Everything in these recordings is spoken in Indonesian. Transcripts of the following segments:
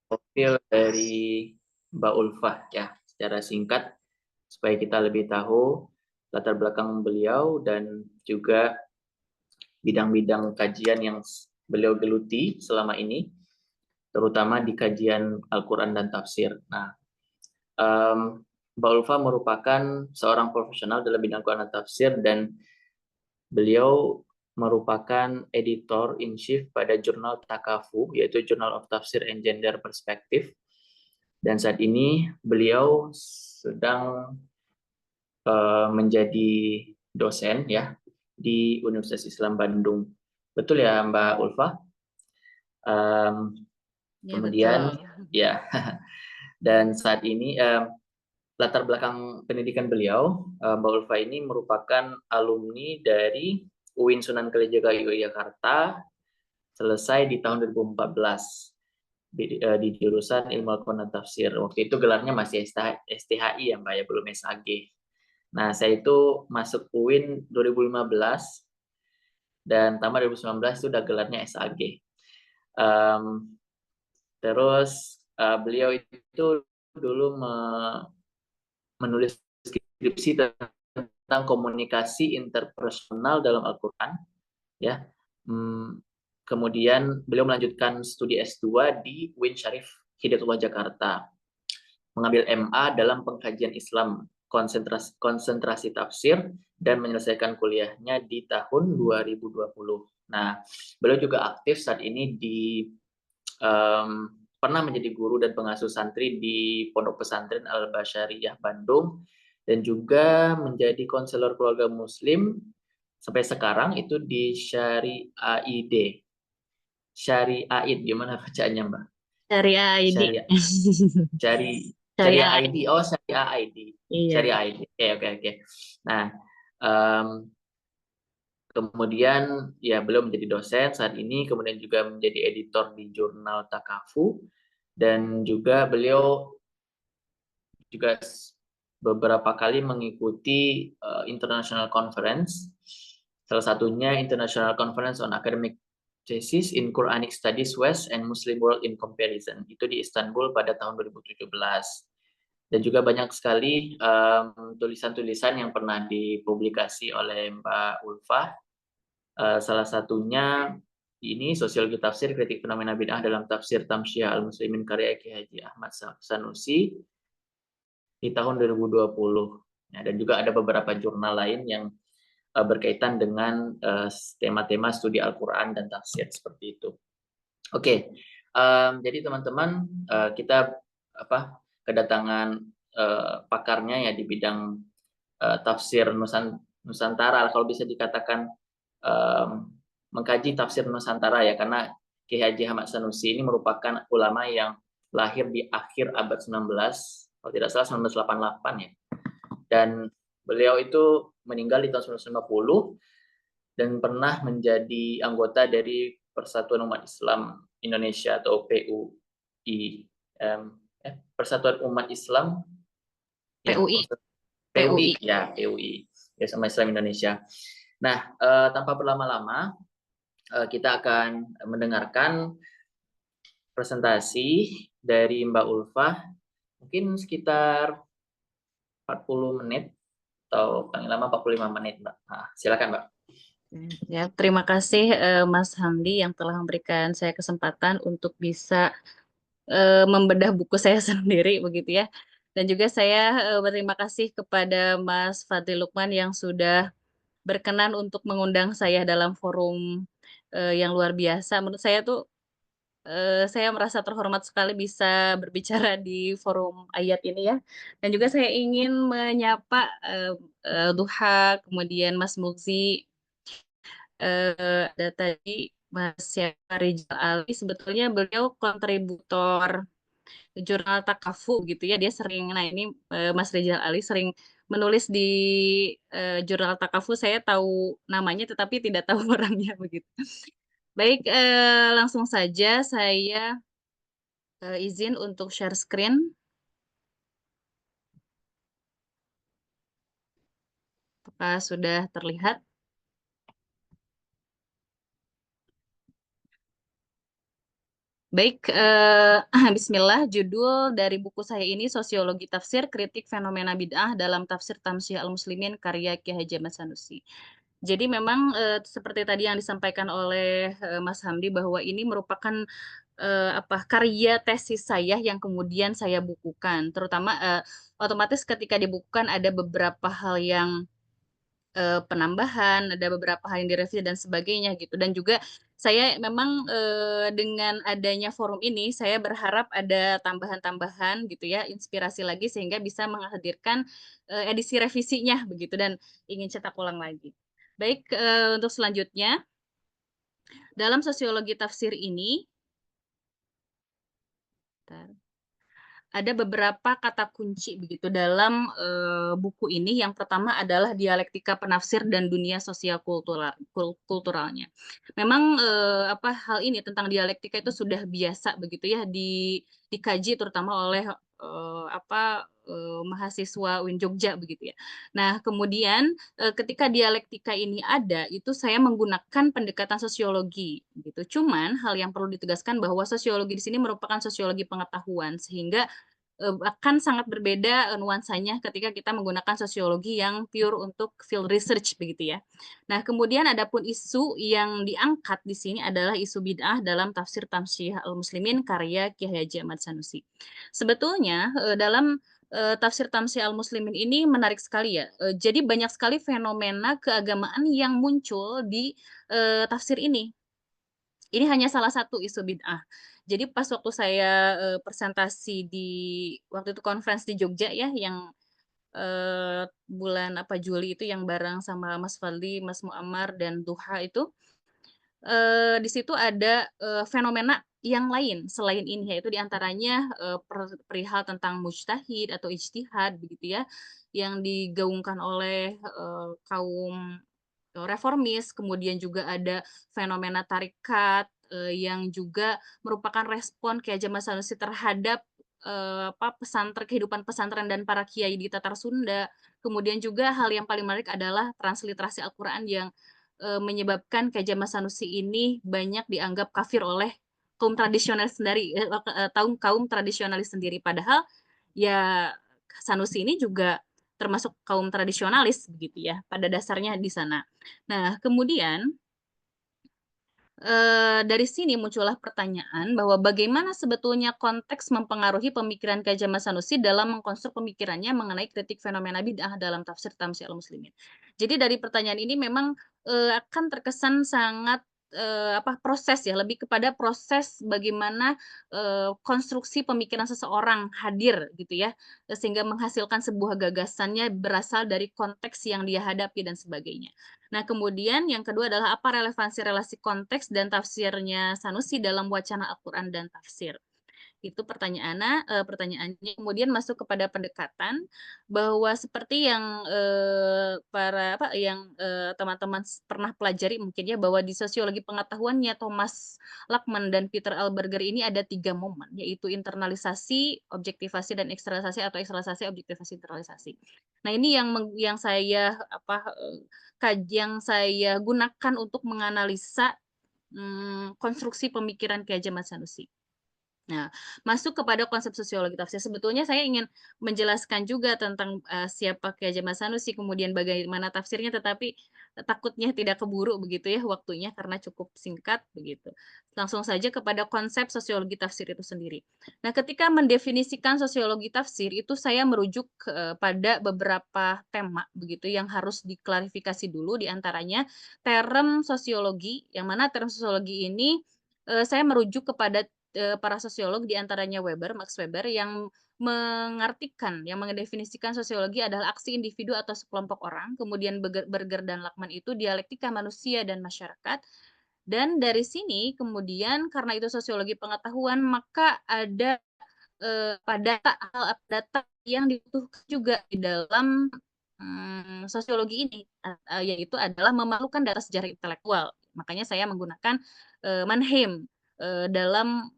profil dari Mbak Ulfah ya, secara singkat supaya kita lebih tahu latar belakang beliau dan juga bidang-bidang kajian yang beliau geluti selama ini, terutama di kajian Al-Quran dan tafsir. Nah, Mbak Ulfa merupakan seorang profesional dalam bidang Quran dan tafsir dan beliau merupakan editor in chief pada jurnal Takafu, yaitu Journal of Tafsir and Gender Perspective. Dan saat ini beliau sedang menjadi dosen ya di Universitas Islam Bandung. Betul ya Mbak Ulfa? Ya, Kemudian betul. ya, dan saat ini latar belakang pendidikan beliau, Mbak Ulfa ini merupakan alumni dari UIN Sunan Kalijaga Yogyakarta, selesai di tahun 2014 di jurusan Ilmu Al-Quran dan Tafsir. Waktu itu gelarnya masih STHI ya Mbak ya, belum SAG. Nah, saya itu masuk UIN 2015 dan tamat 2019 itu udah gelarnya SAG. Terus beliau itu dulu menulis skripsi tentang komunikasi interpersonal dalam Al-Quran, ya. Kemudian beliau melanjutkan studi S2 di UIN Syarif Hidayatullah Jakarta, mengambil MA dalam pengkajian Islam, konsentrasi tafsir, dan menyelesaikan kuliahnya di tahun 2020. Nah, beliau juga aktif saat ini pernah menjadi guru dan pengasuh santri di Pondok Pesantren Al-Basyariyah Bandung, dan juga menjadi konselor keluarga muslim sampai sekarang itu di Syariaid. Syariaid, gimana bacaannya Mbak? Syariah ID. Syariah. Syariah Syariah ID. ID. Oh, Syariah ID. Iya. Syariah ID. Oke, oke, oke. Nah, em, kemudian ya beliau menjadi dosen saat ini, kemudian juga menjadi editor di jurnal Takafu, dan juga beliau juga beberapa kali mengikuti international conference, salah satunya International Conference on Academic Thesis in Quranic Studies West and Muslim World in Comparison, itu di Istanbul pada tahun 2017. Dan juga banyak sekali tulisan-tulisan yang pernah dipublikasi oleh Mbak Ulfa. Salah satunya ini Sosiologi Tafsir, Kritik Fenomena Bid'ah dalam Tafsir Tamsyiah Al-Muslimin karya Ki Haji Ahmad Sanusi di tahun 2020. Ya, dan juga ada beberapa jurnal lain yang berkaitan dengan tema-tema studi Al-Quran dan tafsir seperti itu. Oke, jadi teman-teman kita kedatangan pakarnya ya di bidang tafsir Nusantara, kalau bisa dikatakan mengkaji tafsir Nusantara ya, karena Ki Haji Ahmad Sanusi ini merupakan ulama yang lahir di akhir abad 19, kalau tidak salah 1988 ya. Dan beliau itu meninggal di tahun 1950 dan pernah menjadi anggota dari Persatuan Umat Islam Indonesia atau PUI. Persatuan Umat Islam ya, PUI. PUI PUI. ya, PUI ya, sama Islam Indonesia. Nah, tanpa berlama-lama kita akan mendengarkan presentasi dari Mbak Ulfah, mungkin sekitar 40 menit atau paling lama 45 menit, Mbak. Nah, silakan, Mbak. Ya, terima kasih Mas Hamdi yang telah memberikan saya kesempatan untuk bisa membedah buku saya sendiri begitu ya. Dan juga saya berterima kasih kepada Mas Fadli Lukman yang sudah berkenan untuk mengundang saya dalam forum yang luar biasa. Menurut saya tuh saya merasa terhormat sekali bisa berbicara di forum ayat ini ya. Dan juga saya ingin menyapa Duha, kemudian Mas Mugzi, ada tadi Mas Rijal Ali, sebetulnya beliau kontributor jurnal Takafu gitu ya. Dia sering, nah ini Mas Rijal Ali sering menulis di jurnal Takafu. Saya tahu namanya tetapi tidak tahu orangnya begitu. Baik, langsung saja saya izin untuk share screen. Apakah sudah terlihat? Baik, bismillah, judul dari buku saya ini Sosiologi Tafsir, Kritik Fenomena Bid'ah dalam Tafsir Tamsyiah Al-Muslimin karya Kiai Haji Ahmad Sanusi. Jadi memang seperti tadi yang disampaikan oleh Mas Hamdi bahwa ini merupakan karya tesis saya yang kemudian saya bukukan, terutama otomatis ketika dibukukan ada beberapa hal yang penambahan, ada beberapa hal yang direvisi dan sebagainya gitu. Dan juga saya memang, dengan adanya forum ini, saya berharap ada tambahan-tambahan gitu ya, inspirasi lagi sehingga bisa menghadirkan, edisi revisinya begitu dan ingin cetak ulang lagi. Baik, untuk selanjutnya, dalam sosiologi tafsir ini bentar. Ada beberapa kata kunci begitu dalam buku ini. Yang pertama adalah dialektika penafsir dan dunia sosial kulturalnya. Memang hal ini tentang dialektika itu sudah biasa begitu ya dikaji terutama oleh mahasiswa UIN Jogja begitu ya. Nah, kemudian ketika dialektika ini ada, itu saya menggunakan pendekatan sosiologi gitu. Cuman hal yang perlu ditegaskan bahwa sosiologi di sini merupakan sosiologi pengetahuan sehingga akan sangat berbeda nuansanya ketika kita menggunakan sosiologi yang pure untuk field research begitu ya. Nah, kemudian adapun isu yang diangkat di sini adalah isu bid'ah dalam tafsir Tamsyiah Al-Muslimin karya Kiai Haji Ahmad Sanusi. Sebetulnya dalam tafsir Tamsyiah Al-Muslimin ini menarik sekali ya. Jadi banyak sekali fenomena keagamaan yang muncul di tafsir ini. Ini hanya salah satu isu bid'ah. Jadi pas waktu saya presentasi di waktu itu conference di Jogja ya, yang bulan Juli itu yang bareng sama Mas Fadli, Mas Muammar dan Duha itu, di situ ada fenomena yang lain selain ini, yaitu diantaranya perihal tentang mujtahid atau ijtihad begitu ya, yang digaungkan oleh kaum reformis, kemudian juga ada fenomena tarikat yang juga merupakan respon Ki Hajar Mas Sanusi terhadap kehidupan pesantren dan para kiai di Tatar Sunda. Kemudian juga hal yang paling menarik adalah transliterasi Al-Qur'an yang menyebabkan Ki Hajar Mas Sanusi ini banyak dianggap kafir oleh kaum tradisionalis sendiri, kaum tradisionalis sendiri. Padahal ya Sanusi ini juga termasuk kaum tradisionalis begitu ya, pada dasarnya di sana. Nah, kemudian dari sini muncullah pertanyaan bahwa bagaimana sebetulnya konteks mempengaruhi pemikiran Ki Hajar Mas Sanusi dalam mengkonstruk pemikirannya mengenai kritik fenomena bid'ah dalam tafsir Tamsyiah Al-Muslimin. Jadi dari pertanyaan ini memang akan terkesan sangat proses ya, lebih kepada proses bagaimana konstruksi pemikiran seseorang hadir gitu ya, sehingga menghasilkan sebuah gagasannya berasal dari konteks yang dia hadapi dan sebagainya. Nah, kemudian yang kedua adalah apa relevansi relasi konteks dan tafsirnya Sanusi dalam wacana Al-Quran dan tafsir. Itu pertanyaannya. Kemudian masuk kepada pendekatan bahwa seperti yang teman-teman pernah pelajari mungkin ya bahwa di sosiologi pengetahuannya Thomas Lackman dan Peter Alberger ini ada 3 momen, yaitu internalisasi, objektivasi, dan eksternalisasi atau eksternalisasi, objektivasi, internalisasi. Nah, ini yang saya yang saya gunakan untuk menganalisa konstruksi pemikiran Ki Hajar Ahmad Sanusi. Nah, masuk kepada konsep sosiologi tafsir. Sebetulnya saya ingin menjelaskan juga tentang siapa Ki Hajar Ahmad Sanusi, kemudian bagaimana tafsirnya, tetapi takutnya tidak keburu begitu ya waktunya karena cukup singkat begitu. Langsung saja kepada konsep sosiologi tafsir itu sendiri. Nah, ketika mendefinisikan sosiologi tafsir itu saya merujuk pada beberapa tema begitu yang harus diklarifikasi dulu, diantaranya term sosiologi, yang mana term sosiologi ini saya merujuk kepada para sosiolog diantaranya Max Weber yang mengartikan, yang mendefinisikan sosiologi adalah aksi individu atau sekelompok orang, kemudian Berger dan Lackman itu dialektika manusia dan masyarakat, dan dari sini kemudian karena itu sosiologi pengetahuan, maka ada data yang dibutuhkan juga di dalam sosiologi ini, yaitu adalah memerlukan data sejarah intelektual. Makanya saya menggunakan Mannheim dalam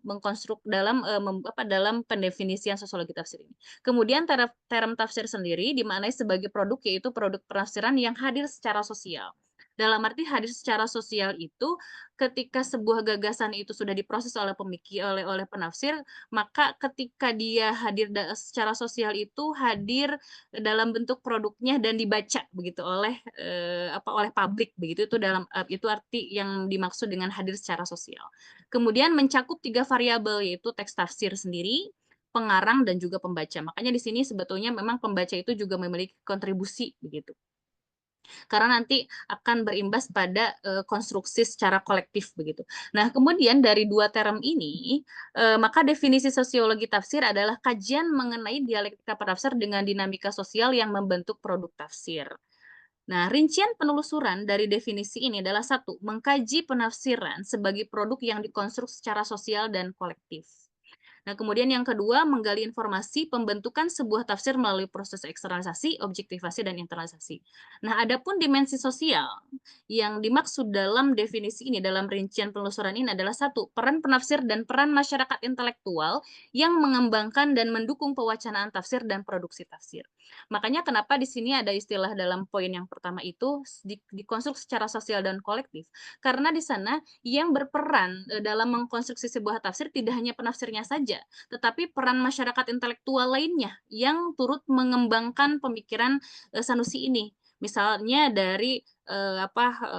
dalam pendefinisian sosiologi tafsir ini. Kemudian term tafsir sendiri dimaknai sebagai produk, yaitu produk penafsiran yang hadir secara sosial. Dalam arti hadir secara sosial itu ketika sebuah gagasan itu sudah diproses oleh oleh penafsir, maka ketika dia hadir secara sosial itu hadir dalam bentuk produknya dan dibaca begitu oleh, oleh publik begitu, itu arti yang dimaksud dengan hadir secara sosial. Kemudian mencakup 3 variabel yaitu teks tafsir sendiri, pengarang, dan juga pembaca. Makanya di sini sebetulnya memang pembaca itu juga memiliki kontribusi begitu. Karena nanti akan berimbas pada, konstruksi secara kolektif begitu. Nah, kemudian dari 2 term ini, maka definisi sosiologi tafsir adalah kajian mengenai dialektika penafsir dengan dinamika sosial yang membentuk produk tafsir. Nah, rincian penelusuran dari definisi ini adalah satu, mengkaji penafsiran sebagai produk yang dikonstruksi secara sosial dan kolektif. Nah, kemudian yang kedua, menggali informasi pembentukan sebuah tafsir melalui proses eksternalisasi, objektivasi, dan internalisasi. Nah, adapun dimensi sosial yang dimaksud dalam definisi ini, dalam rincian penelusuran ini adalah satu, peran penafsir dan peran masyarakat intelektual yang mengembangkan dan mendukung pewacanaan tafsir dan produksi tafsir. Makanya kenapa di sini ada istilah dalam poin yang pertama itu dikonstruksi secara sosial dan kolektif, karena di sana yang berperan dalam mengkonstruksi sebuah tafsir tidak hanya penafsirnya saja, tetapi peran masyarakat intelektual lainnya yang turut mengembangkan pemikiran Sanusi ini. Misalnya dari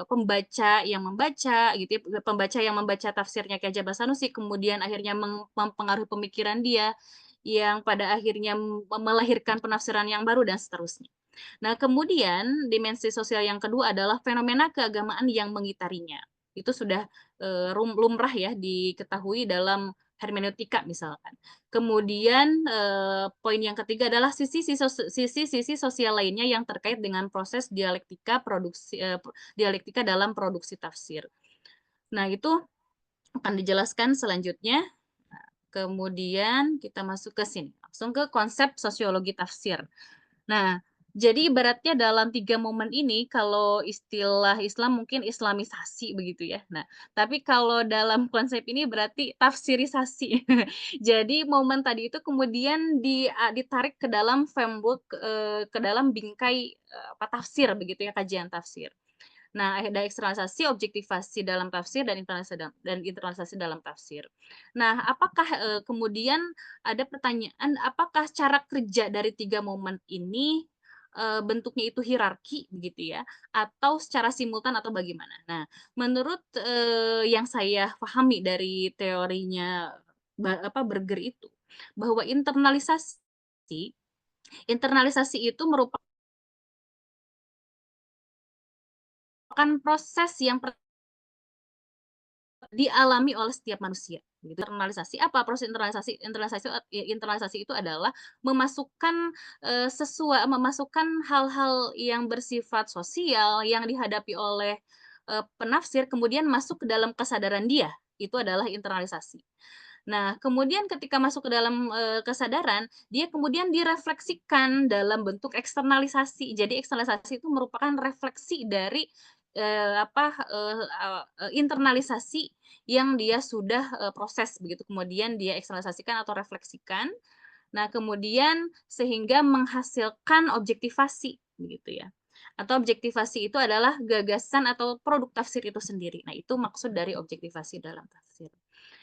pembaca yang membaca gitu ya, pembaca yang membaca tafsirnya Ki Hajar Sanusi kemudian akhirnya mempengaruhi pemikiran dia yang pada akhirnya melahirkan penafsiran yang baru dan seterusnya. Nah, kemudian dimensi sosial yang kedua adalah fenomena keagamaan yang mengitarinya. Itu sudah lumrah ya diketahui dalam hermeneutika misalkan. Kemudian poin yang ketiga adalah sisi sosial lainnya yang terkait dengan proses dialektika dalam produksi tafsir. Nah, itu akan dijelaskan selanjutnya. Kemudian kita masuk ke sini, langsung ke konsep sosiologi tafsir. Nah, jadi ibaratnya dalam 3 momen ini kalau istilah Islam mungkin islamisasi begitu ya. Nah, tapi kalau dalam konsep ini berarti tafsirisasi. Jadi momen tadi itu kemudian ditarik ke dalam framework, ke dalam bingkai, tafsir begitu ya, kajian tafsir. Nah, ada eksternalisasi, objektivasi dalam tafsir, dan internalisasi dalam tafsir. Nah, apakah, kemudian ada pertanyaan, apakah cara kerja dari 3 momen ini, bentuknya itu hierarki begitu ya, atau secara simultan atau bagaimana? Nah, menurut, yang saya pahami dari teorinya Berger itu, bahwa internalisasi itu merupakan proses yang dialami oleh setiap manusia, gitu. Internalisasi apa proses internalisasi? Internalisasi itu adalah memasukkan hal-hal yang bersifat sosial yang dihadapi oleh, penafsir kemudian masuk ke dalam kesadaran dia, itu adalah internalisasi. Nah, kemudian ketika masuk ke dalam, kesadaran, dia kemudian direfleksikan dalam bentuk eksternalisasi. Jadi eksternalisasi itu merupakan refleksi dari, internalisasi yang dia sudah, proses begitu, kemudian dia eksternalisasikan atau refleksikan. Nah, kemudian sehingga menghasilkan objektivasi, begitu ya. Atau objektivasi itu adalah gagasan atau produk tafsir itu sendiri. Nah, itu maksud dari objektivasi dalam tafsir.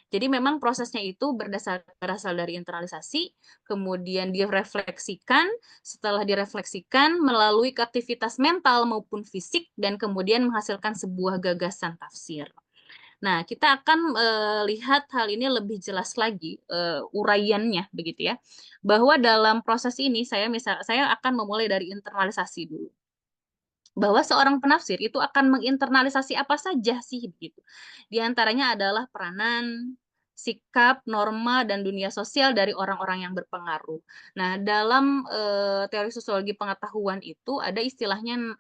Jadi memang prosesnya itu berasal dari internalisasi, kemudian direfleksikan, setelah direfleksikan melalui aktivitas mental maupun fisik, dan kemudian menghasilkan sebuah gagasan tafsir. Nah, kita akan lihat hal ini lebih jelas lagi, uraiannya begitu ya. Bahwa dalam proses ini saya akan memulai dari internalisasi dulu. Bahwa seorang penafsir itu akan menginternalisasi apa saja sih begitu. Di antaranya adalah peranan, sikap, norma, dan dunia sosial dari orang-orang yang berpengaruh. Nah, dalam teori sosiologi pengetahuan itu ada istilahnya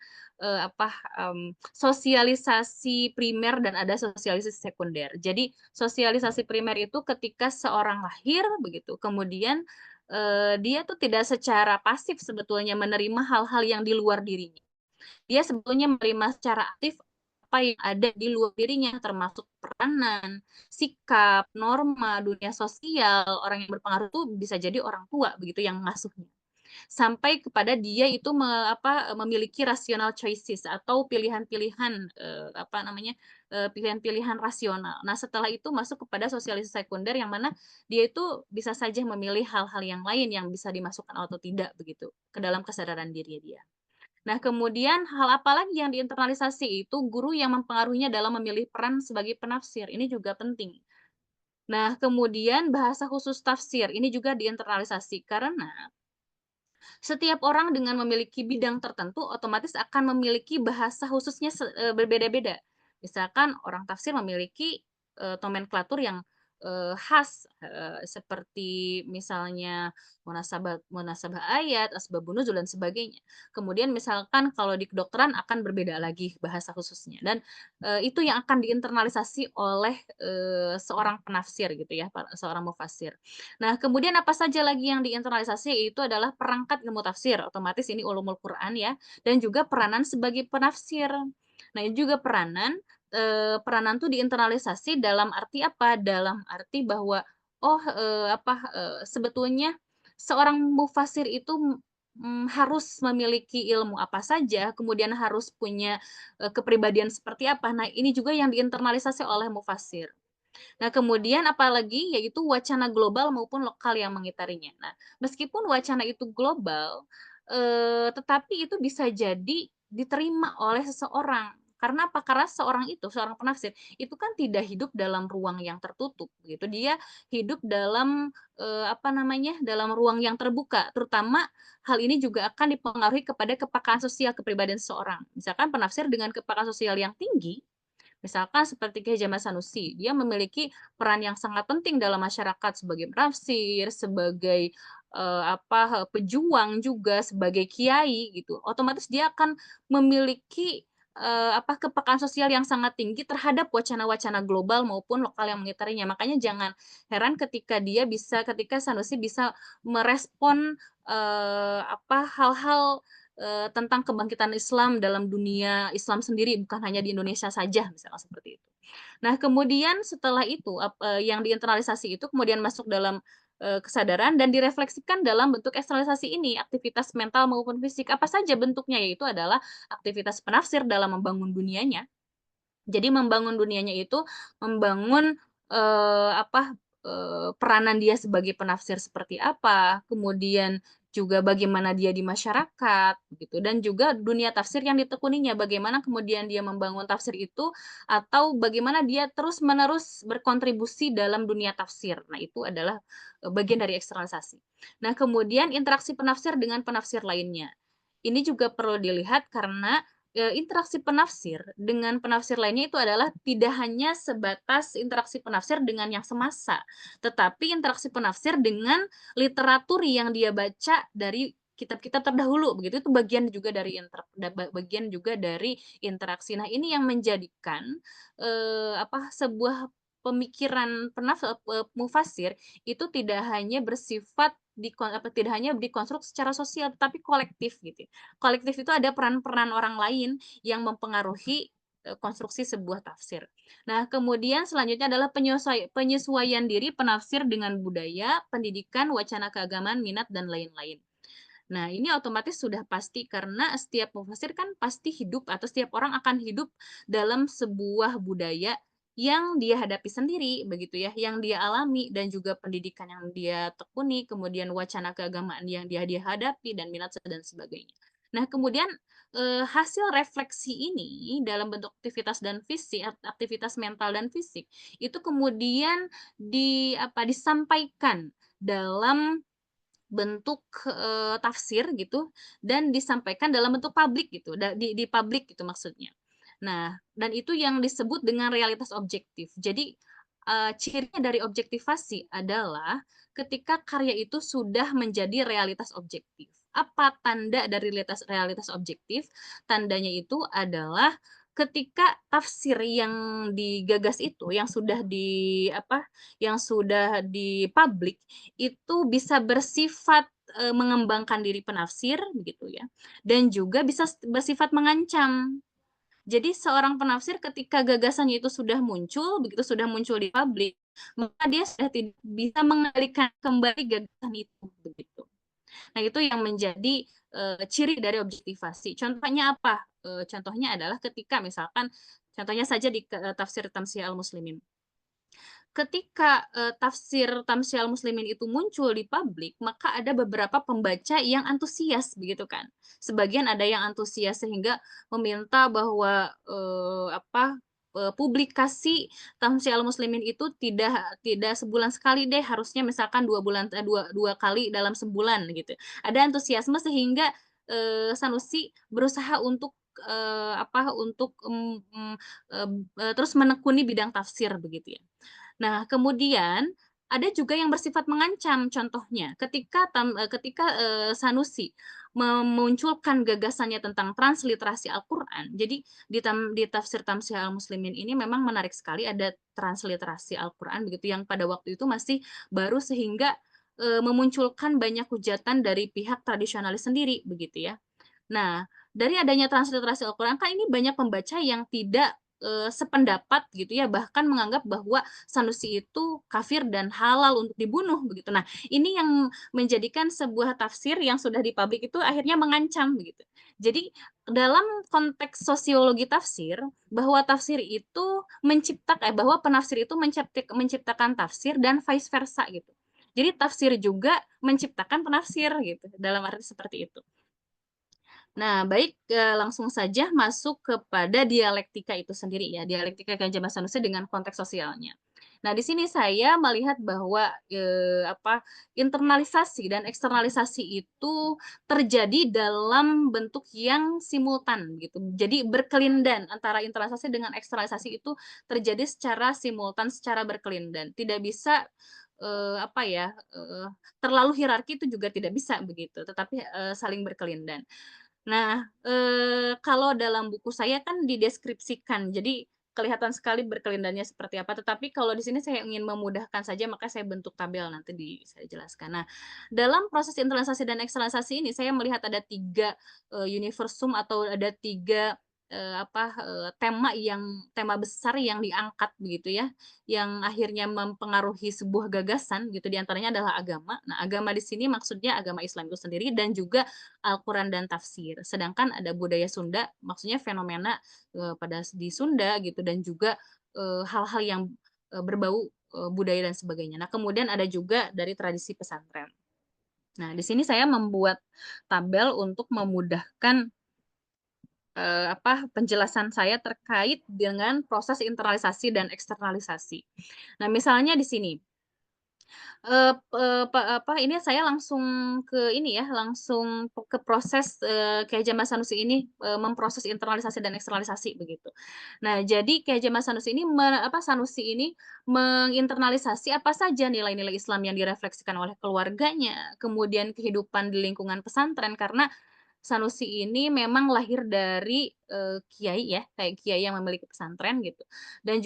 sosialisasi primer dan ada sosialisasi sekunder. Jadi sosialisasi primer itu ketika seorang lahir begitu, kemudian dia tuh tidak secara pasif sebetulnya menerima hal-hal yang di luar dirinya. Dia sebetulnya menerima secara aktif apa yang ada di luar dirinya, termasuk peranan, sikap, norma, dunia sosial, orang yang berpengaruh itu bisa jadi orang tua begitu yang mengasuhnya. sampai kepada dia itu memiliki rational choices atau pilihan-pilihan, apa namanya, pilihan-pilihan rasional. Nah, setelah itu masuk kepada sosialisasi sekunder yang mana dia itu bisa saja memilih hal-hal yang lain yang bisa dimasukkan atau tidak begitu, ke dalam kesadaran diri dia. Nah, kemudian hal apa lagi yang diinternalisasi itu guru yang mempengaruhinya dalam memilih peran sebagai penafsir, ini juga penting. Nah, kemudian bahasa khusus tafsir, ini juga diinternalisasi karena setiap orang dengan memiliki bidang tertentu otomatis akan memiliki bahasa khususnya berbeda-beda. Misalkan orang tafsir memiliki nomenklatur yang khas seperti misalnya munasabah munasabah ayat, asbabun nuzul dan sebagainya. Kemudian misalkan kalau di kedokteran akan berbeda lagi bahasa khususnya dan itu yang akan diinternalisasi oleh seorang penafsir gitu ya, seorang mufassir. Nah, kemudian apa saja lagi yang diinternalisasi yaitu adalah perangkat ilmu tafsir, otomatis ini ulumul Quran ya, dan juga peranan sebagai penafsir. Nah, ini juga peranan tuh diinternalisasi dalam arti apa? Dalam arti bahwa, oh, sebetulnya seorang mufasir itu, harus memiliki ilmu apa saja, kemudian harus punya, kepribadian seperti apa. Nah, ini juga yang diinternalisasi oleh mufasir. Nah, kemudian apalagi yaitu wacana global maupun lokal yang mengitarinya. Nah, meskipun wacana itu global, tetapi itu bisa jadi diterima oleh seseorang. Karena apa? Karena seorang penafsir, itu kan tidak hidup dalam ruang yang tertutup, gitu. Dia hidup dalam, apa namanya, dalam ruang yang terbuka, terutama hal ini juga akan dipengaruhi kepada kepekaan sosial kepribadian seseorang. Misalkan penafsir dengan kepekaan sosial yang tinggi, misalkan seperti Ki Hajar Sanusi, dia memiliki peran yang sangat penting dalam masyarakat sebagai penafsir, sebagai pejuang juga, sebagai kiai gitu. Otomatis dia akan memiliki kepekaan sosial yang sangat tinggi terhadap wacana-wacana global maupun lokal yang mengitarinya. Makanya jangan heran ketika Sanusi bisa merespon hal-hal tentang kebangkitan Islam dalam dunia Islam sendiri, bukan hanya di Indonesia saja, misalnya seperti itu. Nah, kemudian setelah itu, yang diinternalisasi itu kemudian masuk dalam kesadaran dan direfleksikan dalam bentuk eksternalisasi ini, aktivitas mental maupun fisik. Apa saja bentuknya? Yaitu adalah aktivitas penafsir dalam membangun dunianya. Jadi membangun dunianya itu membangun peranan dia sebagai penafsir seperti apa, kemudian juga bagaimana dia di masyarakat, gitu, dan juga dunia tafsir yang ditekuninya, bagaimana kemudian dia membangun tafsir itu, atau bagaimana dia terus-menerus berkontribusi dalam dunia tafsir. Nah, itu adalah bagian dari eksternalisasi. Nah, kemudian interaksi penafsir dengan penafsir lainnya. Ini juga perlu dilihat karena interaksi penafsir dengan penafsir lainnya itu adalah tidak hanya sebatas interaksi penafsir dengan yang semasa, tetapi interaksi penafsir dengan literatur yang dia baca dari kitab-kitab terdahulu begitu, itu bagian juga dari interaksi. Nah, ini yang menjadikan sebuah pemikiran mufasir itu tidak hanya dikonstruk secara sosial tetapi kolektif gitu. Kolektif itu ada peran-peran orang lain yang mempengaruhi konstruksi sebuah tafsir. Nah, kemudian selanjutnya adalah penyesuaian diri penafsir dengan budaya, pendidikan, wacana keagamaan, minat, dan lain-lain. Nah, ini otomatis sudah pasti karena setiap mufasir kan pasti hidup atau setiap orang akan hidup dalam sebuah budaya yang dia hadapi sendiri begitu ya, yang dia alami dan juga pendidikan yang dia tekuni, kemudian wacana keagamaan yang dia hadapi dan minat dan sebagainya. Nah, kemudian hasil refleksi ini dalam bentuk aktivitas mental dan fisik itu kemudian disampaikan dalam bentuk, tafsir gitu dan disampaikan dalam bentuk publik gitu, di publik gitu maksudnya. Nah, dan itu yang disebut dengan realitas objektif. Jadi, cirinya dari objektivasi adalah ketika karya itu sudah menjadi realitas objektif. Apa tanda dari realitas objektif? Tandanya itu adalah ketika tafsir yang digagas itu, yang sudah dipublik itu bisa bersifat, mengembangkan diri penafsir begitu ya, dan juga bisa bersifat mengancam. Jadi seorang penafsir ketika gagasannya itu sudah muncul, begitu sudah muncul di publik, maka dia sudah tidak bisa mengendalikan kembali gagasan itu, begitu. Nah, itu yang menjadi ciri dari objektivasi. Contohnya apa? Contohnya adalah ketika misalkan contohnya saja di tafsir Tamsiyah Al-Muslimin. Ketika tafsir Tamsiyah Al-Muslimin itu muncul di publik, maka ada beberapa pembaca yang antusias begitu kan. Sebagian ada yang antusias sehingga meminta bahwa publikasi Tamsiyah Al-Muslimin itu tidak tidak sebulan sekali deh, harusnya misalkan 2 bulan dua kali dalam sebulan gitu. Ada antusiasme sehingga Sanusi berusaha untuk terus menekuni bidang tafsir begitu ya. Nah, kemudian ada juga yang bersifat mengancam, contohnya ketika Sanusi memunculkan gagasannya tentang transliterasi Al-Qur'an. Jadi di tafsir Tamsiyah Al-Muslimin ini memang menarik sekali ada transliterasi Al-Qur'an begitu yang pada waktu itu masih baru sehingga memunculkan banyak hujatan dari pihak tradisionalis sendiri begitu ya. Nah, dari adanya transliterasi Al-Qur'an kan ini banyak pembaca yang tidak sependapat gitu ya, bahkan menganggap bahwa Sanusi itu kafir dan halal untuk dibunuh begitu. Nah, ini yang menjadikan sebuah tafsir yang sudah dipublik itu akhirnya mengancam begitu. Jadi dalam konteks sosiologi tafsir, bahwa tafsir itu bahwa penafsir itu menciptakan tafsir dan vice versa gitu. Jadi tafsir juga menciptakan penafsir gitu, dalam arti seperti itu. Nah, baik, langsung saja masuk kepada dialektika itu sendiri ya, dialektika Ki Hajar Sanusi dengan konteks sosialnya. Nah, di sini saya melihat bahwa, internalisasi dan eksternalisasi itu terjadi dalam bentuk yang simultan gitu. Jadi berkelindan antara internalisasi dengan eksternalisasi itu terjadi secara simultan, secara berkelindan. Tidak bisa, terlalu hierarki itu juga tidak bisa begitu, tetapi, saling berkelindan. Nah, kalau dalam buku saya kan dideskripsikan, jadi kelihatan sekali berkelindannya seperti apa, tetapi kalau di sini saya ingin memudahkan saja, maka saya bentuk tabel nanti saya jelaskan. Nah, dalam proses internalisasi dan eksternalisasi ini saya melihat ada 3 universum atau ada 3 tema besar yang diangkat begitu ya, yang akhirnya mempengaruhi sebuah gagasan gitu, di antaranya adalah agama. Nah, agama di sini maksudnya agama Islam itu sendiri dan juga Al-Quran dan tafsir. Sedangkan ada budaya Sunda, maksudnya fenomena di Sunda gitu dan juga hal-hal yang berbau budaya dan sebagainya. Nah, kemudian ada juga dari tradisi pesantren. Nah, di sini saya membuat tabel untuk memudahkan penjelasan saya terkait dengan proses internalisasi dan eksternalisasi. Nah, misalnya di sini ini saya langsung ke ini ya, langsung ke proses, Ki Hajar Mas Sanusi ini, memproses internalisasi dan eksternalisasi begitu. Nah, jadi Ki Hajar Mas Sanusi ini Sanusi ini menginternalisasi apa saja nilai-nilai Islam yang direfleksikan oleh keluarganya, kemudian kehidupan di lingkungan pesantren karena Sanusi ini memang lahir dari, kiai ya, kayak kiai yang memiliki pesantren gitu, dan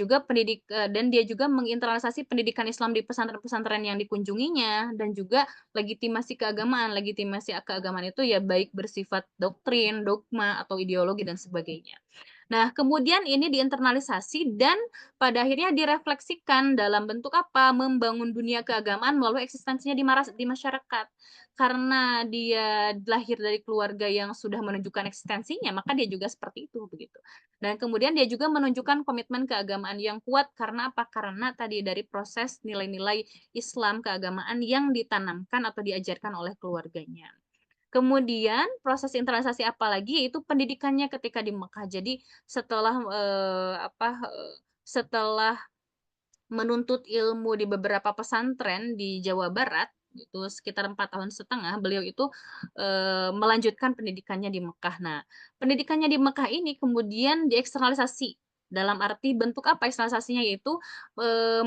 dia juga menginternalisasi pendidikan Islam di pesantren-pesantren yang dikunjunginya, dan juga legitimasi keagamaan. Legitimasi keagamaan itu ya baik bersifat doktrin, dogma, atau ideologi dan sebagainya. Nah, kemudian ini diinternalisasi dan pada akhirnya direfleksikan dalam bentuk apa? Membangun dunia keagamaan melalui eksistensinya di masyarakat. Karena dia lahir dari keluarga yang sudah menunjukkan eksistensinya, maka dia juga seperti itu, begitu. Dan kemudian dia juga menunjukkan komitmen keagamaan yang kuat karena apa? Karena tadi dari proses nilai-nilai Islam keagamaan yang ditanamkan atau diajarkan oleh keluarganya. Kemudian proses internalisasi apalagi yaitu pendidikannya ketika di Mekah. Jadi setelah menuntut ilmu di beberapa pesantren di Jawa Barat, itu sekitar 4 tahun setengah, beliau itu melanjutkan pendidikannya di Mekah. Nah, pendidikannya di Mekah ini kemudian dieksternalisasi. Dalam arti bentuk apa eksternalisasinya yaitu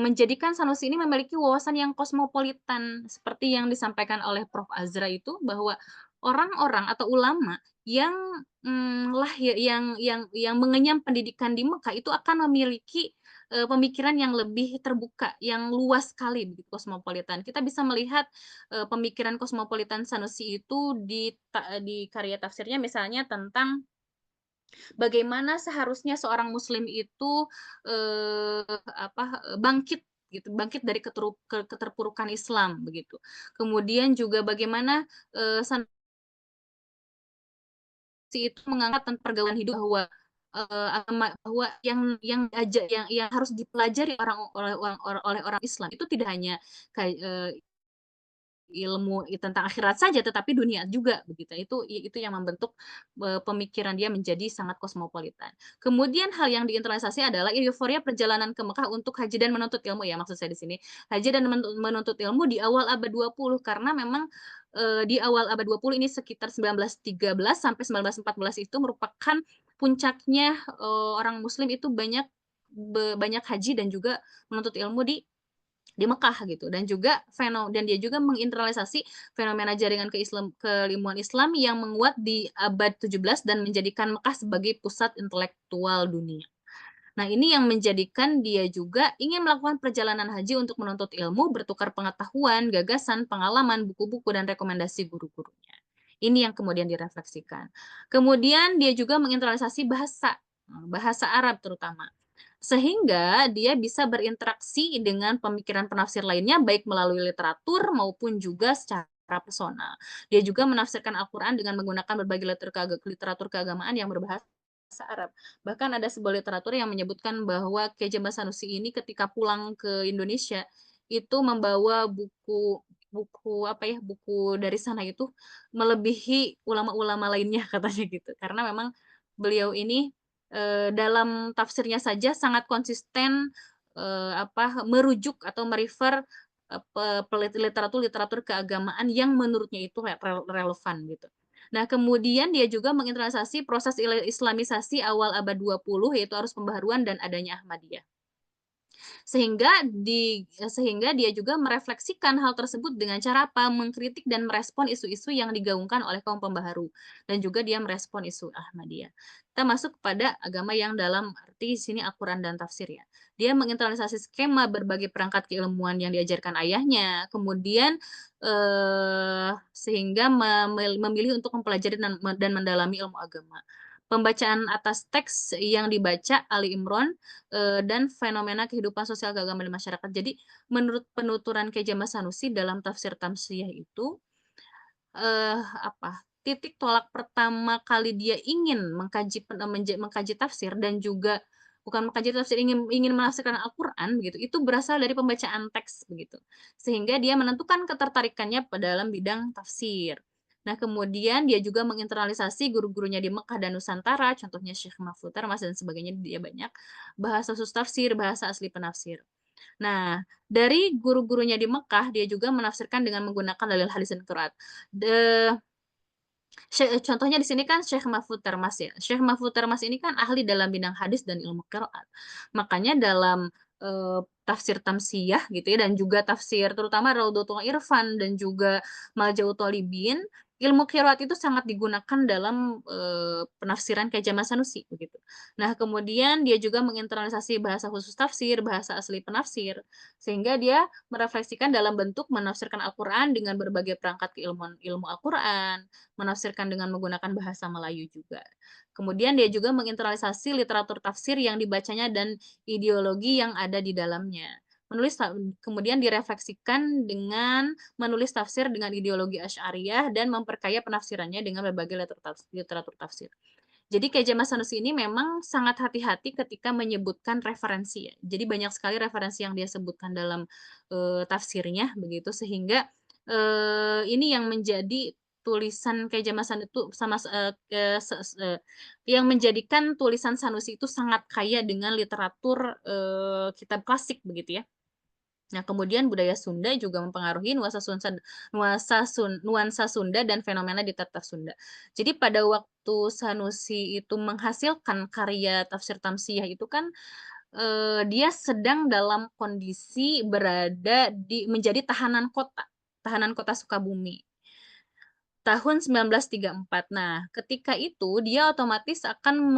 menjadikan Sanusi ini memiliki wawasan yang kosmopolitan seperti yang disampaikan oleh Prof. Azra itu bahwa orang-orang atau ulama yang lahir yang mengenyam pendidikan di Mekah itu akan memiliki pemikiran yang lebih terbuka, yang luas sekali begitu kosmopolitan. Kita bisa melihat pemikiran kosmopolitan Sanusi itu di karya tafsirnya misalnya tentang bagaimana seharusnya seorang muslim itu bangkit gitu, bangkit dari keterpurukan Islam begitu. Kemudian juga bagaimana, Sanusi itu mengangkat tentang pergaulan hidup bahwa, agama bahwa yang harus dipelajari oleh orang Islam itu tidak hanya ilmu tentang akhirat saja, tetapi dunia juga begitu. Itu yang membentuk, pemikiran dia menjadi sangat kosmopolitan. Kemudian hal yang diinternalisasi adalah euforia perjalanan ke Mekah untuk haji dan menuntut ilmu ya, maksud saya di sini. Haji dan menuntut ilmu di awal abad 20 karena memang, di awal abad 20 ini sekitar 1913 sampai 1914 itu merupakan puncaknya, orang muslim itu banyak haji dan juga menuntut ilmu di Mekah gitu dan dia juga menginternalisasi fenomena jaringan keilmuan Islam yang menguat di abad 17 dan menjadikan Mekah sebagai pusat intelektual dunia. Nah, ini yang menjadikan dia juga ingin melakukan perjalanan haji untuk menuntut ilmu, bertukar pengetahuan, gagasan, pengalaman, buku-buku, dan rekomendasi guru-gurunya. Ini yang kemudian direfleksikan. Kemudian dia juga menginternalisasi bahasa Arab terutama. Sehingga dia bisa berinteraksi dengan pemikiran penafsir lainnya baik melalui literatur maupun juga secara personal. Dia juga menafsirkan Al-Quran dengan menggunakan berbagai literatur keagamaan yang berbahasa Arab. Bahkan ada sebuah literatur yang menyebutkan bahwa Ki Hajar Sanusi ini ketika pulang ke Indonesia itu membawa buku buku apa ya buku dari sana itu melebihi ulama-ulama lainnya katanya gitu karena memang beliau ini dalam tafsirnya saja sangat konsisten, merujuk atau me-refer, literatur-literatur keagamaan yang menurutnya itu relevan gitu. Nah, kemudian dia juga menginternalisasi proses islamisasi awal abad 20 yaitu arus pembaharuan dan adanya Ahmadiyah. Sehingga dia juga merefleksikan hal tersebut dengan cara apa? Mengkritik dan merespon isu-isu yang digaungkan oleh kaum pembaharu dan juga dia merespon isu Ahmadiyah. Kita masuk kepada agama yang dalam arti sini Al-Quran dan tafsir ya. Dia menginternalisasi skema berbagai perangkat keilmuan yang diajarkan ayahnya, kemudian sehingga memilih untuk mempelajari dan mendalami ilmu agama. Pembacaan atas teks yang dibaca Ali Imron dan fenomena kehidupan sosial keagamaan di masyarakat. Jadi menurut penuturan Ki Hajar Sanusi dalam tafsir Tamsiyah itu, titik tolak pertama kali dia ingin mengkaji tafsir dan juga bukan mengkaji tafsir, ingin ingin menafsirkan Al-Qur'an begitu, itu berasal dari pembacaan teks begitu. Sehingga dia menentukan ketertarikannya dalam bidang tafsir. Nah, kemudian dia juga menginternalisasi guru-gurunya di Mekah dan Nusantara, contohnya Syekh Mahfud Mas dan sebagainya, dia banyak, bahasa khusus tafsir, bahasa asli penafsir. Nah, dari guru-gurunya di Mekah, dia juga menafsirkan dengan menggunakan dalil hadis dan Quran. Contohnya di sini kan Syekh Mahfud Termas ya. Syekh Mahfud Termas ini kan ahli dalam bidang hadis dan ilmu qiraat. Makanya dalam, tafsir Tamsiyah gitu ya dan juga tafsir terutama Raudhatul Irfan dan juga Malja'ut Thalibin, ilmu qiraat itu sangat digunakan dalam, penafsiran Ki Hajar Sanusi begitu. Nah, kemudian dia juga menginternalisasi bahasa khusus tafsir, bahasa asli penafsir, sehingga dia merefleksikan dalam bentuk menafsirkan Al-Qur'an dengan berbagai perangkat keilmuan ilmu Al-Qur'an, menafsirkan dengan menggunakan bahasa Melayu juga. Kemudian dia juga menginternalisasi literatur tafsir yang dibacanya dan ideologi yang ada di dalamnya. Kemudian direfleksikan dengan menulis tafsir dengan ideologi Asy'ariyah dan memperkaya penafsirannya dengan berbagai literatur tafsir. Jadi Ki Hajar Sanusi ini memang sangat hati-hati ketika menyebutkan referensi ya. Jadi banyak sekali referensi yang dia sebutkan dalam, tafsirnya begitu sehingga, ini yang menjadi tulisan Ki Hajar Hasan itu sama yang menjadikan tulisan Sanusi itu sangat kaya dengan literatur, kitab klasik begitu ya. Nah, kemudian budaya Sunda juga mempengaruhi nuansa Sunda dan fenomena di Tatar Sunda. Jadi pada waktu Sanusi itu menghasilkan karya tafsir Tamsiyah itu kan, dia sedang dalam kondisi menjadi tahanan kota Sukabumi. Tahun 1934. Nah, ketika itu dia otomatis akan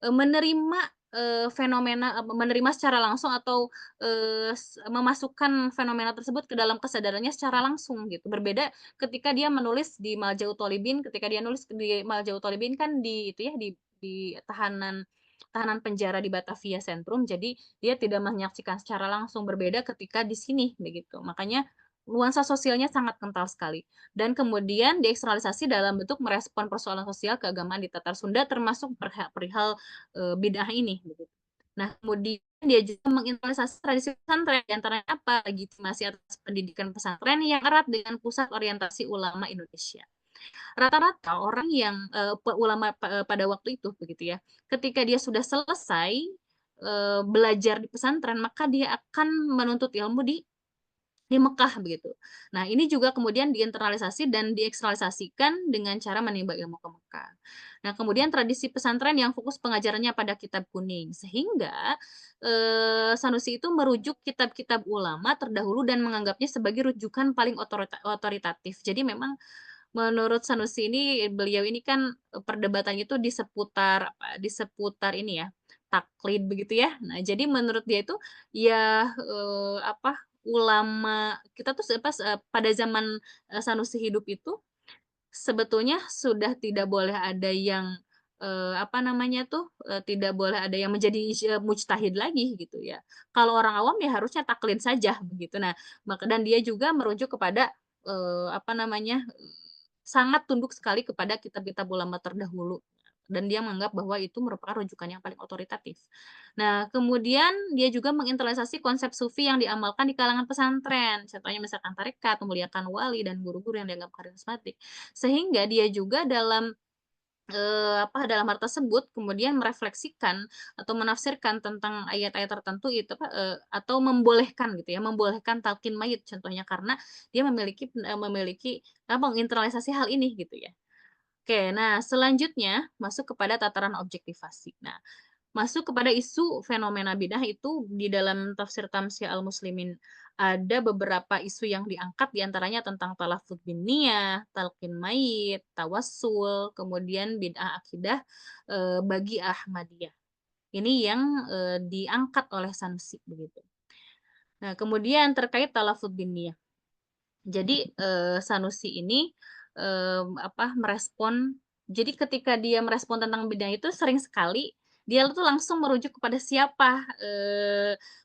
menerima, menerima secara langsung atau, memasukkan fenomena tersebut ke dalam kesadarannya secara langsung gitu. Berbeda ketika dia menulis di Malja'ut Thalibin, ketika dia nulis di Malja'ut Thalibin kan di itu ya, di tahanan tahanan penjara di Batavia Sentrum, jadi dia tidak menyaksikan secara langsung, berbeda ketika di sini, begitu. Makanya nuansa sosialnya sangat kental sekali. Dan kemudian dieksternalisasi dalam bentuk merespon persoalan sosial keagamaan di Tatar Sunda, termasuk perihal bid'ah ini, begitu. Nah, kemudian dia juga menginternalisasi tradisi pesantren, di antaranya apa? Legitimasi atas pendidikan pesantren yang erat dengan pusat orientasi ulama Indonesia. Rata-rata orang yang ulama pada waktu itu begitu ya, ketika dia sudah selesai belajar di pesantren, maka dia akan menuntut ilmu di Mekah begitu. Nah, ini juga kemudian diinternalisasi dan dieksternalisasikan dengan cara menimba ilmu ke Mekah. Nah, kemudian tradisi pesantren yang fokus pengajarannya pada kitab kuning, sehingga Sanusi itu merujuk kitab-kitab ulama terdahulu dan menganggapnya sebagai rujukan paling otoritatif. Jadi memang menurut Sanusi ini, beliau ini kan perdebatannya itu di seputar apa, di seputar ini ya, taklid begitu ya. Nah, jadi menurut dia itu ya, apa, ulama kita tuh pada zaman, Sanusi hidup itu sebetulnya sudah tidak boleh ada yang, apa namanya tuh, tidak boleh ada yang menjadi mujtahid lagi gitu ya. Kalau orang awam ya harusnya taklid saja begitu. Nah, dan dia juga merujuk kepada, apa namanya, sangat tunduk sekali kepada kitab-kitab ulama terdahulu dan dia menganggap bahwa itu merupakan rujukan yang paling otoritatif. Nah, kemudian dia juga menginternalisasi konsep sufi yang diamalkan di kalangan pesantren, contohnya misalkan tarekat, memuliakan wali dan guru-guru yang dianggap karismatik. Sehingga dia juga dalam apa, dalam hal tersebut kemudian merefleksikan atau menafsirkan tentang ayat-ayat tertentu itu apa, atau membolehkan gitu ya, membolehkan talqin mayit contohnya karena dia memiliki apa, menginternalisasi hal ini gitu ya. Oke, nah selanjutnya masuk kepada tataran objektivasi. Nah, masuk kepada isu fenomena bidah itu di dalam tafsir Tamsih al-Muslimin ada beberapa isu yang diangkat diantaranya tentang talafut bin niyah, talqin mayit, tawassul, kemudian bid'ah akidah bagi Ahmadiyah. Ini yang diangkat oleh Sanusi begitu. Nah, kemudian terkait talafut bin niyah. Jadi, Sanusi ini, apa, merespon jadi ketika dia merespon tentang bidang itu sering sekali dia tuh langsung merujuk kepada siapa,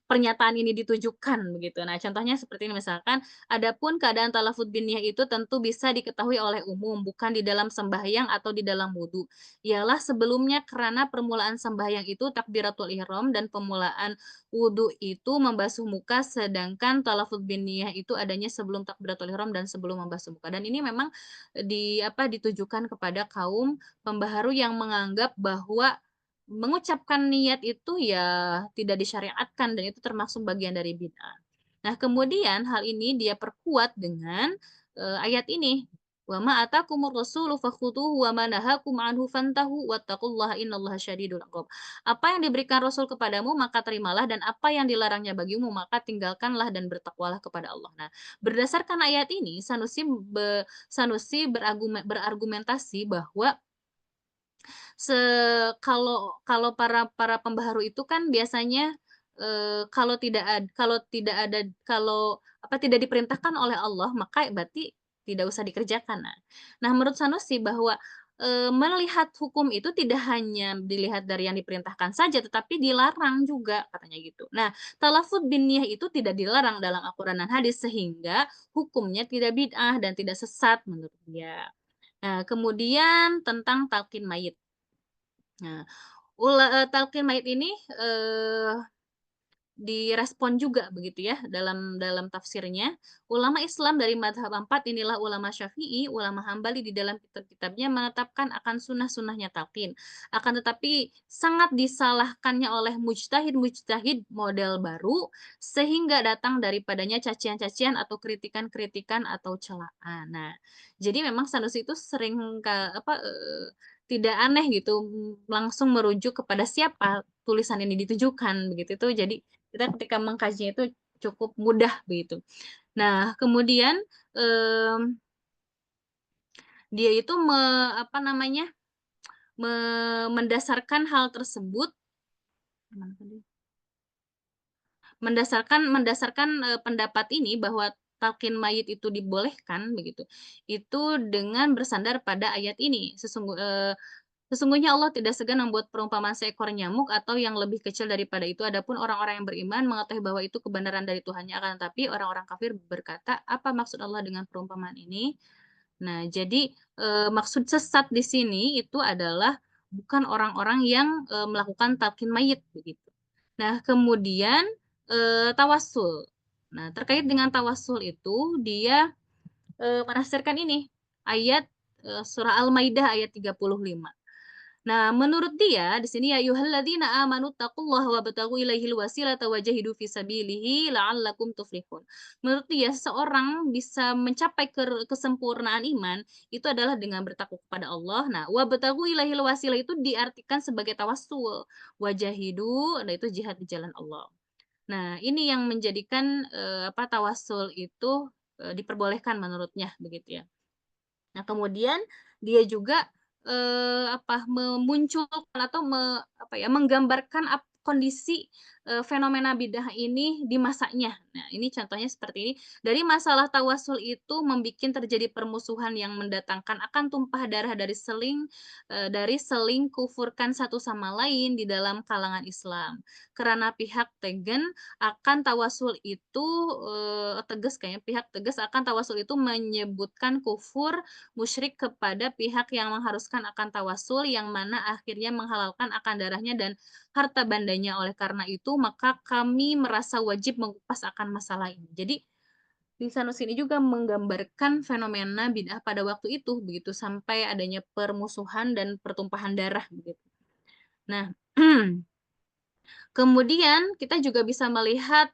pernyataan ini ditujukan begitu. Nah, contohnya seperti ini misalkan, "Adapun keadaan talafut biniyah itu tentu bisa diketahui oleh umum, bukan di dalam sembahyang atau di dalam wudu. Ialah sebelumnya kerana permulaan sembahyang itu takbiratul ihram dan pemulaan wudu itu membasuh muka, sedangkan talafut biniyah itu adanya sebelum takbiratul ihram dan sebelum membasuh muka." Dan ini memang apa, ditujukan kepada kaum pembaharu yang menganggap bahwa mengucapkan niat itu ya tidak disyariatkan dan itu termasuk bagian dari bid'ah. Nah, kemudian hal ini dia perkuat dengan, ayat ini, "Wa ma atakumur rasulu fakhuduhu wa ma nahakum anhu fantahu wattaqullaha innallaha syadidul iqab." Apa yang diberikan Rasul kepadamu maka terimalah dan apa yang dilarangnya bagimu maka tinggalkanlah dan bertakwalah kepada Allah. Nah, berdasarkan ayat ini Sanusi berargumentasi bahwa Se kalau kalau para pembaharu itu kan biasanya, kalau apa, tidak diperintahkan oleh Allah, maka berarti tidak usah dikerjakan. Nah, menurut Sanusi bahwa, melihat hukum itu tidak hanya dilihat dari yang diperintahkan saja, tetapi dilarang juga, katanya gitu. Nah, talafut bin niyah itu tidak dilarang dalam Al-Quran dan hadis, sehingga hukumnya tidak bid'ah dan tidak sesat menurut dia. Nah, kemudian tentang talqin mayit. Nah, talqin mayit ini, direspon juga begitu ya dalam tafsirnya. Ulama Islam dari mazhab 4 inilah ulama Syafi'i, ulama Hambali di dalam kitab-kitabnya menetapkan akan sunnah-sunnahnya talqin. Akan tetapi sangat disalahkannya oleh mujtahid-mujtahid model baru sehingga datang daripadanya cacian-cacian atau kritikan-kritikan atau celaan. Nah, jadi memang Sanusi itu sering apa, tidak aneh gitu, langsung merujuk kepada siapa tulisan ini ditujukan begitu. Itu jadi kita ketika mengkajinya itu cukup mudah begitu. Nah, kemudian, mmm, dia itu apa namanya, mendasarkan hal tersebut gimana tadi? Mendasarkan, pendapat ini bahwa talqin mayit itu dibolehkan begitu, itu dengan bersandar pada ayat ini, Sesungguhnya Allah tidak segan membuat perumpamaan seekor nyamuk atau yang lebih kecil daripada itu. Adapun orang-orang yang beriman mengetahui bahwa itu kebenaran dari Tuhannya, akan tetapi orang-orang kafir berkata, "Apa maksud Allah dengan perumpamaan ini?" Nah, jadi, maksud sesat di sini itu adalah bukan orang-orang yang, melakukan talqin mayit, begitu. Nah, kemudian, tawassul. Nah, terkait dengan tawassul itu dia, menafsirkan ini, ayat, surah Al-Maidah ayat 35. Nah, menurut dia di sini, "Ya ayyuhalladzina amanu taqullaha wabtaghu ilaihil wasilata wajahidu fi sabilihi la'allakum tuflihun." Menurut dia, seseorang bisa mencapai kesempurnaan iman itu adalah dengan bertakwa kepada Allah. Nah, wabtaghu ilaihil wasilah itu diartikan sebagai tawassul. Wajahidu, nah itu jihad di jalan Allah. Nah, ini yang menjadikan, tawassul itu, diperbolehkan menurutnya, begitu ya. Nah, kemudian dia juga, memunculkan atau menggambarkan kondisi, fenomena bidah ini di masanya. Nah, ini contohnya seperti ini, dari masalah tawasul itu membikin terjadi permusuhan yang mendatangkan akan tumpah darah dari seling kufurkan satu sama lain di dalam kalangan Islam. Karena pihak Tegen akan tawasul itu, pihak tegas akan tawasul itu menyebutkan kufur musyrik kepada pihak yang mengharuskan akan tawasul yang mana akhirnya menghalalkan akan darahnya dan harta bandanya. Oleh karena itu, maka kami merasa wajib mengupas akan masalah ini. Jadi, di sana sini juga menggambarkan fenomena bid'ah pada waktu itu, begitu, sampai adanya permusuhan dan pertumpahan darah, begitu. Nah, kemudian kita juga bisa melihat,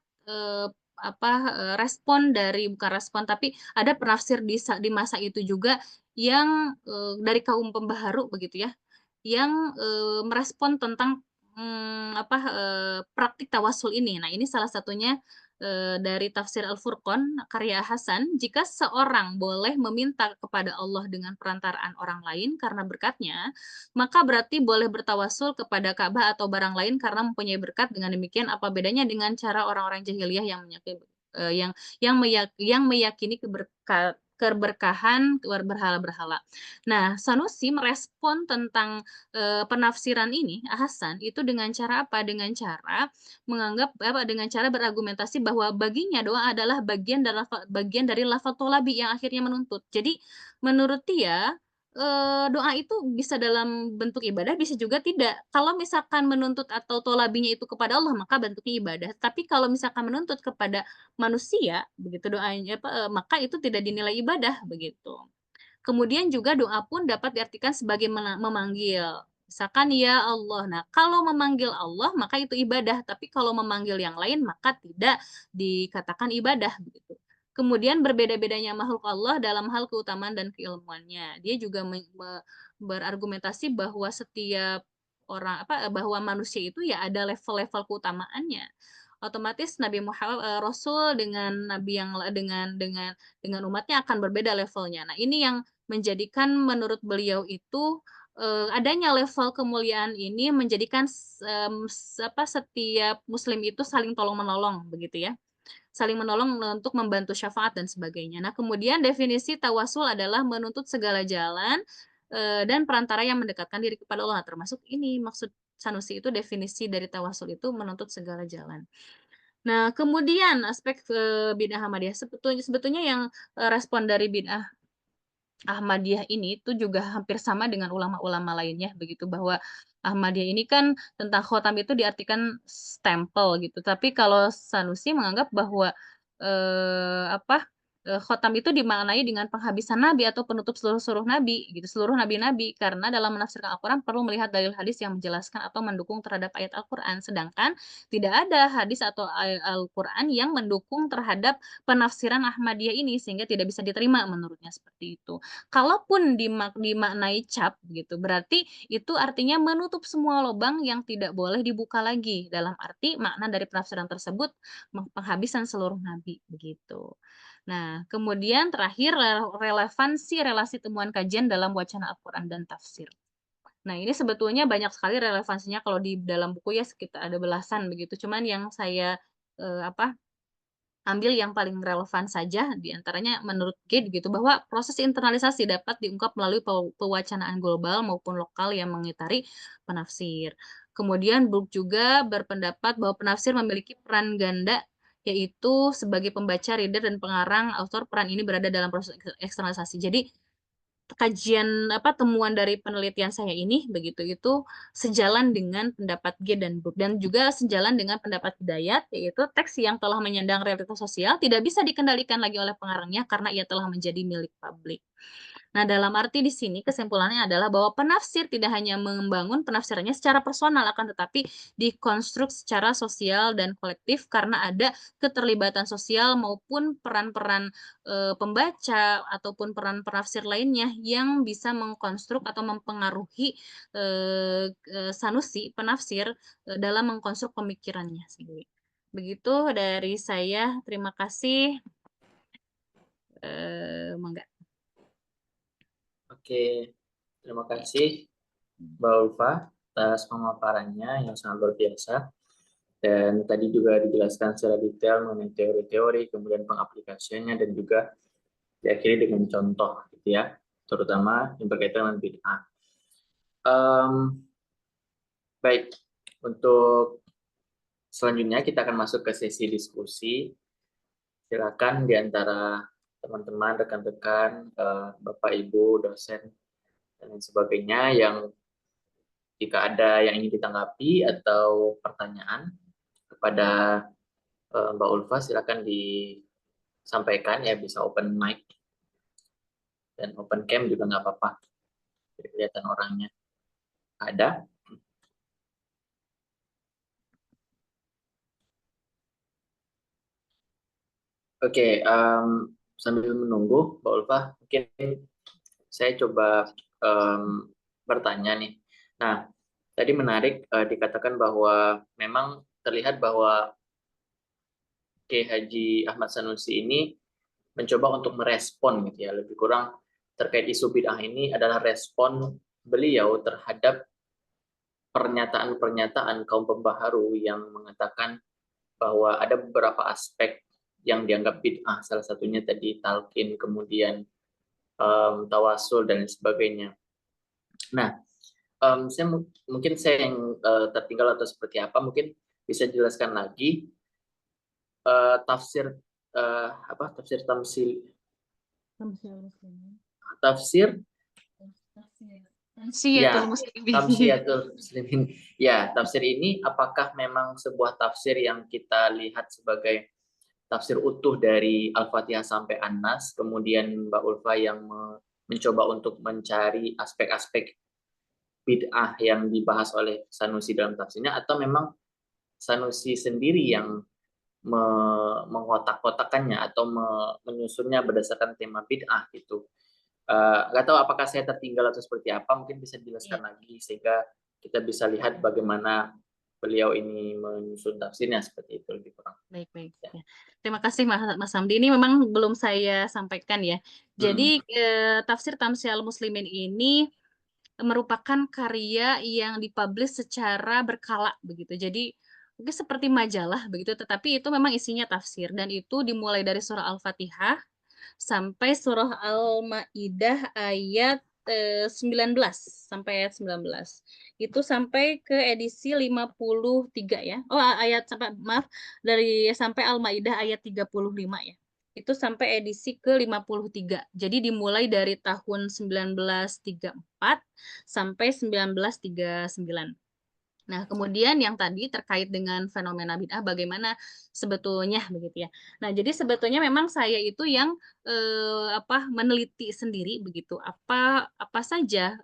respon dari bukan respon, tapi ada penafsir di masa itu juga yang, dari kaum pembaharu begitu ya, yang, merespon tentang, praktik tawasul ini. Nah, ini salah satunya, dari tafsir Al-Furqan karya Hasan, "Jika seorang boleh meminta kepada Allah dengan perantaraan orang lain karena berkatnya, maka berarti boleh bertawasul kepada Ka'bah atau barang lain karena mempunyai berkat. Dengan demikian apa bedanya dengan cara orang-orang jahiliyah yang yang meyakini keberkahan berhala-berhala." Nah, Sanusi merespon tentang, penafsiran ini, Hasan, itu dengan cara apa? Dengan cara berargumentasi bahwa baginya doa adalah bagian dari lafal tholabi yang akhirnya menuntut. Jadi, menurut dia, doa itu bisa dalam bentuk ibadah, bisa juga tidak. Kalau misalkan menuntut atau tholabinya itu kepada Allah, maka bentuknya ibadah. Tapi kalau misalkan menuntut kepada manusia, begitu doanya maka itu tidak dinilai ibadah, begitu. Kemudian juga doa pun dapat diartikan sebagai memanggil. Misalkan, "Ya Allah." Nah, kalau memanggil Allah maka itu ibadah, tapi kalau memanggil yang lain maka tidak dikatakan ibadah, begitu. Kemudian berbeda-bedanya makhluk Allah dalam hal keutamaan dan keilmuannya. Dia juga berargumentasi bahwa setiap bahwa manusia itu ya ada level-level keutamaannya. Otomatis Nabi Muhammad, Rasul dengan nabi yang dengan umatnya akan berbeda levelnya. Nah, ini yang menjadikan menurut beliau itu, adanya level kemuliaan ini menjadikan setiap muslim itu saling tolong-menolong begitu ya, saling menolong untuk membantu syafaat dan sebagainya. Nah, kemudian definisi tawasul adalah menuntut segala jalan, dan perantara yang mendekatkan diri kepada Allah, termasuk ini maksud Sanusi itu definisi dari tawasul itu menuntut segala jalan. Nah, kemudian aspek, bid'ah Ahmadiyah sebetulnya sebetulnya yang, respon dari bid'ah Ahmadiyah ini itu juga hampir sama dengan ulama-ulama lainnya begitu, bahwa Ahmadiyah ini kan tentang khotam itu diartikan stempel gitu, tapi kalau Sanusi menganggap bahwa, khotam itu dimaknai dengan penghabisan nabi atau penutup seluruh-seluruh nabi gitu, seluruh nabi-nabi. Karena dalam menafsirkan Al-Quran perlu melihat dalil hadis yang menjelaskan atau mendukung terhadap ayat Al-Quran, sedangkan tidak ada hadis atau Al-Quran yang mendukung terhadap penafsiran Ahmadiyah ini, sehingga tidak bisa diterima menurutnya seperti itu. Kalaupun dimaknai cap gitu, berarti itu artinya menutup semua lubang yang tidak boleh dibuka lagi, dalam arti makna dari penafsiran tersebut penghabisan seluruh nabi, begitu. Nah, kemudian terakhir relevansi relasi temuan kajian dalam wacana Al-Quran dan tafsir. Nah, ini sebetulnya banyak sekali relevansinya kalau di dalam buku ya sekitar ada belasan begitu, cuman yang saya, eee, apa ambil yang paling relevan saja, di antaranya menurut Gade gitu, bahwa proses internalisasi dapat diungkap melalui pewacanaan global maupun lokal yang mengitari penafsir. Kemudian Brooke juga berpendapat bahwa penafsir memiliki peran ganda, yaitu sebagai pembaca, reader, dan pengarang. Autor peran ini berada dalam proses eksternalisasi. Jadi kajian temuan dari penelitian saya ini begitu itu sejalan dengan pendapat G dan Brooke, dan juga sejalan dengan pendapat Hidayat, yaitu teks yang telah menyandang realitas sosial tidak bisa dikendalikan lagi oleh pengarangnya karena ia telah menjadi milik publik. Nah, dalam arti di sini kesimpulannya adalah bahwa penafsir tidak hanya membangun penafsirannya secara personal, akan tetapi dikonstruk secara sosial dan kolektif karena ada keterlibatan sosial maupun peran-peran pembaca ataupun peran penafsir lainnya yang bisa mengkonstruk atau mempengaruhi Sanusi penafsir dalam mengkonstruk pemikirannya sendiri. Begitu dari saya. Terima kasih. Mangga. Oke, terima kasih Mbak Ulfa atas pemaparannya yang sangat luar biasa. Dan tadi juga dijelaskan secara detail mengenai teori-teori, kemudian pengaplikasiannya, dan juga diakhiri dengan contoh, gitu ya, terutama yang berkaitan dengan bid'ah. Baik, untuk selanjutnya kita akan masuk ke sesi diskusi. Silakan di antara teman-teman, rekan-rekan, Bapak, Ibu, dosen, dan lain sebagainya yang jika ada yang ingin ditanggapi atau pertanyaan kepada Mbak Ulfa, silakan disampaikan ya, bisa open mic dan open cam juga nggak apa-apa. Jadi kelihatan orangnya. Ada? Oke, sambil menunggu Mbak Ulfa, mungkin saya coba bertanya nih. Nah, tadi menarik dikatakan bahwa memang terlihat bahwa Kiai Haji Ahmad Sanusi ini mencoba untuk merespon gitu ya, lebih kurang terkait isu bid'ah ini adalah respon beliau terhadap pernyataan-pernyataan kaum pembaharu yang mengatakan bahwa ada beberapa aspek yang dianggap bid'ah, salah satunya tadi talqin, kemudian tawasul dan sebagainya. Nah, mungkin saya yang tertinggal atau seperti apa, mungkin bisa jelaskan lagi tafsir tafsir tamsil, tafsir Tansiyatul ya, muslimin. tamsiyatul muslimin. Ya, tafsir ini apakah memang sebuah tafsir yang kita lihat sebagai tafsir utuh dari Al-Fatihah sampai An-Nas, kemudian Mbak Ulfa yang mencoba untuk mencari aspek-aspek bid'ah yang dibahas oleh Sanusi dalam tafsirnya, atau memang Sanusi sendiri yang mengotak-kotakannya atau menyusunnya berdasarkan tema bid'ah gitu. Nggak tahu apakah saya tertinggal atau seperti apa, mungkin bisa Iya, dijelaskan lagi sehingga kita bisa lihat bagaimana beliau ini menyusun tafsirnya, seperti itu lebih kurang. baik-baik. Ya. Ya. Terima kasih Mas Hamdi. Ini memang belum saya sampaikan ya. Hmm. Jadi tafsir Tamsial Muslimin ini merupakan karya yang dipublish secara berkala begitu. Jadi mungkin seperti majalah begitu, tetapi itu memang isinya tafsir, dan itu dimulai dari surah Al-Fatihah sampai surah Al-Maidah ayat 19 sampai ayat 19. Itu sampai ke edisi 53 ya. Oh, ayat sampai maaf dari sampai Al-Maidah ayat 35 ya. Itu sampai edisi ke 53. Jadi dimulai dari tahun 1934 sampai 1939. Nah, kemudian yang tadi terkait dengan fenomena bid'ah bagaimana sebetulnya begitu ya. Nah, jadi sebetulnya memang saya itu yang meneliti sendiri begitu. Apa saja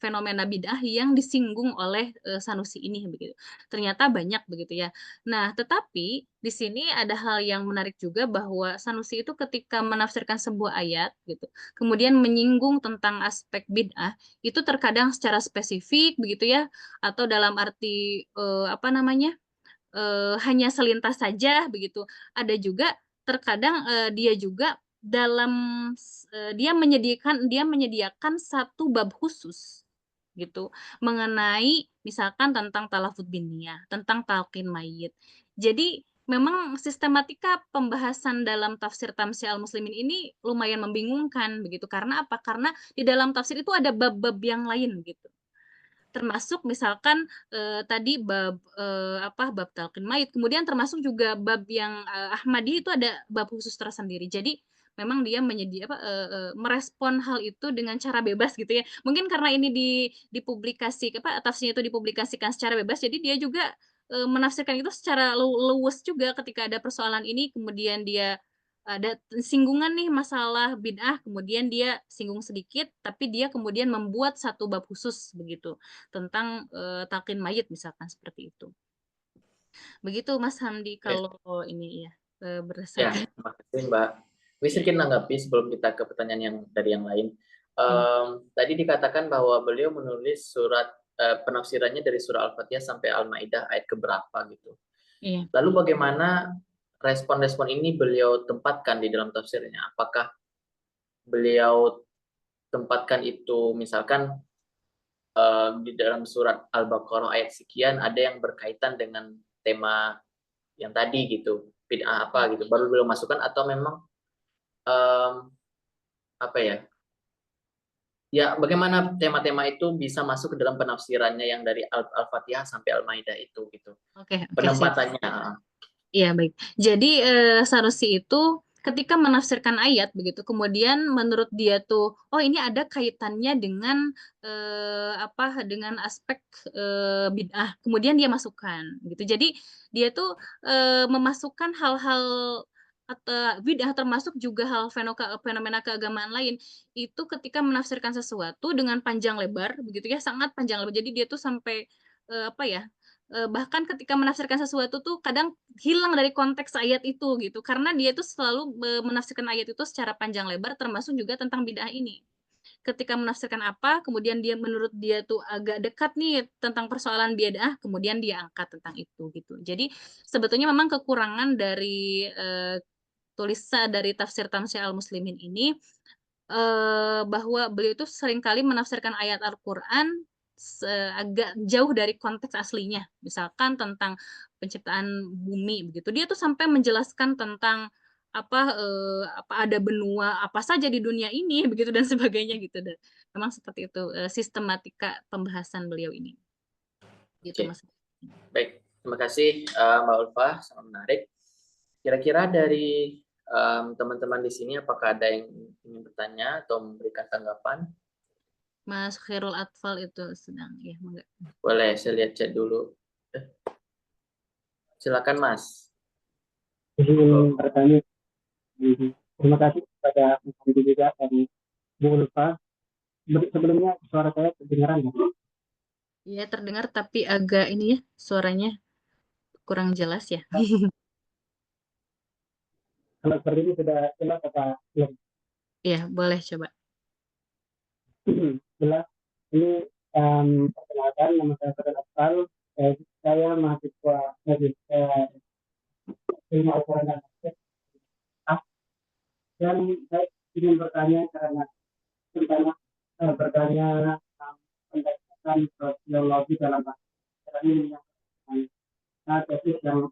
fenomena bid'ah yang disinggung oleh Sanusi ini begitu. Ternyata banyak begitu ya. Nah, tetapi di sini ada hal yang menarik juga bahwa Sanusi itu ketika menafsirkan sebuah ayat gitu, kemudian menyinggung tentang aspek bid'ah, itu terkadang secara spesifik begitu ya, atau dalam arti hanya selintas saja begitu. Ada juga terkadang dia juga dalam dia menyediakan satu bab khusus gitu mengenai misalkan tentang talafut biniyah, tentang talqin mayit. Jadi memang sistematika pembahasan dalam tafsir Tamsyiah Al-Muslimin ini lumayan membingungkan begitu. Karena apa? Karena di dalam tafsir itu ada bab-bab yang lain gitu. Termasuk misalkan tadi bab bab talqin mayit, kemudian termasuk juga bab yang Ahmadi itu ada bab khusus tersendiri. Jadi memang dia merespon hal itu dengan cara bebas gitu ya. Mungkin karena ini dipublikasi tafsirnya itu dipublikasikan secara bebas, jadi dia juga menafsirkan itu secara luwes juga ketika ada persoalan ini, kemudian dia ada singgungan nih masalah bid'ah, kemudian dia singgung sedikit, tapi dia kemudian membuat satu bab khusus begitu tentang talqin mayit misalkan seperti itu. Begitu Mas Hamdi Oke. kalau ini ya Ya, berdasarkan. terima kasih Mbak. Wis sedikit menanggapi sebelum kita ke pertanyaan yang dari yang lain. Tadi dikatakan bahwa beliau menulis surat penafsirannya dari surah Al-Fatihah sampai Al-Maidah ayat keberapa gitu. Iya. Lalu bagaimana respon-respon ini beliau tempatkan di dalam tafsirnya? Apakah beliau tempatkan itu misalkan di dalam surat Al-Baqarah ayat sekian ada yang berkaitan dengan tema yang tadi gitu, bid'ah apa gitu, baru beliau masukkan atau memang apa ya? Ya, bagaimana tema-tema itu bisa masuk ke dalam penafsirannya yang dari Al-Fatihah sampai Al-Maidah itu gitu. Oke, siap. Penempatannya. Iya, baik. Jadi Sanusi itu ketika menafsirkan ayat begitu, kemudian menurut dia tuh, oh ini ada kaitannya dengan dengan aspek bid'ah. Kemudian dia masukkan gitu. Jadi dia tuh memasukkan hal-hal atau bid'ah termasuk juga hal fenomena keagamaan lain itu ketika menafsirkan sesuatu dengan panjang lebar begitu ya, sangat panjang lebar. Jadi dia tuh sampai bahkan ketika menafsirkan sesuatu tuh kadang hilang dari konteks ayat itu gitu karena dia itu selalu menafsirkan ayat itu secara panjang lebar termasuk juga tentang bid'ah ini. Ketika menafsirkan apa, kemudian dia menurut dia tuh agak dekat nih tentang persoalan bid'ah, kemudian dia angkat tentang itu gitu. Jadi sebetulnya memang kekurangan dari tulisan dari tafsir Tamsyiah Al-Muslimin ini bahwa beliau itu seringkali menafsirkan ayat Al-Qur'an agak jauh dari konteks aslinya. Misalkan tentang penciptaan bumi begitu. Dia tuh sampai menjelaskan tentang apa ada benua apa saja di dunia ini begitu dan sebagainya gitu dan memang seperti itu sistematika pembahasan beliau ini. Gitu Oke. Mas. Baik, terima kasih Mbak Ulfa, sangat menarik. Kira-kira dari teman-teman di sini apakah ada yang ingin bertanya atau memberikan tanggapan? Mas Khairul Atfal itu sedang ya enggak. Boleh saya lihat chat dulu. Silakan Mas. Ingin bertanya, terima kasih kepada Mas juga dari Bu Ulfa. Sebelumnya suara saya kedengaran ya? Iya terdengar tapi agak ini ya suaranya kurang jelas ya. Kalau seperti ini sudah jelas apa belum? Iya boleh coba. Jelas. Ini perkenalkan, nama saya Fadil Afal. Saya mahasiswa ilmu Al-Quran dan Hadis. Dan saya ingin bertanya karena bertanya pendekatan sosiologi dalam bahasa ini yang tesis yang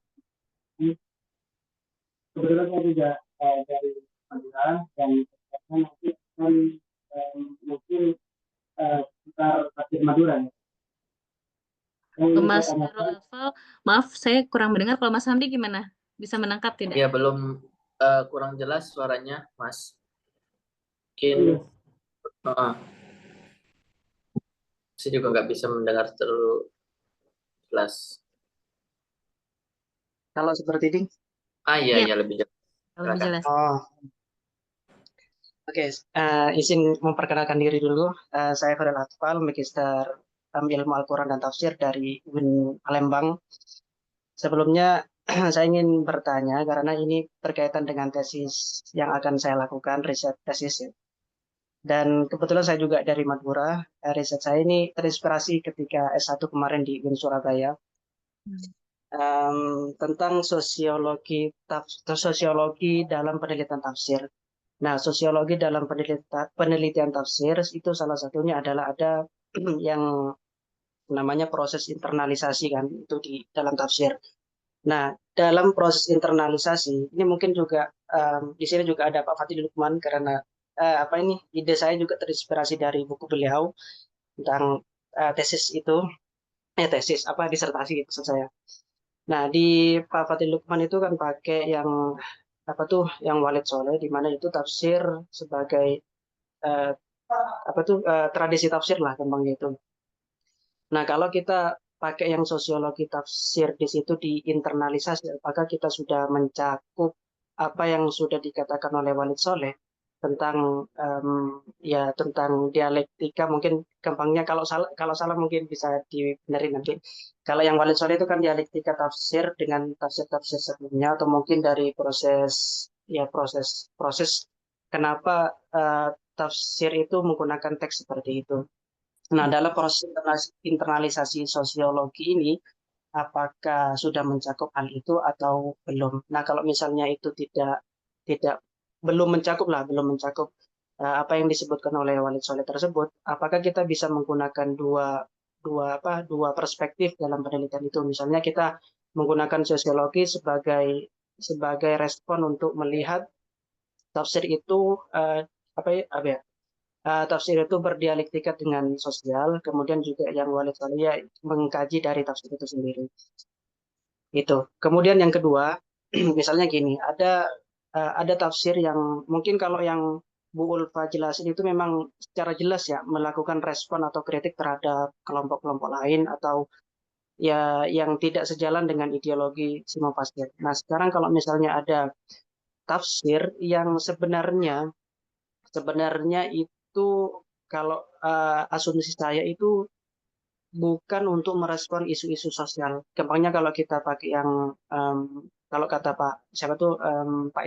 kebetulan saya juga dari Madura dan nanti akan mungkin sekitar Pasir Madura ya. Yang ingin Mas saya Khairul tanyakan, Atfal, maaf saya kurang mendengar. Kalau Mas Hamdi gimana? Bisa menangkap tidak? Ya, belum kurang jelas suaranya, Mas. iya, Mungkin saya juga nggak bisa mendengar terlalu jelas. kalau seperti ini. Iya, Iya, iya lebih jelas. lebih Silakan. jelas. Oh, oke. Izin memperkenalkan diri dulu. Saya Fadil Atfal, Magister Ilmu Al-Quran dan Tafsir dari UIN Palembang. Sebelumnya saya ingin bertanya karena ini berkaitan dengan tesis yang akan saya lakukan, riset tesis ya. Dan kebetulan saya juga dari Madura. Riset saya ini terinspirasi ketika S1 kemarin di UIN Surabaya tentang sosiologi dalam penelitian tafsir. Nah, sosiologi dalam penelitian tafsir itu salah satunya adalah ada yang namanya proses internalisasi kan itu di dalam tafsir. Nah, dalam proses internalisasi ini mungkin juga di sini juga ada Pak Fatih Lukman karena ide saya juga terinspirasi dari buku beliau tentang tesis itu tesis disertasi maksud saya. Nah di Pak Fatih Lukman itu kan pakai yang yang Walid Soleh di mana itu tafsir sebagai eh, tradisi tafsir lah gampangnya itu. Nah, kalau kita pakai yang sosiologi tafsir di situ diinternalisasi, apakah kita sudah mencakup apa yang sudah dikatakan oleh Walid Soleh tentang tentang dialektika, mungkin gampangnya kalau salah mungkin bisa dibenerin nanti. Kalau yang Walid Soleh itu kan dialektika tafsir dengan tafsir-tafsir sebelumnya atau mungkin dari proses kenapa tafsir itu menggunakan teks seperti itu. Nah, dalam proses internalisasi sosiologi ini, apakah sudah mencakup hal itu atau belum? Nah, kalau misalnya itu tidak belum mencakup apa yang disebutkan oleh Walid Soleh tersebut, apakah kita bisa menggunakan dua perspektif dalam penelitian itu? Misalnya kita menggunakan sosiologi sebagai respon untuk melihat tafsir itu tafsir itu berdialektika dengan sosial, kemudian juga yang Walid Soleh mengkaji dari tafsir itu sendiri. Itu. Kemudian yang kedua, misalnya gini, ada tafsir yang mungkin kalau yang Bu Ulfa jelasin itu memang secara jelas ya melakukan respon atau kritik terhadap kelompok-kelompok lain atau ya yang tidak sejalan dengan ideologi Simon Pascal. Nah, sekarang kalau misalnya ada tafsir yang sebenarnya itu kalau asumsi saya itu bukan untuk merespon isu-isu sosial. Gampangnya kalau kita pakai yang kalau kata Pak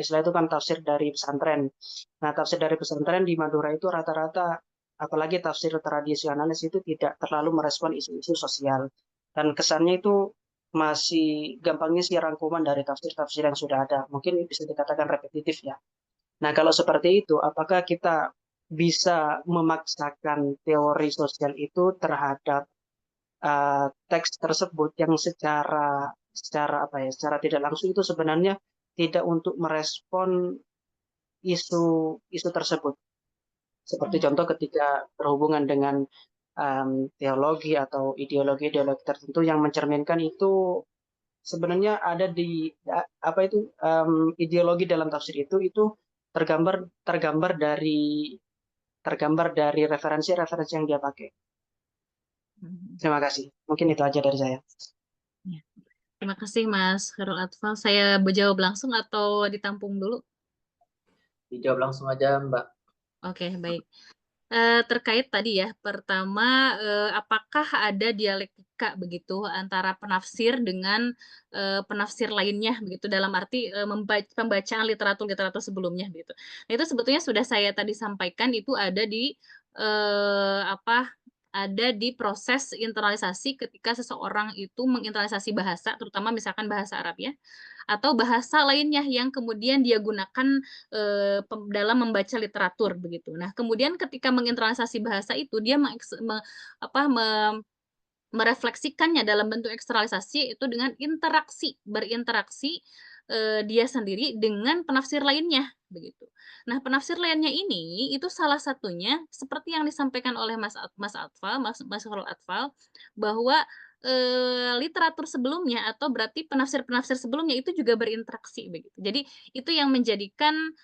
Islah itu kan tafsir dari pesantren. Nah, tafsir dari pesantren di Madura itu rata-rata apalagi tafsir tradisionalis itu tidak terlalu merespon isu-isu sosial. Dan kesannya itu masih gampangnya sih rangkuman dari tafsir-tafsir yang sudah ada. Mungkin bisa dikatakan repetitif ya. Nah, kalau seperti itu, apakah kita bisa memaksakan teori sosial itu terhadap teks tersebut yang secara tidak langsung itu sebenarnya tidak untuk merespon isu tersebut. Seperti contoh ketika berhubungan dengan teologi atau ideologi-ideologi tertentu yang mencerminkan itu sebenarnya ada di ideologi dalam tafsir itu tergambar dari referensi-referensi yang dia pakai. Terima kasih. Mungkin itu aja dari saya. Ya. Terima kasih Mas Khairul Atfal. Saya berjawab langsung atau ditampung dulu? Dijawab langsung aja, Mbak. Oke, baik. Terkait tadi ya, pertama apakah ada dialektika begitu antara penafsir dengan penafsir lainnya begitu dalam arti pembacaan literatur sebelumnya gitu. Nah, itu sebetulnya sudah saya tadi sampaikan itu ada di ada di proses internalisasi ketika seseorang itu menginternalisasi bahasa, terutama misalkan bahasa Arab ya, atau bahasa lainnya yang kemudian dia gunakan dalam membaca literatur begitu. Nah, kemudian ketika menginternalisasi bahasa itu dia merefleksikannya dalam bentuk eksternalisasi itu dengan berinteraksi dia sendiri dengan penafsir lainnya begitu. Nah, penafsir lainnya ini itu salah satunya seperti yang disampaikan oleh Mas Khairul Atfal bahwa literatur sebelumnya atau berarti penafsir-penafsir sebelumnya itu juga berinteraksi begitu. Jadi itu yang menjadikan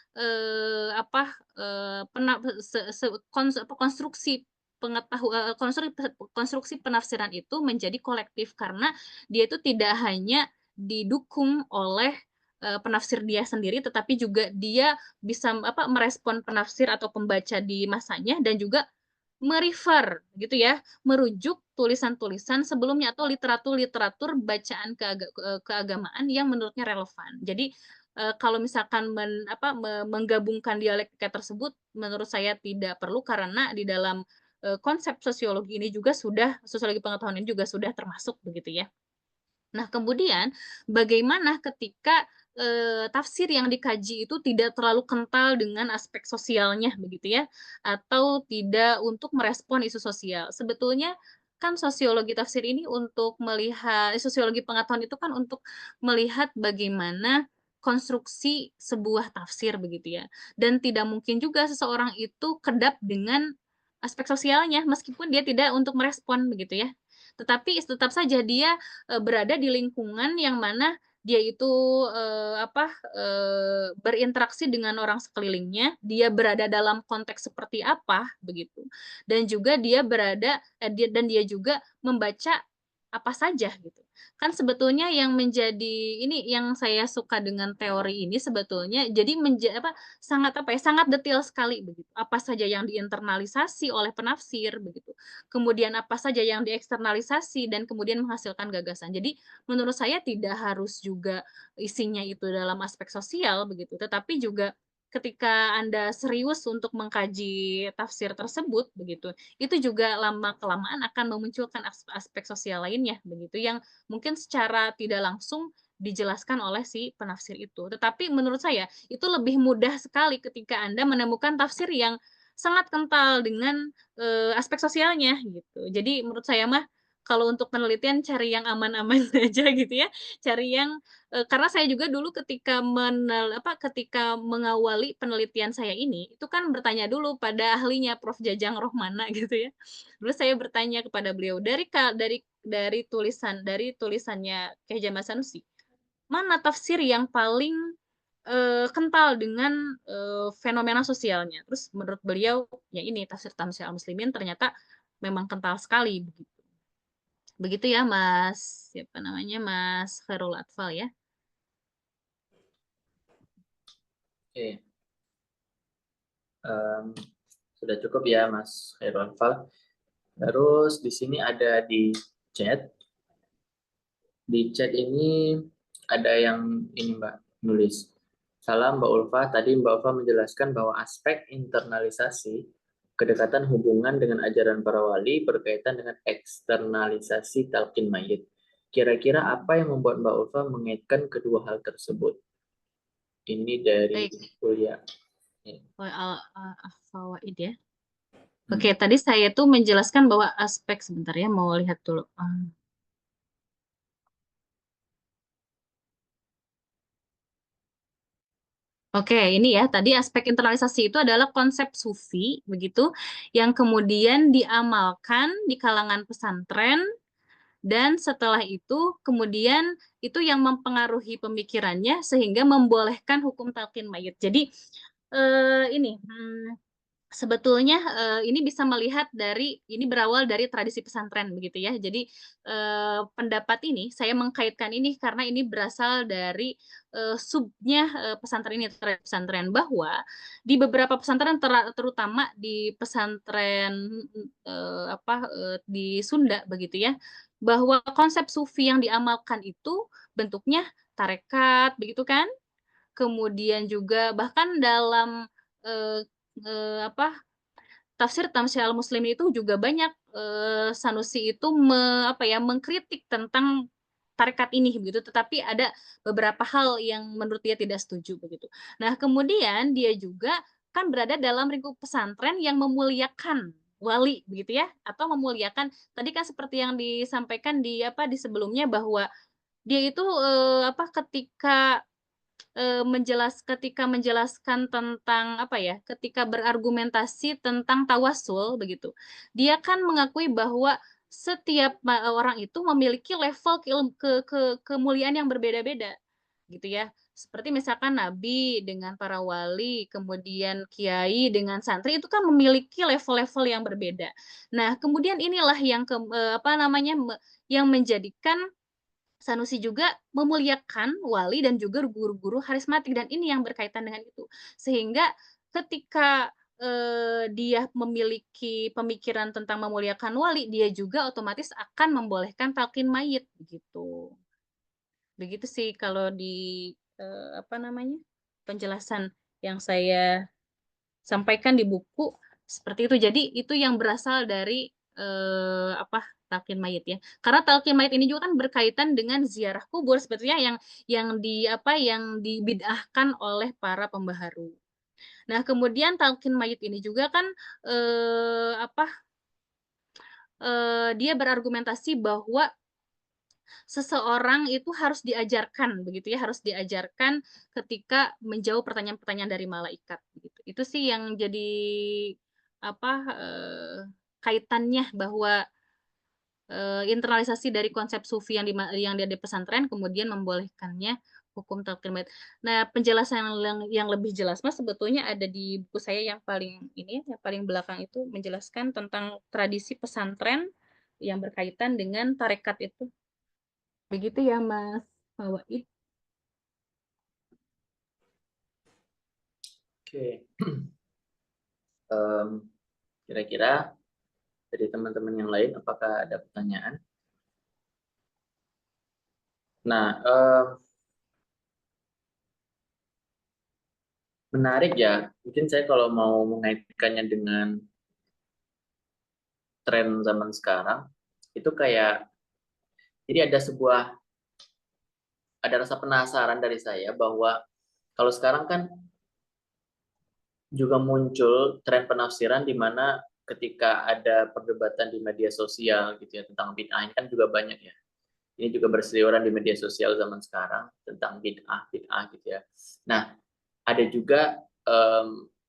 konstruksi konstruksi penafsiran itu menjadi kolektif karena dia itu tidak hanya didukung oleh penafsir dia sendiri, tetapi juga dia bisa merespon penafsir atau pembaca di masanya dan juga merefer gitu ya, merujuk tulisan-tulisan sebelumnya atau literatur-literatur bacaan keagamaan yang menurutnya relevan. Jadi kalau misalkan menggabungkan dialektika tersebut menurut saya tidak perlu karena di dalam konsep sosiologi ini juga sosiologi pengetahuan ini juga sudah termasuk begitu ya. Nah, kemudian bagaimana ketika tafsir yang dikaji itu tidak terlalu kental dengan aspek sosialnya begitu ya, atau tidak untuk merespon isu sosial. Sebetulnya kan sosiologi tafsir ini untuk melihat sosiologi pengetahuan itu kan untuk melihat bagaimana konstruksi sebuah tafsir begitu ya. Dan tidak mungkin juga seseorang itu kedap dengan aspek sosialnya meskipun dia tidak untuk merespon begitu ya. Tetapi tetap saja dia berada di lingkungan yang mana dia itu berinteraksi dengan orang sekelilingnya, dia berada dalam konteks seperti apa begitu. Dan juga dia juga membaca apa saja gitu. Kan sebetulnya yang menjadi ini yang saya suka dengan teori ini sebetulnya jadi sangat detail sekali begitu. Apa saja yang diinternalisasi oleh penafsir begitu. Kemudian apa saja yang dieksternalisasi dan kemudian menghasilkan gagasan. Jadi menurut saya tidak harus juga isinya itu dalam aspek sosial begitu, tetapi juga ketika Anda serius untuk mengkaji tafsir tersebut begitu, itu juga lama-kelamaan akan memunculkan aspek sosial lainnya begitu, yang mungkin secara tidak langsung dijelaskan oleh si penafsir itu. Tetapi menurut saya itu lebih mudah sekali ketika Anda menemukan tafsir yang sangat kental dengan, aspek sosialnya gitu. Jadi menurut saya mah kalau untuk penelitian cari yang aman-aman aja gitu ya, cari yang karena saya juga dulu ketika mengawali penelitian saya ini, itu kan bertanya dulu pada ahlinya, Prof. Jajang Rohmana gitu ya. Dulu saya bertanya kepada beliau, dari tulisannya Kyai Jamal Sanusi, mana tafsir yang paling, kental dengan, fenomena sosialnya? Terus menurut beliau, ya ini tafsir Tamsil al-Muslimin ternyata memang kental sekali, begitu. Begitu ya siapa namanya, Mas Khairul Atfal ya? Oke. Sudah cukup ya Mas Khairul Anfal. Terus di sini ada di chat. Di chat ini ada yang ini Mbak nulis. Salam Mbak Ulfa, tadi Mbak Ulfa menjelaskan bahwa aspek internalisasi kedekatan hubungan dengan ajaran para wali berkaitan dengan eksternalisasi talqin mayit. Kira-kira apa yang membuat Mbak Ulfa mengaitkan kedua hal tersebut? Ini dari Baik. kuliah. Fawaid ya. Oke, tadi saya tuh menjelaskan bahwa aspek sebentar ya, mau lihat dulu. Oke, ini ya, tadi aspek internalisasi itu adalah konsep sufi, begitu, yang kemudian diamalkan di kalangan pesantren, dan setelah itu kemudian itu yang mempengaruhi pemikirannya sehingga membolehkan hukum talqin mayit. Jadi ini sebetulnya ini bisa melihat ini berawal dari tradisi pesantren begitu ya. Jadi pendapat ini saya mengkaitkan ini karena ini berasal dari subnya pesantren ini, pesantren, bahwa di beberapa pesantren terutama di pesantren di Sunda begitu ya, bahwa konsep sufi yang diamalkan itu bentuknya tarekat begitu kan. Kemudian juga bahkan dalam eh, tafsir Tamsil al-Muslim itu juga banyak Sanusi itu mengkritik tentang tarekat ini begitu, tetapi ada beberapa hal yang menurut dia tidak setuju begitu. Nah, kemudian dia juga kan berada dalam lingkup pesantren yang memuliakan wali begitu ya, atau memuliakan tadi kan seperti yang disampaikan di sebelumnya bahwa dia itu ketika ketika menjelaskan tentang ketika berargumentasi tentang tawasul begitu. Dia kan mengakui bahwa setiap orang itu memiliki level kemuliaan yang berbeda-beda gitu ya. Seperti misalkan nabi dengan para wali, kemudian kiai dengan santri itu kan memiliki level-level yang berbeda. Nah, kemudian inilah yang yang menjadikan Sanusi juga memuliakan wali dan juga guru-guru karismatik, dan ini yang berkaitan dengan itu. Sehingga ketika dia memiliki pemikiran tentang memuliakan wali, dia juga otomatis akan membolehkan talqin mayit begitu. Begitu sih kalau di penjelasan yang saya sampaikan di buku seperti itu. Jadi itu yang berasal dari talqin mayit ya. Karena talqin mayit ini juga kan berkaitan dengan ziarah kubur sebetulnya yang dibid'ahkan oleh para pembaharu. Nah, kemudian talqin mayit ini juga kan dia berargumentasi bahwa seseorang itu harus diajarkan begitu ya, harus diajarkan ketika menjawab pertanyaan-pertanyaan dari malaikat begitu. Itu sih yang jadi apa, kaitannya bahwa, internalisasi dari konsep sufi yang dia di pesantren kemudian membolehkannya hukum talqin bait. Nah, penjelasan yang lebih jelas Mas sebetulnya ada di buku saya yang paling ini, yang paling belakang itu menjelaskan tentang tradisi pesantren yang berkaitan dengan tarekat itu. Begitu ya, Mas Fawaid? Oke. Em, Kira-kira dari teman-teman yang lain apakah ada pertanyaan? Nah, menarik ya. Mungkin saya kalau mau mengaitkannya dengan tren zaman sekarang, itu kayak jadi ada rasa penasaran dari saya bahwa kalau sekarang kan juga muncul tren penafsiran di mana ketika ada perdebatan di media sosial gitu ya tentang bid'ah ini kan juga banyak ya. Ini juga berseliweran di media sosial zaman sekarang tentang bid'ah gitu ya. Nah, ada juga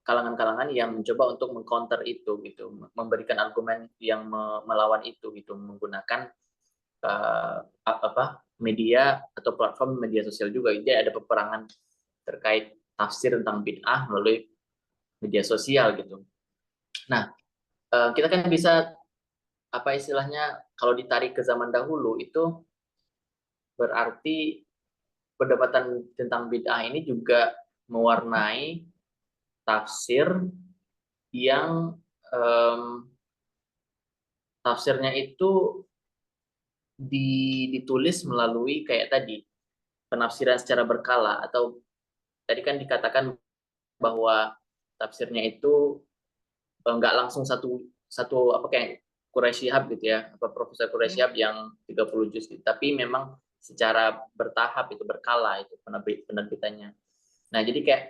kalangan-kalangan yang mencoba untuk mengcounter itu gitu, memberikan argumen yang melawan itu gitu menggunakan media atau platform media sosial juga. Jadi ada peperangan terkait tafsir tentang bid'ah melalui media sosial gitu. Nah, kita kan bisa apa istilahnya kalau ditarik ke zaman dahulu itu berarti perdebatan tentang bid'ah ini juga mewarnai tafsir yang tafsirnya itu ditulis melalui kayak tadi penafsiran secara berkala atau tadi kan dikatakan bahwa tafsirnya itu nggak langsung satu satu apa kayak Quraisy Shihab gitu ya, apa Profesor Quraisy Shihab yang 30 juz gitu. Tapi memang secara bertahap itu berkala itu penerbitannya. Nah, jadi kayak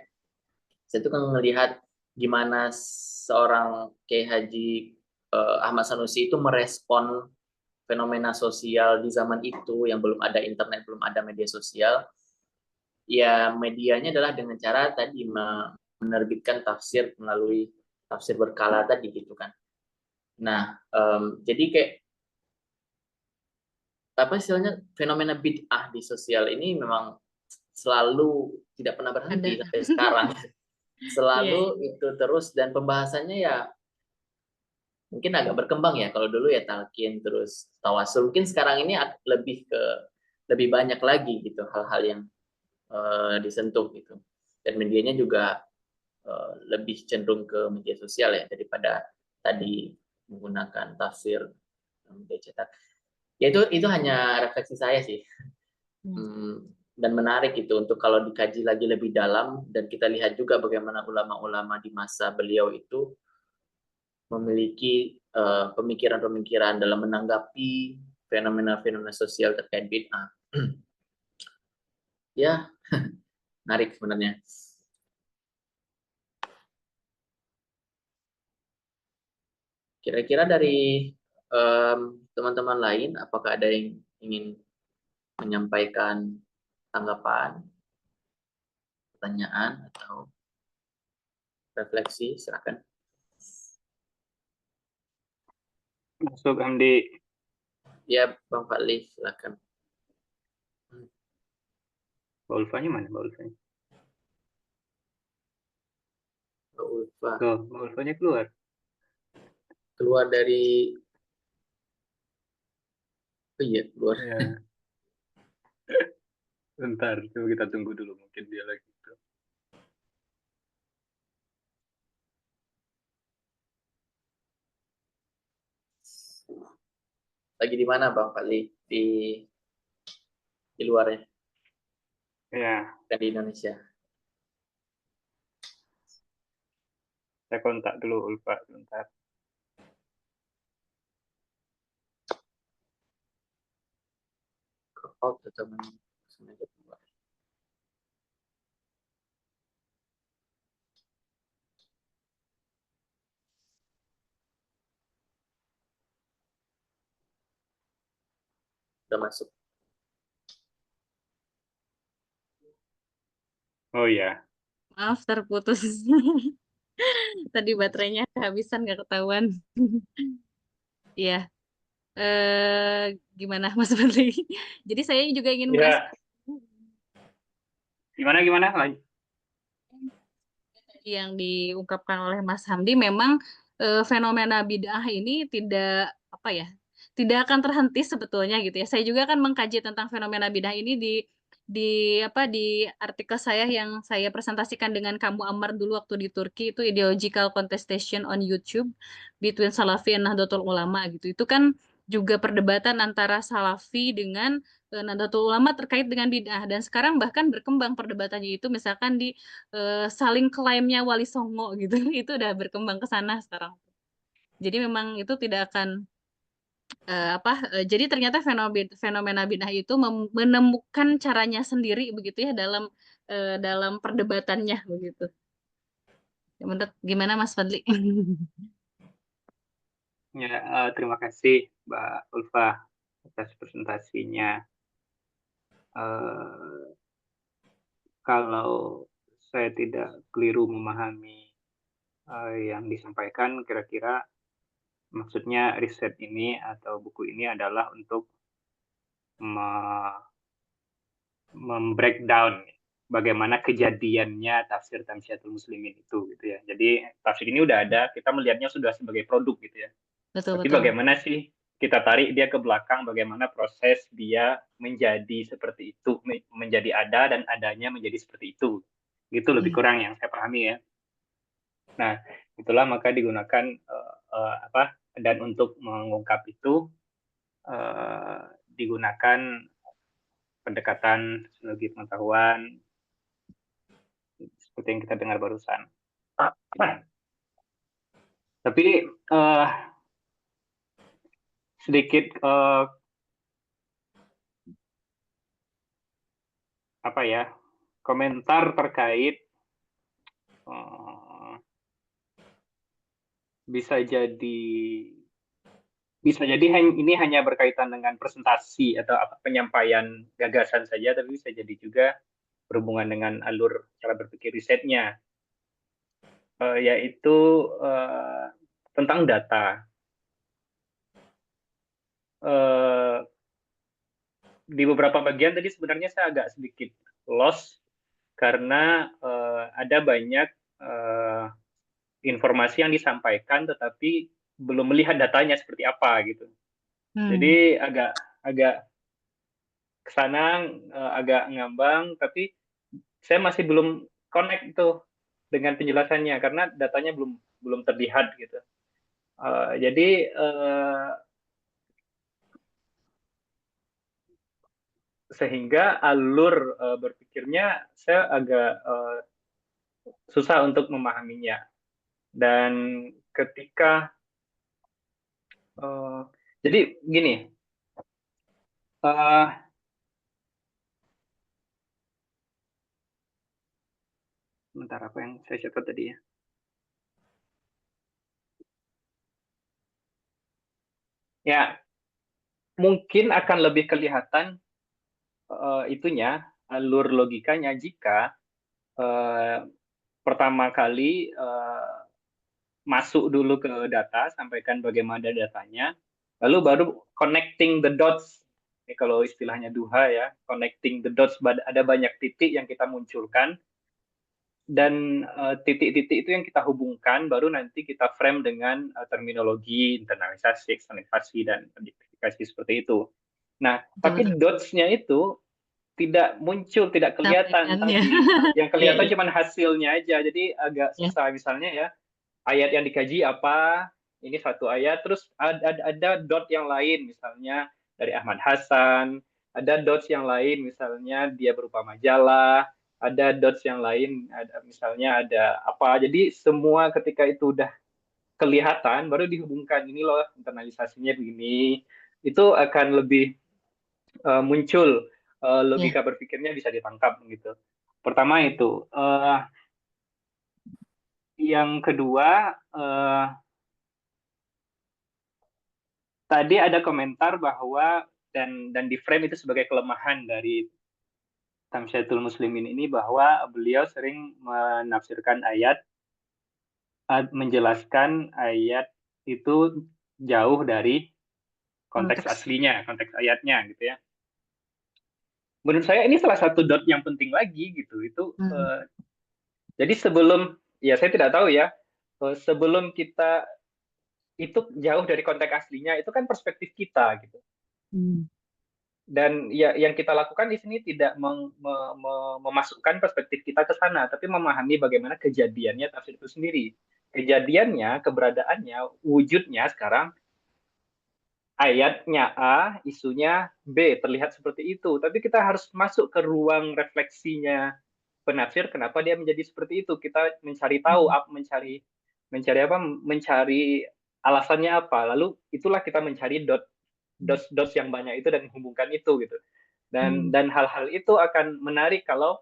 saya tuh kan melihat gimana seorang Kiai Haji Ahmad Sanusi itu merespon fenomena sosial di zaman itu yang belum ada internet, belum ada media sosial. Ya medianya adalah dengan cara tadi menerbitkan tafsir melalui tafsir berkala tadi gitu kan. Nah, jadi kayak apa istilahnya fenomena bid'ah di sosial ini memang selalu tidak pernah berhenti Ada. sampai sekarang. Iya, iya. Selalu itu terus dan pembahasannya ya mungkin agak berkembang ya. Kalau dulu ya talqin terus tawasul. Mungkin sekarang ini lebih banyak lagi gitu hal-hal yang disentuh gitu. Dan medianya juga lebih cenderung ke media sosial ya daripada tadi menggunakan tafsir media cetak. Ya itu hanya refleksi saya sih. Hmm. Dan menarik itu untuk kalau dikaji lagi lebih dalam dan kita lihat juga bagaimana ulama-ulama di masa beliau itu memiliki pemikiran-pemikiran dalam menanggapi fenomena-fenomena sosial terkait bid'ah. Ya, menarik sebenarnya. Kira-kira dari teman-teman lain, apakah ada yang ingin menyampaikan tanggapan, pertanyaan, atau refleksi? Silakan. Masuk Hamdi. Ya, Bang Fadli, silakan. Mbak Ulfanya mana Mbak Ulfanya? Mbak Ulfa. Tuh, Mbak Ulfanya keluar. Keluar dari... Oh iya, keluar. Ya. Bentar, coba kita tunggu dulu. Mungkin dia lagi. Lagi di mana Bang Fadli? Di luar ya? Ya, Bukan di Indonesia. saya kontak dulu Ulfa sebentar. Out atau sengaja keluar. udah masuk. Oh ya, Maaf terputus. Tadi baterainya kehabisan nggak ketahuan. Iya. Gimana Mas Fadli? Jadi saya juga ingin merespon ya gimana lanjut. yang diungkapkan oleh Mas Hamdi. Memang fenomena bid'ah ini tidak apa ya, tidak akan terhenti sebetulnya gitu ya. Saya juga akan mengkaji tentang fenomena bid'ah ini di di artikel saya yang saya presentasikan dengan kamu Ammar dulu waktu di Turki, itu ideological contestation on YouTube between Salafi and Nahdlatul Ulama gitu. Itu kan juga perdebatan antara Salafi dengan Nahdlatul Ulama terkait dengan bid'ah, dan sekarang bahkan berkembang perdebatannya itu misalkan di saling klaimnya Wali Songo gitu. Itu udah berkembang ke sana sekarang. Jadi memang itu tidak akan jadi ternyata fenomena bid'ah itu menemukan caranya sendiri begitu ya dalam perdebatannya begitu. Ya, menurut gimana Mas Fadli? Ya, terima kasih Mbak Ulfa atas presentasinya. Kalau saya tidak keliru memahami yang disampaikan, kira-kira maksudnya riset ini atau buku ini adalah untuk membreakdown bagaimana kejadiannya tafsir Tamsyiatul Muslimin itu gitu ya. Jadi tafsir ini udah ada, kita melihatnya sudah sebagai produk gitu ya. Betul, Tapi betul. bagaimana sih kita tarik dia ke belakang, bagaimana proses dia menjadi seperti itu, menjadi ada dan adanya menjadi seperti itu. Gitu lebih kurang yang saya pahami ya. Nah, itulah maka digunakan dan untuk mengungkap itu digunakan pendekatan teknologi pengetahuan seperti yang kita dengar barusan. Tapi sedikit komentar terkait bisa jadi ini hanya berkaitan dengan presentasi atau penyampaian gagasan saja, tapi bisa jadi juga berhubungan dengan alur cara berpikir risetnya, yaitu tentang data. Di beberapa bagian tadi sebenarnya saya agak sedikit lost karena ada banyak informasi yang disampaikan tetapi belum melihat datanya seperti apa gitu. Jadi agak kesana, agak ngambang, tapi saya masih belum connect itu dengan penjelasannya karena datanya belum terlihat gitu. Jadi sehingga alur berpikirnya saya agak susah untuk memahaminya. Dan ketika jadi gini, sebentar apa yang saya catat tadi ya? Ya, mungkin akan lebih kelihatan itunya alur logikanya jika pertama kali masuk dulu ke data, sampaikan bagaimana datanya, lalu baru connecting the dots. Ini kalau istilahnya duha ya, connecting the dots, ada banyak titik yang kita munculkan, dan titik-titik itu yang kita hubungkan, baru nanti kita frame dengan terminologi internalisasi, eksternalisasi, dan identifikasi seperti itu. Nah, tapi dots-nya itu tidak muncul, tidak kelihatan tadi. Yang kelihatan cuma hasilnya aja, jadi agak susah. Misalnya ya, ayat yang dikaji apa, ini satu ayat, terus ada dot yang lain, misalnya dari Ahmad Hasan, ada dots yang lain, misalnya dia berupa majalah, ada dots yang lain, misalnya ada apa. Jadi semua ketika itu udah kelihatan, baru dihubungkan, ini loh internalisasinya begini, itu akan lebih muncul logika berpikirnya bisa ditangkap gitu. Pertama itu. Yang kedua, tadi ada komentar bahwa dan di frame itu sebagai kelemahan dari Tamsyatul Muslimin ini, bahwa beliau sering menafsirkan ayat, menjelaskan ayat itu jauh dari konteks aslinya, konteks ayatnya gitu ya. Menurut saya ini salah satu dot yang penting lagi gitu. Jadi sebelum, ya saya tidak tahu ya, sebelum kita itu jauh dari konteks aslinya, itu kan perspektif kita gitu. Dan ya yang kita lakukan di sini tidak memasukkan perspektif kita ke sana, tapi memahami bagaimana kejadiannya tafsir itu sendiri. Kejadiannya, keberadaannya, wujudnya sekarang ayatnya A, isunya B, terlihat seperti itu. Tapi kita harus masuk ke ruang refleksinya penafsir, kenapa dia menjadi seperti itu. Kita mencari tahu, mencari apa? Mencari alasannya apa. Lalu itulah kita mencari dots yang banyak itu dan menghubungkan itu gitu. Dan hal-hal itu akan menarik kalau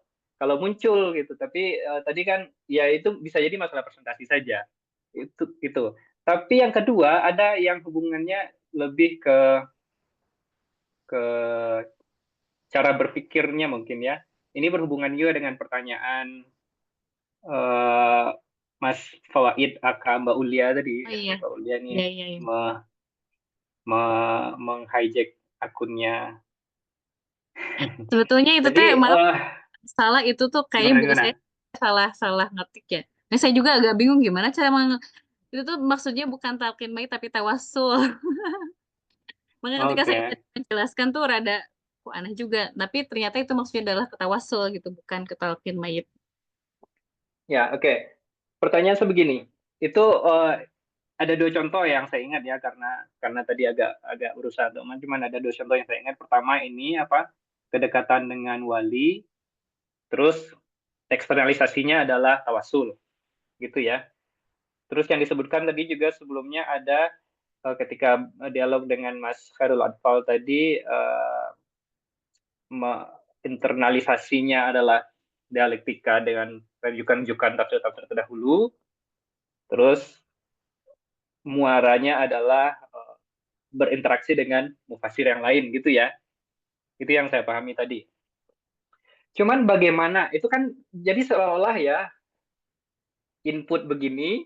muncul gitu. Tapi tadi kan ya itu bisa jadi masalah presentasi saja. Itu. Tapi yang kedua ada yang hubungannya lebih ke cara berpikirnya mungkin ya. Ini berhubungan juga dengan pertanyaan Mas Fawaid Aka Mbak Ulia tadi. Mbak Ulia ini meng-hijack akunnya. Sebetulnya itu Jadi, salah itu tuh kayaknya buku saya salah ngetik ya. Nah, saya juga agak bingung gimana cara itu tuh maksudnya bukan talqin mayit tapi tawassul. Makanya ketika saya menjelaskan tuh rada kok aneh juga. Tapi ternyata itu maksudnya adalah tawassul gitu, bukan ke talqin mayit. Ya, oke. Pertanyaan sebegini. Itu ada 2 contoh yang saya ingat ya, karena tadi agak berusaha teman, cuman ada 2 contoh yang saya ingat. Pertama ini kedekatan dengan wali, terus eksternalisasinya adalah tawassul, gitu ya. Terus yang disebutkan tadi juga sebelumnya ada ketika dialog dengan Mas Khairul Adfal tadi, internalisasinya adalah dialektika dengan rujukan-rujukan tafsir-tafsir terdahulu, terus muaranya adalah berinteraksi dengan mufasir yang lain gitu ya. Itu yang saya pahami tadi. Cuman bagaimana, itu kan jadi seolah-olah ya, input begini,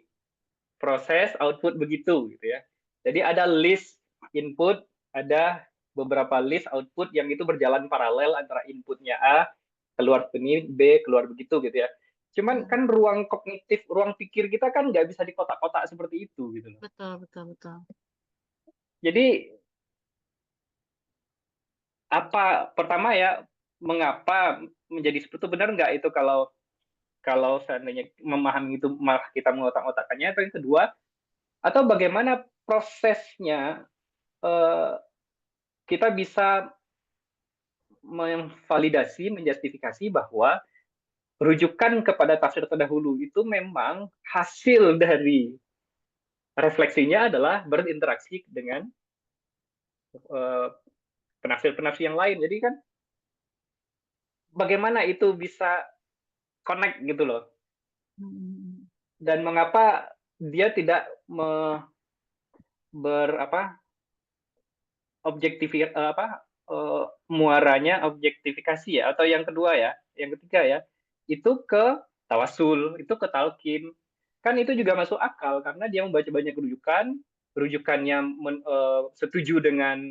proses, output begitu gitu ya. Jadi ada list input, ada beberapa list output yang itu berjalan paralel antara inputnya A, keluar ini, B, keluar begitu gitu ya. Cuman kan ruang kognitif, ruang pikir kita kan nggak bisa dikotak-kotak seperti itu gitu loh. Betul. Jadi pertama ya, mengapa menjadi seperti itu, benar nggak itu kalau seandainya memahami itu malah kita mengotak-otakannya, atau yang kedua, atau bagaimana prosesnya kita bisa memvalidasi, menjustifikasi bahwa rujukan kepada tafsir terdahulu itu memang hasil dari refleksinya adalah berinteraksi dengan penafsir-penafsir yang lain. Jadi kan bagaimana itu bisa connect gitu loh. Dan mengapa dia tidak muaranya objektifikasi ya, atau yang kedua ya, yang ketiga ya, itu ke tawasul, itu ke talqin. Kan itu juga masuk akal karena dia membaca banyak rujukannya setuju dengan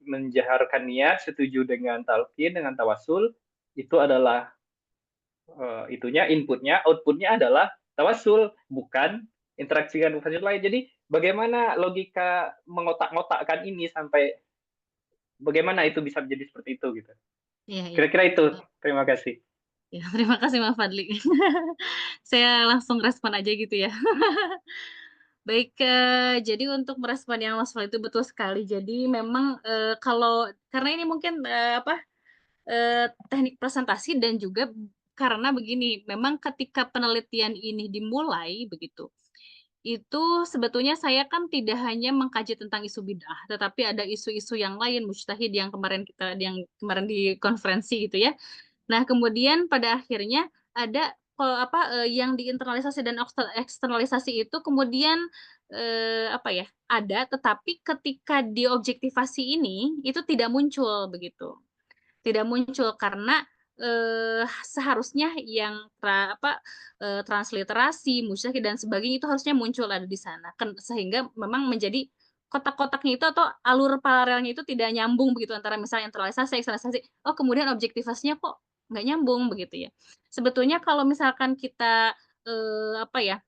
menjaharkan niat, setuju dengan talqin, dengan tawasul, itu adalah inputnya, outputnya adalah tawasul, bukan interaksi dengan mufasir lain. Jadi bagaimana logika mengotak-ngotakkan ini sampai bagaimana itu bisa menjadi seperti itu gitu. Kira-kira itu. Terima kasih. Ya, terima kasih Mas Fadli. Saya langsung respon aja gitu ya. Baik, jadi untuk merespon yang Mas Fadli itu betul sekali. Jadi memang karena ini mungkin teknik presentasi dan juga karena begini, memang ketika penelitian ini dimulai begitu, itu sebetulnya saya kan tidak hanya mengkaji tentang isu bid'ah, tetapi ada isu-isu yang lain, mujtahid yang kemarin di konferensi gitu ya. Nah, kemudian pada akhirnya ada yang diinternalisasi dan eksternalisasi itu kemudian apa ya, ada, tetapi ketika diobjektivasi ini itu tidak muncul begitu. Tidak muncul karena seharusnya yang transliterasi, musyaki dan sebagainya itu harusnya muncul ada di sana. Sehingga memang menjadi kotak-kotaknya itu atau alur paralelnya itu tidak nyambung begitu antara misalnya internalisasi, eksternalisasi. Oh, kemudian objektivasinya kok nggak nyambung begitu ya. Sebetulnya kalau misalkan kita apa ya,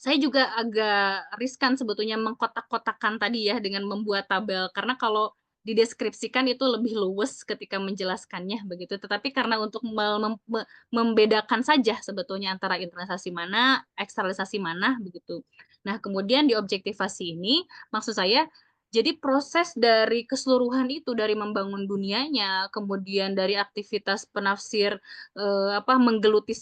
saya juga agak riskan sebetulnya mengkotak-kotakkan tadi ya dengan membuat tabel karena kalau dideskripsikan itu lebih luwes ketika menjelaskannya begitu. Tetapi karena untuk membedakan saja sebetulnya antara internalisasi mana, eksternalisasi mana begitu. Nah, kemudian di objektivasi ini maksud saya jadi proses dari keseluruhan itu dari membangun dunianya, kemudian dari aktivitas penafsir menggeluti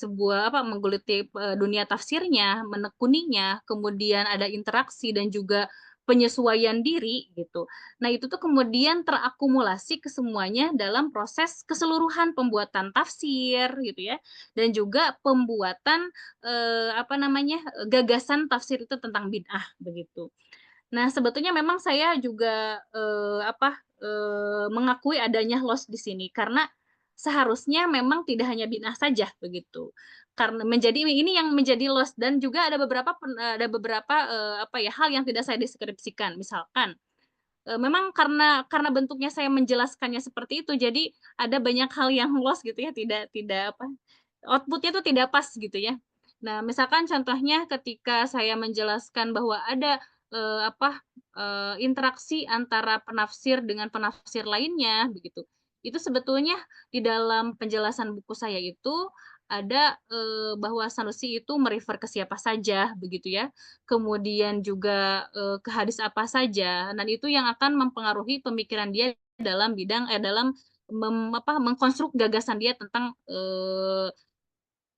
dunia tafsirnya, menekuninya, kemudian ada interaksi dan juga penyesuaian diri gitu. Nah, itu tuh kemudian terakumulasi ke semuanya dalam proses keseluruhan pembuatan tafsir gitu ya. Dan juga pembuatan gagasan tafsir itu tentang bid'ah begitu. Nah, sebetulnya memang saya juga mengakui adanya loss di sini karena seharusnya memang tidak hanya bid'ah saja begitu. Karena ini yang menjadi loss dan juga ada beberapa hal yang tidak saya deskripsikan. Misalkan memang karena bentuknya saya menjelaskannya seperti itu jadi ada banyak hal yang loss gitu ya, tidak outputnya itu tidak pas gitu ya. Nah, misalkan contohnya ketika saya menjelaskan bahwa ada interaksi antara penafsir dengan penafsir lainnya begitu. Itu sebetulnya di dalam penjelasan buku saya itu ada bahwa Sanusi itu merefer ke siapa saja begitu ya. Kemudian juga ke hadis apa saja dan itu yang akan mempengaruhi pemikiran dia dalam bidang mengkonstruk gagasan dia tentang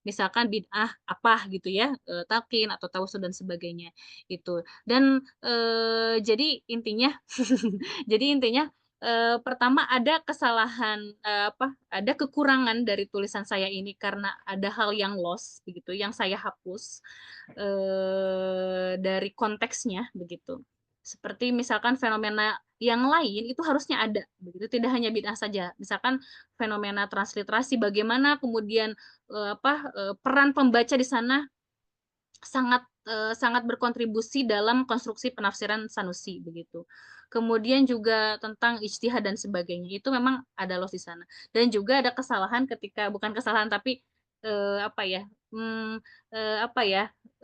misalkan bid'ah apa gitu ya, talqin atau tawassul dan sebagainya itu. Dan jadi intinya pertama ada kesalahan ada kekurangan dari tulisan saya ini karena ada hal yang lost begitu yang saya hapus dari konteksnya begitu. Seperti misalkan fenomena yang lain itu harusnya ada begitu, tidak hanya bid'ah saja. Misalkan fenomena transliterasi bagaimana kemudian peran pembaca di sana sangat berkontribusi dalam konstruksi penafsiran Sanusi begitu. Kemudian juga tentang ijtihad dan sebagainya itu memang ada loss di sana. Dan juga ada kesalahan ketika bukan kesalahan tapi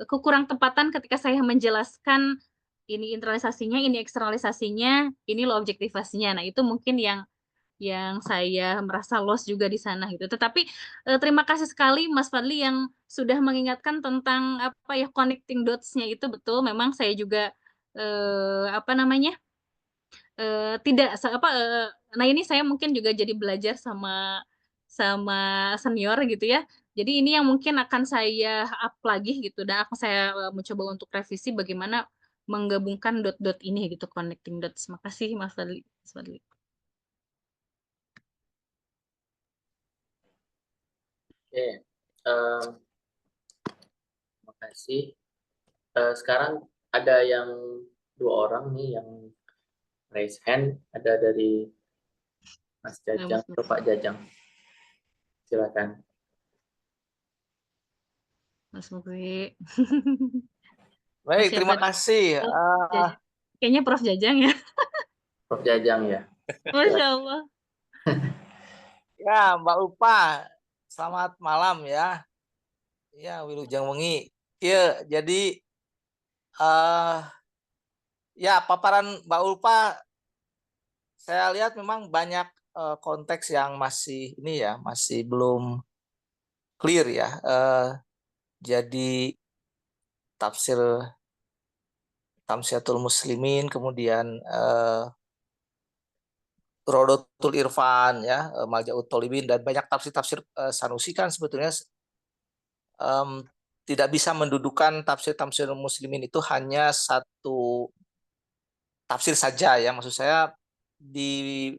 kekurang tepatan ketika saya menjelaskan ini internalisasinya, ini eksternalisasinya, ini lo objektivasinya. Nah, itu mungkin yang saya merasa lost juga di sana gitu. Tetapi terima kasih sekali Mas Fadli yang sudah mengingatkan tentang connecting dots-nya itu betul. Memang saya juga tidak nah ini saya mungkin juga jadi belajar sama senior gitu ya. Jadi ini yang mungkin akan saya up lagi gitu dan akan saya mencoba untuk revisi bagaimana menggabungkan dot-dot ini gitu connecting dots. Makasih Mas Fadli. Oke, terima kasih. Sekarang ada yang 2 orang nih yang raise hand, ada dari Mas Jajang atau Pak Jajang. Silakan. Mas Mukri. Baik, terima kasih. Kayaknya Prof Jajang ya. Prof Jajang ya. Masya Allah. Ya, Mbak Ulpa, selamat malam ya. Ya, Wilujeng Wengi. Ya, jadi ya paparan Mbak Ulpa saya lihat memang banyak konteks yang masih ini ya, masih belum clear ya. Jadi tafsir Tamsiatul Muslimin, kemudian Rodotul Irfan ya, Malja'ut Tholibin dan banyak tafsir-tafsir Sanusi kan sebetulnya tidak bisa mendudukan tafsir Muslimin itu hanya satu tafsir saja ya. Maksud saya di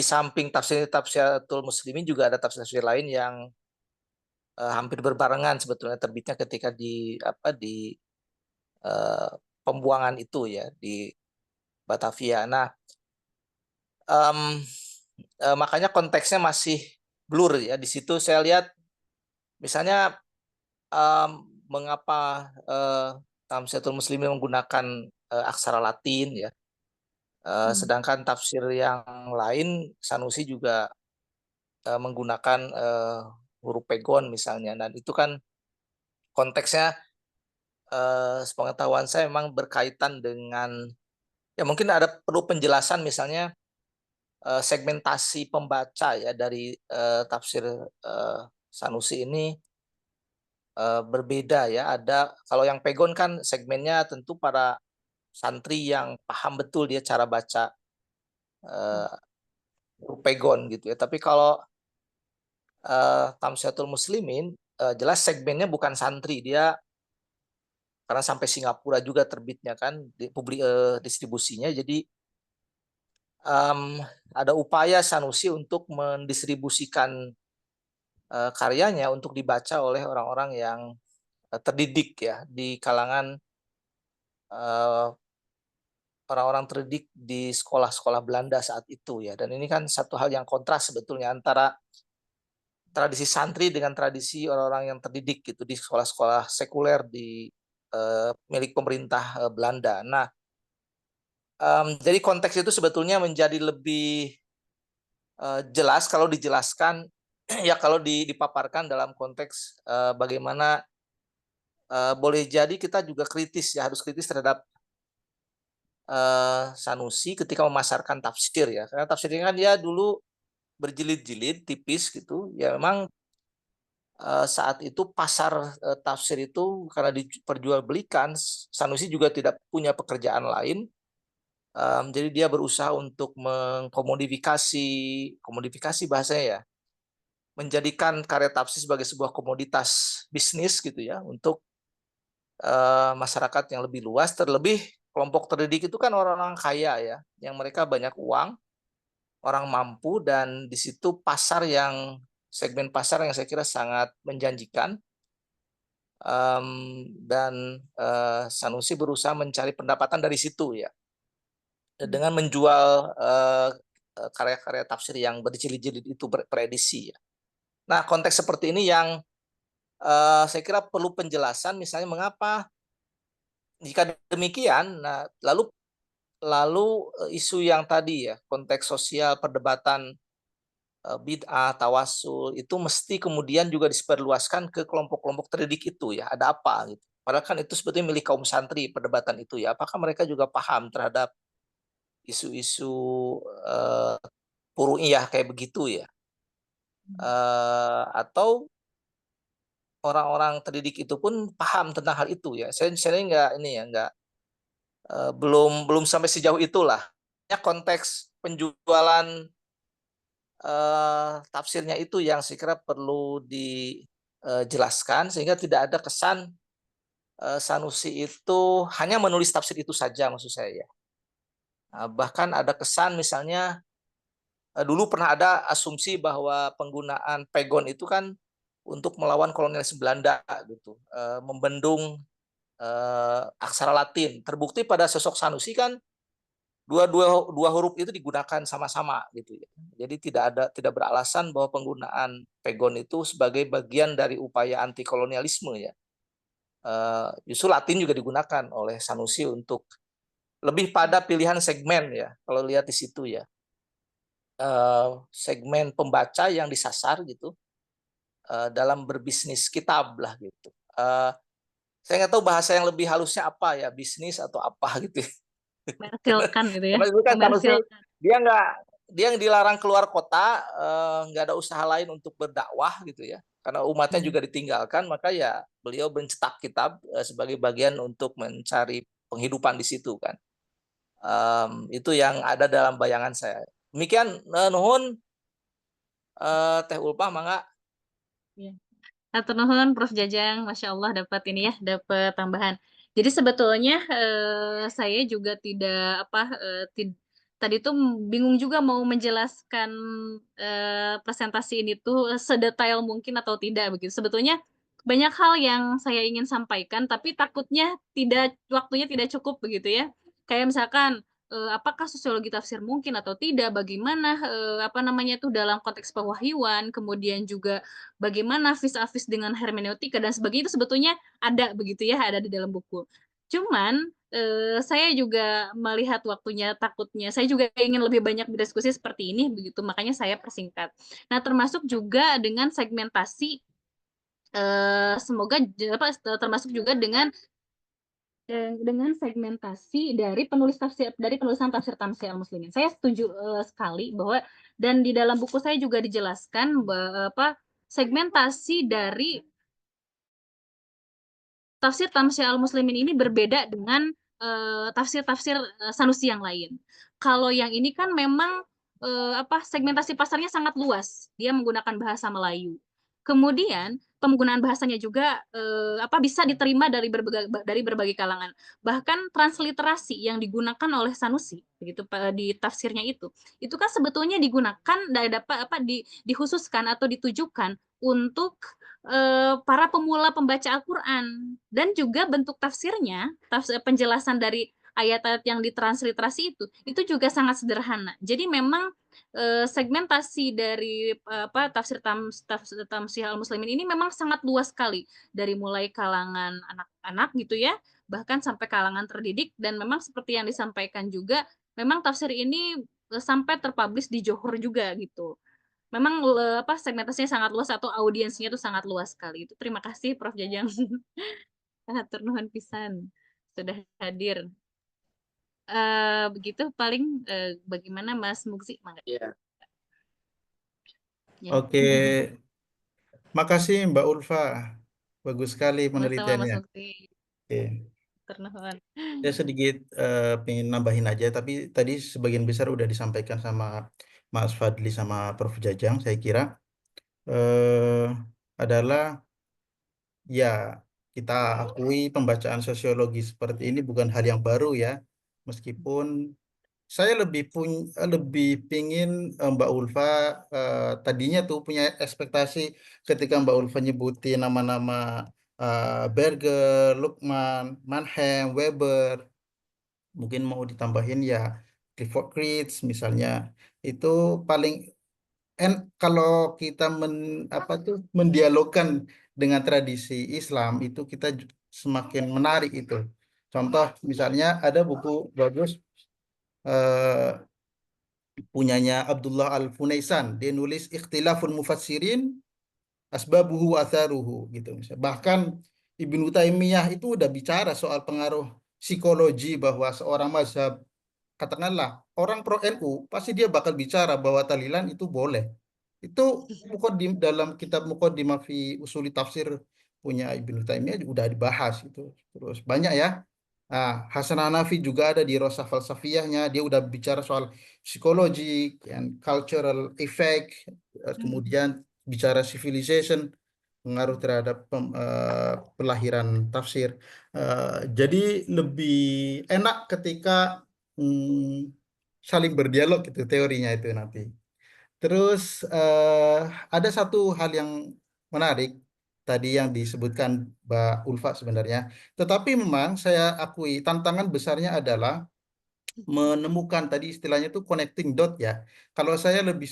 samping Tamsiatul Muslimin juga ada tafsir lain yang hampir berbarengan sebetulnya terbitnya ketika di pembuangan itu ya di Batavia. Nah, makanya konteksnya masih blur ya. Di situ saya lihat misalnya mengapa Tamsilatul Muslimin menggunakan aksara Latin ya. Sedangkan tafsir yang lain Sanusi juga menggunakan huruf pegon misalnya, dan itu kan konteksnya sepengetahuan saya memang berkaitan dengan ya mungkin ada perlu penjelasan misalnya segmentasi pembaca ya dari tafsir Sanusi ini berbeda ya. Ada kalau yang pegon kan segmennya tentu para santri yang paham betul dia cara baca huruf pegon gitu ya. Tapi kalau Tamsilatul Muslimin jelas segmennya bukan santri, dia karena sampai Singapura juga terbitnya kan di distribusinya, jadi ada upaya Sanusi untuk mendistribusikan karyanya untuk dibaca oleh orang-orang yang terdidik ya di kalangan orang-orang terdidik di sekolah-sekolah Belanda saat itu ya. Dan ini kan satu hal yang kontras sebetulnya antara tradisi santri dengan tradisi orang-orang yang terdidik gitu di sekolah-sekolah sekuler di milik pemerintah Belanda. Nah, jadi konteks itu sebetulnya menjadi lebih jelas kalau dijelaskan ya kalau dipaparkan dalam konteks bagaimana boleh jadi kita juga kritis ya, harus kritis terhadap Sanusi ketika memasarkan tafsir ya, karena tafsirnya kan dia dulu berjilid-jilid tipis gitu ya. Memang saat itu pasar tafsir itu karena diperjualbelikan, Sanusi juga tidak punya pekerjaan lain. Jadi dia berusaha untuk komodifikasi bahasanya ya, menjadikan karya tafsir sebagai sebuah komoditas bisnis gitu ya untuk masyarakat yang lebih luas. Terlebih kelompok terdidik itu kan orang-orang kaya ya, yang mereka banyak uang, orang mampu, dan di situ segmen pasar yang saya kira sangat menjanjikan. Dan Sanusi berusaha mencari pendapatan dari situ ya, dengan menjual karya-karya tafsir yang berjilid-jilid itu beredisi ya. Nah, konteks seperti ini yang saya kira perlu penjelasan, misalnya mengapa jika demikian. Nah, lalu isu yang tadi ya, konteks sosial, perdebatan bid'ah, tawasul itu mesti kemudian juga disebarluaskan ke kelompok-kelompok terdidik itu ya. Ada apa gitu. Padahal kan itu sebetulnya milik kaum santri perdebatan itu ya. Apakah mereka juga paham terhadap isu-isu furu'iyah kayak begitu ya? Atau orang-orang terdidik itu pun paham tentang hal itu ya. Saya belum sampai sejauh itulah. Konteks penjualan tafsirnya itu yang saya kira perlu dijelaskan sehingga tidak ada kesan Sanusi itu hanya menulis tafsir itu saja, maksud saya ya. Bahkan ada kesan misalnya dulu pernah ada asumsi bahwa penggunaan pegon itu kan untuk melawan kolonialis Belanda gitu, membendung aksara Latin. Terbukti pada sosok Sanusi kan dua huruf itu digunakan sama-sama gitu ya. Jadi tidak beralasan bahwa penggunaan pegon itu sebagai bagian dari upaya anti kolonialisme ya. Justru Latin juga digunakan oleh Sanusi untuk lebih pada pilihan segmen ya. Kalau lihat di situ ya, segmen pembaca yang disasar gitu dalam berbisnis kitab lah gitu. Saya nggak tahu bahasa yang lebih halusnya apa ya, bisnis atau apa gitu. Komersilkan gitu ya. Karena itu kan Sanusi Komersilkan. dia yang dilarang keluar kota, nggak ada usaha lain untuk berdakwah gitu ya. Karena umatnya juga ditinggalkan, maka ya beliau mencetak kitab sebagai bagian untuk mencari penghidupan di situ kan. Itu yang ada dalam bayangan saya. Demikian, nuhun Teh Ulpah, mangga. Ya. Hatur nuhun Prof Jajang, Masya Allah dapat ini ya, dapat tambahan. Jadi sebetulnya saya juga tidak tadi tuh bingung juga mau menjelaskan presentasi ini tuh sedetail mungkin atau tidak begitu. Sebetulnya banyak hal yang saya ingin sampaikan, tapi takutnya waktunya tidak cukup begitu ya. Kayak misalkan apakah sosiologi tafsir mungkin atau tidak, bagaimana apa namanya itu dalam konteks pewahyuan, kemudian juga bagaimana vis-a-vis dengan hermeneutika dan sebagainya itu sebetulnya ada begitu ya, ada di dalam buku. Cuman saya juga melihat waktunya, takutnya saya juga ingin lebih banyak berdiskusi seperti ini begitu, makanya saya persingkat. Nah, termasuk juga dengan segmentasi semoga termasuk juga dengan segmentasi dari penulisan tafsir Tamsir al-Muslimin. Saya setuju sekali bahwa dan di dalam buku saya juga dijelaskan segmentasi dari tafsir Tamsir al-Muslimin ini berbeda dengan tafsir-tafsir Sanusi yang lain. Kalau yang ini kan memang segmentasi pasarnya sangat luas. Dia menggunakan bahasa Melayu. Kemudian penggunaan bahasanya juga bisa diterima dari berbagai kalangan. Bahkan transliterasi yang digunakan oleh Sanusi begitu di tafsirnya itu kan sebetulnya digunakan dikhususkan atau ditujukan untuk para pemula pembaca Al-Quran dan juga bentuk tafsirnya, penjelasan dari ayat-ayat yang ditransliterasi itu juga sangat sederhana. Jadi memang segmentasi dari tafsir Tamsih al-Muslimin ini memang sangat luas sekali dari mulai kalangan anak-anak gitu ya, bahkan sampai kalangan terdidik dan memang seperti yang disampaikan juga memang tafsir ini sampai terpublish di Johor juga gitu. Memang segmentasinya sangat luas atau audiensnya itu sangat luas sekali. Itu terima kasih Prof Jajang. Hatur nuhun pisan sudah hadir. Begitu paling bagaimana Mas Mugzi? Ya. Ya. Oke, makasih Mbak Ulfa. Bagus sekali Sama-sama Mas penelitiannya. Mugzi. Oke. Hatur nuhun. Saya sedikit pengen nambahin aja, tapi tadi sebagian besar udah disampaikan sama Mas Fadli sama Prof Jajang. Saya kira adalah ya kita akui pembacaan sosiologi seperti ini bukan hal yang baru ya, meskipun saya lebih pingin Mbak Ulfa tadinya tuh punya ekspektasi ketika Mbak Ulfa nyebutin nama-nama Berger, Luqman, Mannheim, Weber, mungkin mau ditambahin ya Clifford Geertz misalnya, itu paling kalau kita mendialogkan dengan tradisi Islam itu kita semakin menarik itu. Contoh misalnya ada buku bagus eh, punyanya Abdullah Al-Funaisan, dia nulis Ikhtilaful Mufassirin Asbabuhu wa Atharuhu gitu misalnya. Bahkan Ibnu Taimiyah itu udah bicara soal pengaruh psikologi bahwa seorang mazhab, katakanlah orang pro NU pasti dia bakal bicara bahwa tahlilan itu boleh. Itu dalam kitab Muqaddimah fi Usuli Tafsir punya Ibnu Taimiyah udah dibahas itu. Terus banyak ya. Nah, Hasan Hanafi juga ada di Rosa Falsafiyahnya, dia udah bicara soal psikologi and cultural effect, kemudian bicara civilization, pengaruh terhadap pelahiran tafsir. Jadi lebih enak ketika saling berdialog gitu teorinya itu nanti. Terus ada satu hal yang menarik tadi yang disebutkan Mbak Ulfa sebenarnya. Tetapi memang saya akui tantangan besarnya adalah menemukan tadi istilahnya itu connecting dot ya. Kalau saya lebih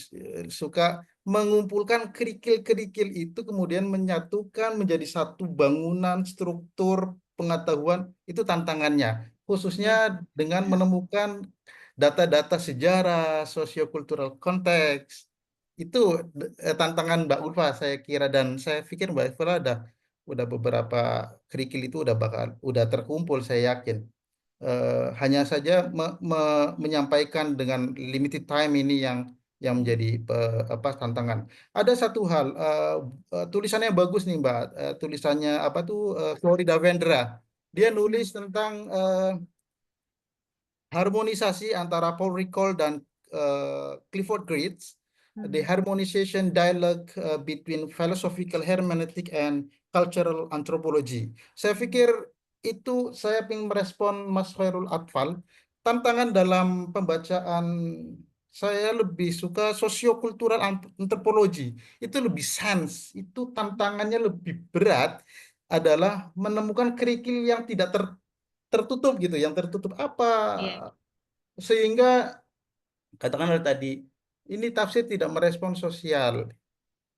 suka mengumpulkan kerikil-kerikil itu kemudian menyatukan menjadi satu bangunan struktur pengetahuan itu tantangannya. Khususnya dengan menemukan data-data sejarah, sosiokultural konteks. Itu tantangan Mbak Ulfa saya kira, dan saya pikir Mbak Ulfa udah beberapa kerikil itu udah terkumpul saya yakin. Hanya saja menyampaikan dengan limited time ini yang menjadi tantangan. Ada satu hal tulisannya bagus nih Mbak, tulisannya apa tuh Florida Vendra. Dia nulis tentang harmonisasi antara Paul Ricoeur dan Clifford Geertz, the harmonization dialogue between philosophical hermeneutic and cultural anthropology. Saya pikir itu saya ingin merespon Mas Khairul Atfal, tantangan dalam pembacaan saya lebih suka sosiokultural antropologi. Itu lebih sains. Itu tantangannya lebih berat adalah menemukan kerikil yang tidak tertutup gitu. Yang tertutup apa? Iya, Sehingga katakanlah tadi ini tafsir tidak merespon sosial.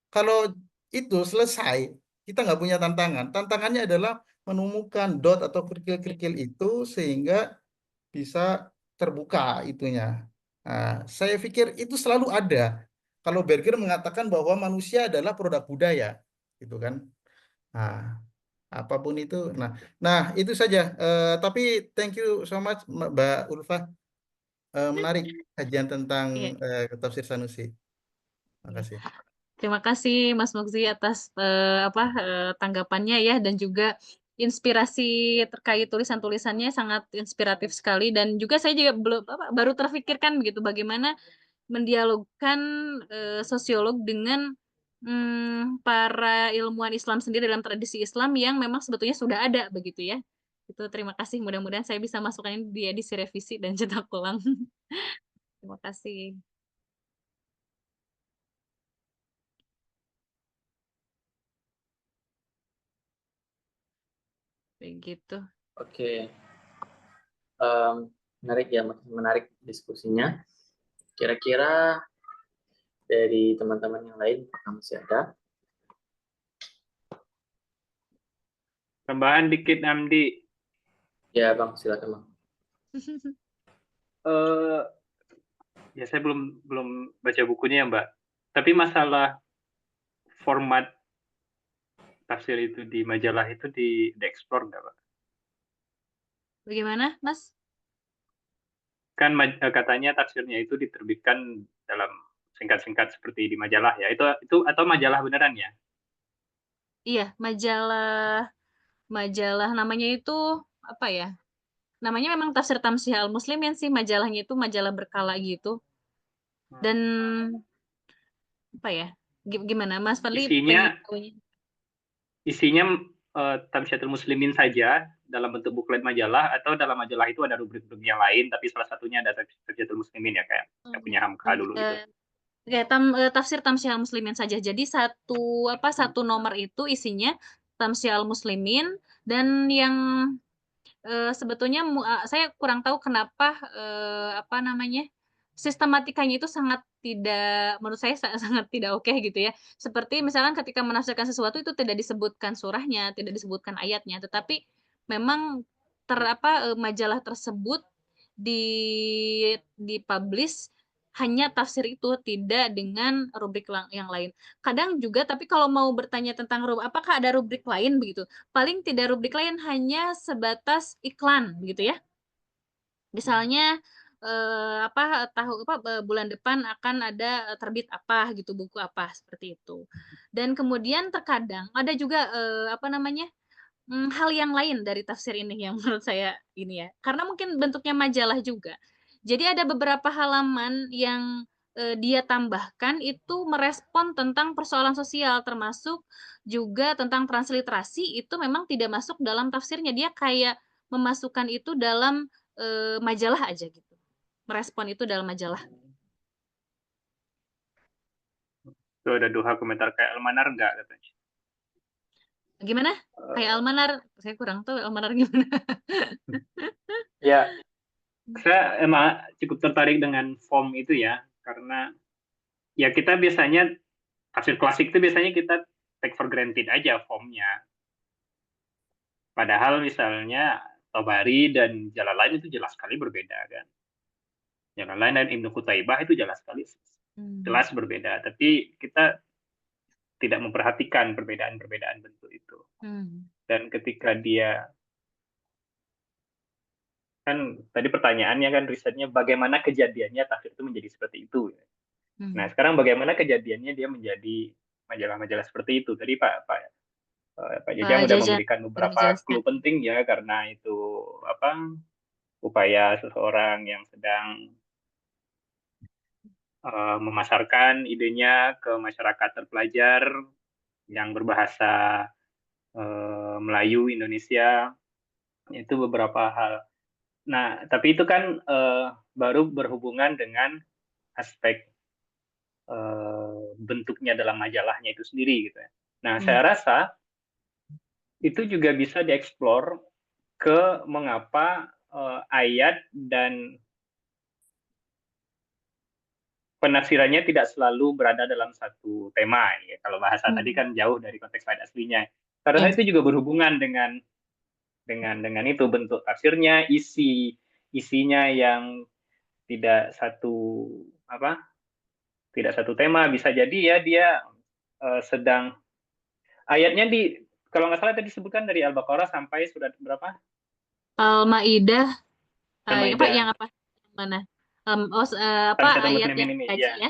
Kalau itu selesai, kita nggak punya tantangan. Tantangannya adalah menemukan dot atau kerikil-kerikil itu sehingga bisa terbuka itunya. Nah, saya pikir itu selalu ada. Kalau Berger mengatakan bahwa manusia adalah produk budaya, gitu kan? Nah, apapun itu. Nah itu saja. Tapi thank you so much Mbak Ulfa. Menarik kajian tentang iya. tafsir Sanusi. Terima Iya. kasih. Terima kasih Mas Mugzi atas tanggapannya ya, dan juga inspirasi terkait tulisan-tulisannya sangat inspiratif sekali, dan juga saya juga baru terfikirkan begitu bagaimana mendialogkan sosiolog dengan para ilmuwan Islam sendiri dalam tradisi Islam yang memang sebetulnya sudah ada begitu ya. Itu terima kasih, mudah-mudahan saya bisa masukkan ini di edisi revisi dan cetak ulang. Terima kasih. Begitu. Oke, menarik ya, menarik diskusinya. Kira-kira dari teman-teman yang lain apakah masih ada? Tambahan dikit, Namdi. Ya Bang, silakan Bang. Ya saya belum baca bukunya ya Mbak. Tapi masalah format tafsir itu di majalah itu di-explore nggak Pak? Bagaimana, Mas? Kan katanya tafsirnya itu diterbitkan dalam singkat-singkat seperti di majalah ya. Itu atau majalah beneran ya? Iya, majalah namanya itu apa ya? Namanya memang Tafsir Tamsih Al Muslimin sih, majalahnya itu majalah berkala gitu. Dan apa ya? Gimana Mas Fadli pengen Isinya tahunya? Tamsyiatul Muslimin saja dalam bentuk buklet majalah, atau dalam majalah itu ada rubrik-rubrik yang lain tapi salah satunya ada Tamsyiatul Muslimin ya, kayak punya Hamka dulu itu. Oke, Tafsir Tamsih Al Muslimin saja. Jadi satu nomor itu isinya Tamsih Al Muslimin, dan yang sebetulnya saya kurang tahu kenapa apa namanya, sistematikanya itu sangat tidak, menurut saya sangat tidak oke gitu ya. Seperti misalkan ketika menafsirkan sesuatu itu tidak disebutkan surahnya, tidak disebutkan ayatnya, tetapi memang majalah tersebut di dipublish hanya tafsir itu, tidak dengan rubrik yang lain. Kadang juga, tapi kalau mau bertanya tentang apakah ada rubrik lain begitu, paling tidak rubrik lain, hanya sebatas iklan begitu ya. Misalnya bulan depan akan ada terbit apa gitu, buku apa seperti itu. Dan kemudian terkadang ada juga hal yang lain dari tafsir ini yang menurut saya ini ya, karena mungkin bentuknya majalah juga. Jadi ada beberapa halaman yang dia tambahkan itu merespon tentang persoalan sosial, termasuk juga tentang transliterasi, itu memang tidak masuk dalam tafsirnya. Dia kayak memasukkan itu dalam majalah aja gitu. Merespon itu dalam majalah. Itu ada dua komentar kayak Almanar nggak katanya. Gimana? Kayak Almanar, saya kurang tahu Almanar gimana. Ya, saya emang cukup tertarik dengan form itu ya, karena ya kita biasanya tafsir klasik itu biasanya kita take for granted aja formnya. Padahal misalnya Tabari dan Jalalain itu jelas sekali berbeda kan. Jalalain dan Ibnu Qutaibah itu jelas sekali jelas berbeda, tapi kita tidak memperhatikan perbedaan-perbedaan bentuk itu. Dan ketika dia kan tadi pertanyaannya kan risetnya bagaimana kejadiannya tafsir itu menjadi seperti itu. Nah sekarang bagaimana kejadiannya dia menjadi majalah-majalah seperti itu. Tadi Pak Jajang sudah memberikan beberapa clue penting ya, karena itu upaya seseorang yang sedang memasarkan idenya ke masyarakat terpelajar yang berbahasa Melayu Indonesia, itu beberapa hal. Nah, tapi itu kan baru berhubungan dengan aspek bentuknya dalam majalahnya itu sendiri gitu ya. Nah, saya rasa itu juga bisa dieksplor ke mengapa ayat dan penafsirannya tidak selalu berada dalam satu tema. Ya, kalau bahasa tadi kan jauh dari konteks ayat aslinya. Saya rasa itu juga berhubungan dengan itu bentuk tafsirnya, isinya yang tidak satu tema. Bisa jadi ya dia sedang ayatnya kalau nggak salah tadi disebutkan dari Al-Baqarah sampai surat berapa? Al-Maidah Al-Maidah. yang apa? Mana? Tafsirul Ayat Muslimin yang ini, dikaji ya.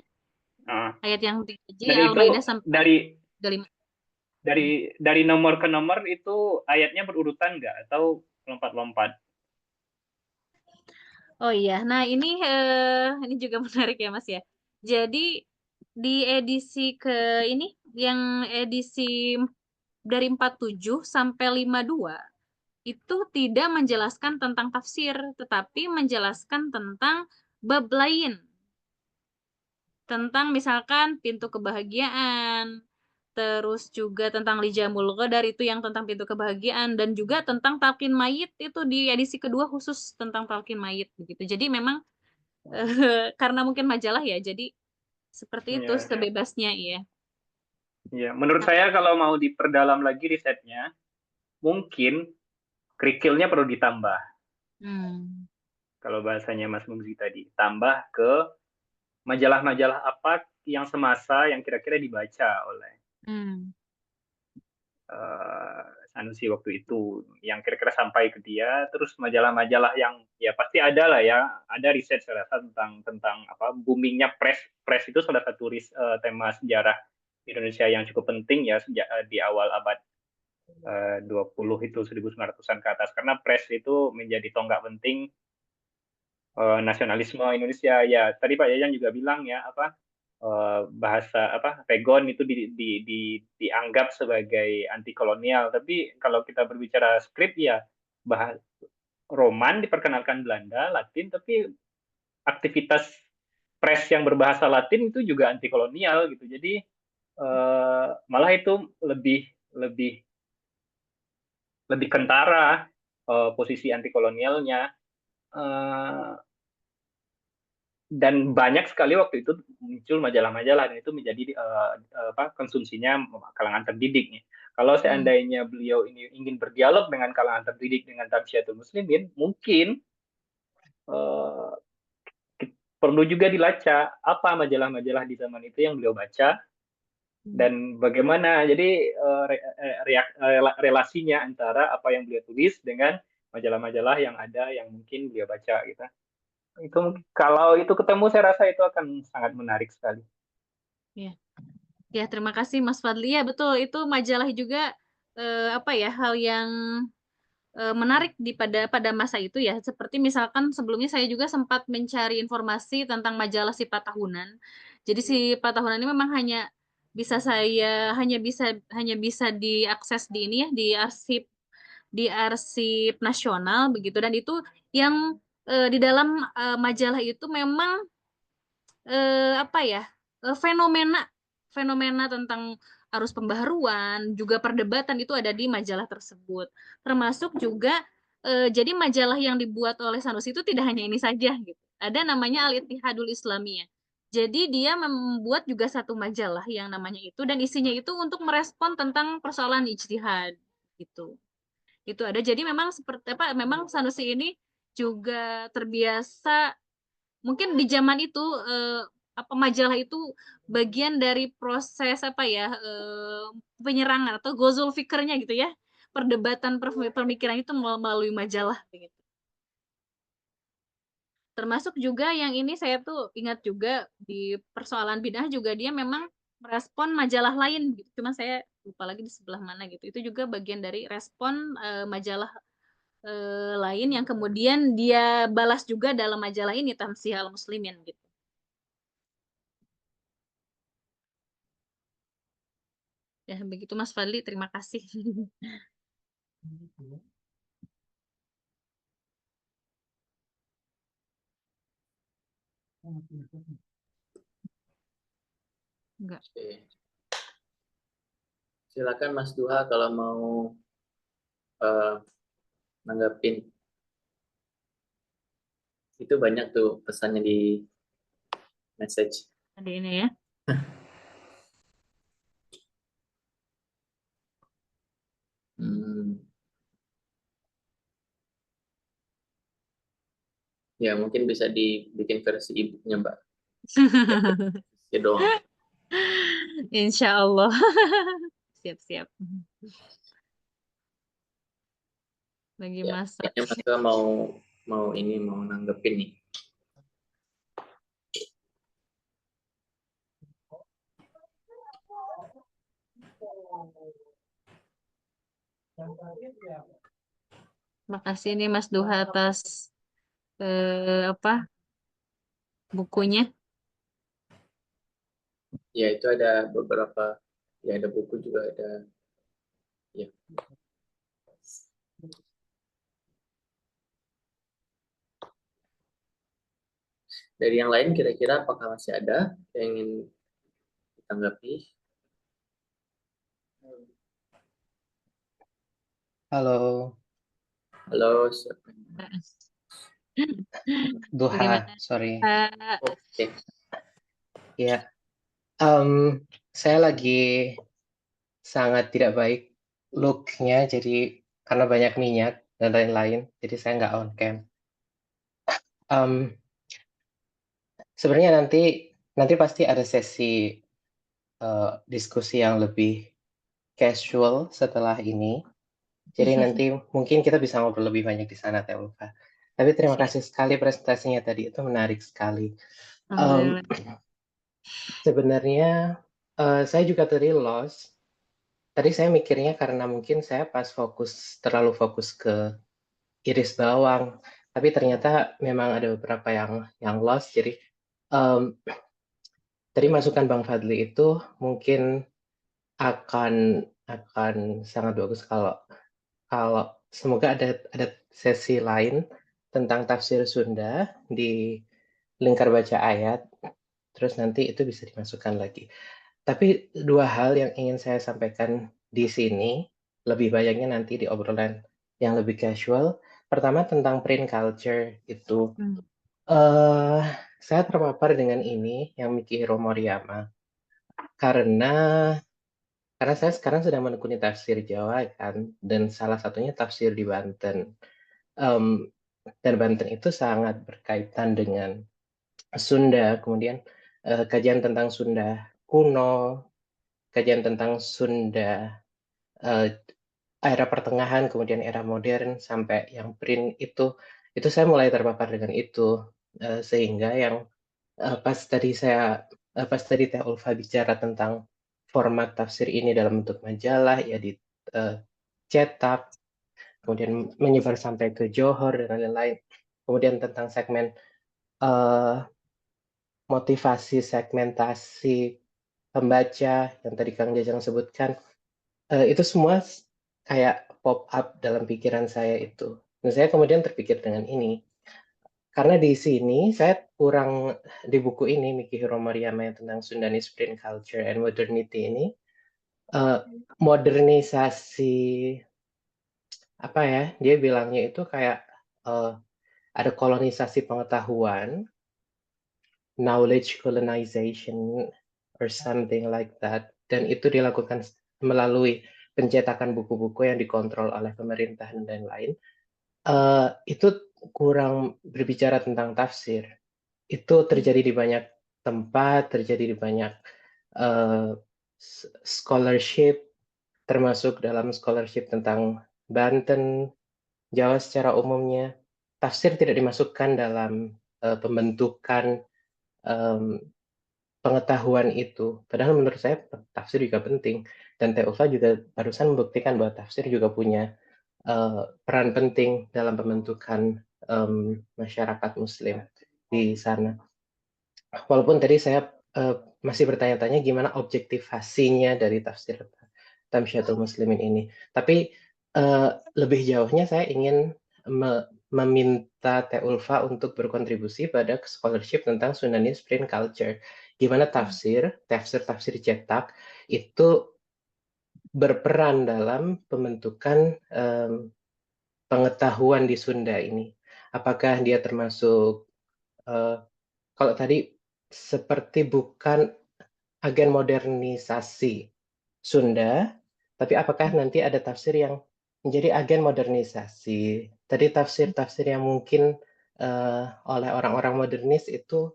Ayat yang dikaji Dan itu Al-Maidah sampai 35. dari nomor ke nomor itu ayatnya berurutan nggak atau lompat-lompat? Oh iya, nah ini juga menarik ya Mas ya. Jadi di edisi yang edisi dari 47 sampai 52 itu tidak menjelaskan tentang tafsir, tetapi menjelaskan tentang bab lain. Tentang misalkan pintu kebahagiaan, terus juga tentang Lijamul Qadar itu yang tentang pintu kebahagiaan, dan juga tentang talqin mayit itu di edisi kedua khusus tentang talqin mayit begitu. Jadi memang karena mungkin majalah ya, jadi seperti itu sebebasnya ya. Ya, menurut saya kalau mau diperdalam lagi risetnya, mungkin kerikilnya perlu ditambah. Kalau bahasanya Mas Mungzi tadi, tambah ke majalah-majalah apa yang semasa yang kira-kira dibaca oleh Sanusi waktu itu, yang kira-kira sampai ke dia. Terus majalah-majalah yang ya pasti ada lah ya, ada riset saya rasa tentang apa boomingnya press itu salah satu tema sejarah Indonesia yang cukup penting ya sejak di awal abad 20 itu 1900-an ke atas, karena press itu menjadi tonggak penting nasionalisme Indonesia. Ya tadi Pak Yayan juga bilang ya bahasa pegon itu dianggap sebagai anti kolonial, tapi kalau kita berbicara skrip ya roman diperkenalkan Belanda, Latin, tapi aktivitas press yang berbahasa Latin itu juga anti kolonial gitu. Jadi malah itu lebih kentara posisi anti kolonialnya. Dan banyak sekali waktu itu muncul majalah-majalah, dan itu menjadi konsumsinya kalangan terdidik. Kalau seandainya beliau ini ingin berdialog dengan kalangan terdidik dengan Tamsyiatul Muslimin, mungkin perlu juga dilacak apa majalah-majalah di zaman itu yang beliau baca dan bagaimana jadi relasinya antara apa yang beliau tulis dengan majalah-majalah yang ada yang mungkin beliau baca gitu. Itu kalau itu ketemu saya rasa itu akan sangat menarik sekali. Ya, terima kasih Mas Fadli. Ya, betul. Itu majalah juga hal yang menarik pada masa itu ya. Seperti misalkan sebelumnya saya juga sempat mencari informasi tentang majalah Sifat Tahunan. Jadi Sifat Tahunan ini memang hanya bisa diakses di ini ya, di arsip nasional begitu, dan itu yang di dalam majalah itu memang fenomena tentang arus pembaharuan, juga perdebatan itu ada di majalah tersebut. Termasuk juga jadi majalah yang dibuat oleh Sanusi itu tidak hanya ini saja gitu. Ada namanya Al-Ittihadul Islamiyah. Jadi dia membuat juga satu majalah yang namanya itu, dan isinya itu untuk merespon tentang persoalan ijtihad gitu. Itu ada. Jadi memang memang Sanusi ini juga terbiasa, mungkin di zaman itu majalah itu bagian dari proses penyerangan atau gozul fikirnya gitu ya, perdebatan pemikiran itu melalui majalah begitu. Termasuk juga yang ini saya tuh ingat juga di persoalan bid'ah juga dia memang merespon majalah lain gitu. Cuma saya lupa lagi di sebelah mana gitu. Itu juga bagian dari respon majalah lain yang kemudian dia balas juga dalam majalah ini, Tamsih al-Muslimin gitu. Ya, begitu Mas Fadli, terima kasih. Enggak. Oke. Silakan Mas Duha kalau mau nanggapin. Itu banyak tuh pesannya di message. Tadi ini ya. Hmm. Ya mungkin bisa dibikin versi ibunya Mbak. Ya doang. Insya Allah. Siap-siap. Lagi Ya, masak. kayaknya Mas Duha mau nanggepin nih. Makasih nih Mas Duha atas bukunya. Ya itu ada beberapa, ya ada buku juga ada. Ya. Dari yang lain kira-kira apakah masih ada yang ingin ditanggapi? Halo, Halo, siapa? Duha, Gimana sorry. Pak? Oke. Ya, saya lagi sangat tidak baik look-nya, jadi karena banyak minyak dan lain-lain, jadi saya nggak on cam. Sebenarnya nanti pasti ada sesi diskusi yang lebih casual setelah ini. Jadi nanti mungkin kita bisa ngobrol lebih banyak di sana, Teh Ulfa. Tapi terima kasih sekali presentasinya tadi, itu menarik sekali. Alhamdulillah. Sebenarnya saya juga tadi lost. Tadi saya mikirnya karena mungkin saya pas terlalu fokus ke iris bawang, tapi ternyata memang ada beberapa yang lost. Jadi tadi masukan Bang Fadli itu mungkin akan sangat bagus kalau semoga ada sesi lain tentang tafsir Sunda di lingkar baca ayat, terus nanti itu bisa dimasukkan lagi. Tapi dua hal yang ingin saya sampaikan di sini, lebih banyaknya nanti di obrolan yang lebih casual. Pertama tentang print culture itu. Saya terpapar dengan ini yang Mikihiro Moriyama. Karena saya sekarang sedang menekuni tafsir Jawa kan, dan salah satunya tafsir di Banten. Dan Banten itu sangat berkaitan dengan Sunda, kemudian kajian tentang Sunda kuno, kajian tentang Sunda era pertengahan, kemudian era modern sampai yang print itu saya mulai terpapar dengan itu, sehingga yang pas tadi Teh Ulfa bicara tentang format tafsir ini dalam bentuk majalah ya cetak, kemudian menyebar sampai ke Johor dan lain-lain, kemudian tentang segmen motivasi segmentasi pembaca yang tadi Kang Jajang sebutkan, itu semua kayak pop up dalam pikiran saya itu. Dan saya kemudian terpikir dengan ini. Karena di sini saya kurang di buku ini Mikihiro Moriyama yang tentang Sundanese Print Culture and Modernity ini, modernisasi apa ya? Dia bilangnya itu kayak ada kolonisasi pengetahuan, knowledge colonization or something like that, dan itu dilakukan melalui pencetakan buku-buku yang dikontrol oleh pemerintah dan lain-lain. Itu kurang berbicara tentang tafsir. Itu terjadi di banyak tempat, terjadi di banyak scholarship, termasuk dalam scholarship tentang Banten, Jawa secara umumnya. Tafsir tidak dimasukkan dalam pembentukan pengetahuan itu. Padahal menurut saya tafsir juga penting. Dan Teh Ulfa juga barusan membuktikan bahwa tafsir juga punya peran penting dalam pembentukan masyarakat Muslim di sana. Walaupun tadi saya masih bertanya-tanya gimana objektivasinya dari tafsir Tamsyiatul Muslimin ini. Tapi lebih jauhnya saya ingin meminta Teh Ulfa untuk berkontribusi pada scholarship tentang Sundanese Print Culture gimana tafsir cetak itu berperan dalam pembentukan pengetahuan di Sunda ini. Apakah dia termasuk kalau tadi seperti bukan agen modernisasi Sunda, tapi apakah nanti ada tafsir yang menjadi agen modernisasi? Tadi tafsir-tafsir yang mungkin oleh orang-orang modernis itu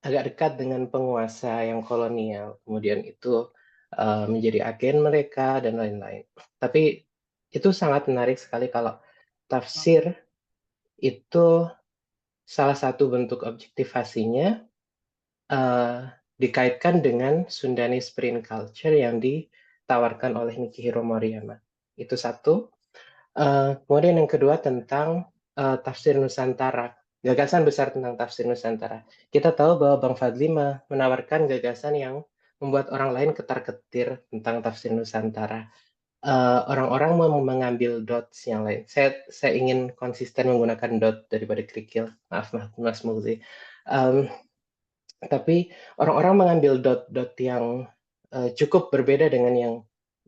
agak dekat dengan penguasa yang kolonial, kemudian itu menjadi agen mereka dan lain-lain. Tapi itu sangat menarik sekali kalau tafsir itu salah satu bentuk objektivasinya dikaitkan dengan Sundanese print culture yang ditawarkan oleh Nikihiro Moriyama. Itu satu. Kemudian yang kedua tentang tafsir Nusantara. Gagasan besar tentang tafsir Nusantara. Kita tahu bahwa Bang Fadli menawarkan gagasan yang membuat orang lain ketar-ketir tentang tafsir Nusantara. Orang-orang mengambil dots yang lain. Saya ingin konsisten menggunakan dot daripada kerikil. Maaf, Mas Muzi. Tapi orang-orang mengambil dot-dot yang cukup berbeda dengan yang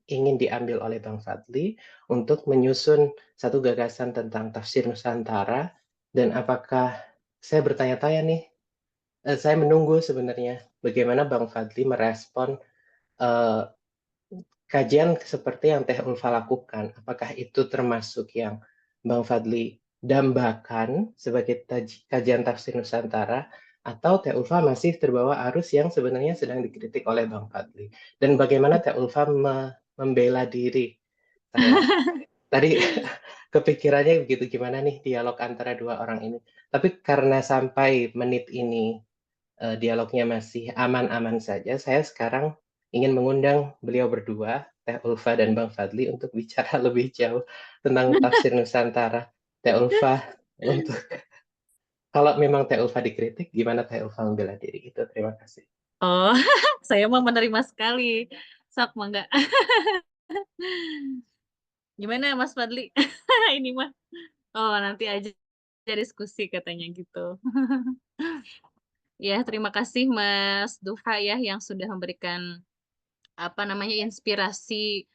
ingin diambil oleh Bang Fadli untuk menyusun satu gagasan tentang tafsir Nusantara. Dan apakah saya bertanya-tanya nih, saya menunggu sebenarnya bagaimana Bang Fadli merespon kajian seperti yang Teh Ulfa lakukan. Apakah itu termasuk yang Bang Fadli dambakan sebagai kajian tafsir Nusantara, atau Teh Ulfa masih terbawa arus yang sebenarnya sedang dikritik oleh Bang Fadli? Dan bagaimana Teh Ulfa membela diri? Tadi kepikirannya begitu, gimana nih dialog antara dua orang ini. Tapi karena sampai menit ini dialognya masih aman-aman saja, saya sekarang ingin mengundang beliau berdua, Teh Ulfa dan Bang Fadli, untuk bicara lebih jauh tentang tafsir Nusantara. Teh Ulfa, untuk kalau memang Teh Ulfa dikritik, gimana Teh Ulfa membela diri? Itu terima kasih. Oh, saya mau menerima sekali. Sok, mangga. Gimana Mas Fadli? Ini mah. Oh, nanti aja diskusi katanya gitu. Ya, terima kasih Mas Duha ya yang sudah memberikan inspirasi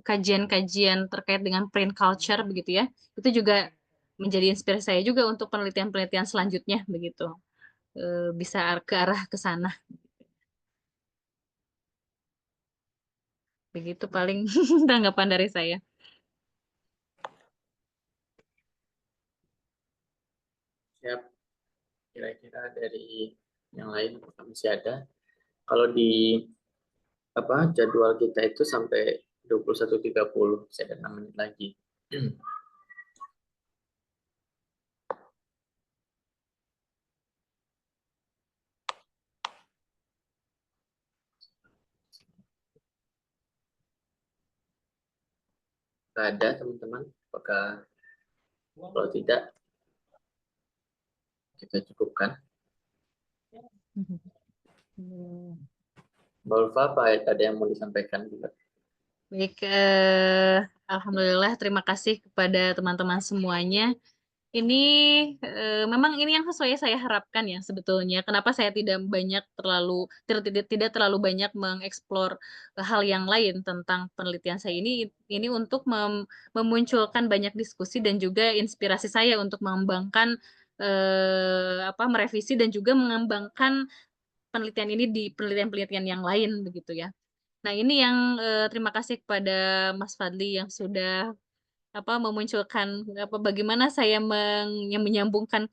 kajian-kajian terkait dengan print culture begitu ya. Itu juga menjadi inspirasi saya juga untuk penelitian-penelitian selanjutnya begitu. Bisa ke arah ke sana. Begitu paling tanggapan dari saya. Siap. Kira-kira dari yang lain masih ada. Kalau di jadwal kita itu sampai 21.30, saya ada 6 menit lagi. Nggak ada teman-teman? Apakah kalau tidak kita cukupkan? Mbak Ulfa, apa ada yang mau disampaikan juga? Baik, alhamdulillah terima kasih kepada teman-teman semuanya. Ini memang ini yang sesuai saya harapkan ya sebetulnya. Kenapa saya tidak tidak terlalu banyak mengeksplor hal yang lain tentang penelitian saya ini untuk memunculkan banyak diskusi dan juga inspirasi saya untuk mengembangkan merevisi dan juga mengembangkan penelitian ini di penelitian-penelitian yang lain begitu ya. Nah, ini yang terima kasih kepada Mas Fadli yang sudah memunculkan bagaimana saya menyambungkan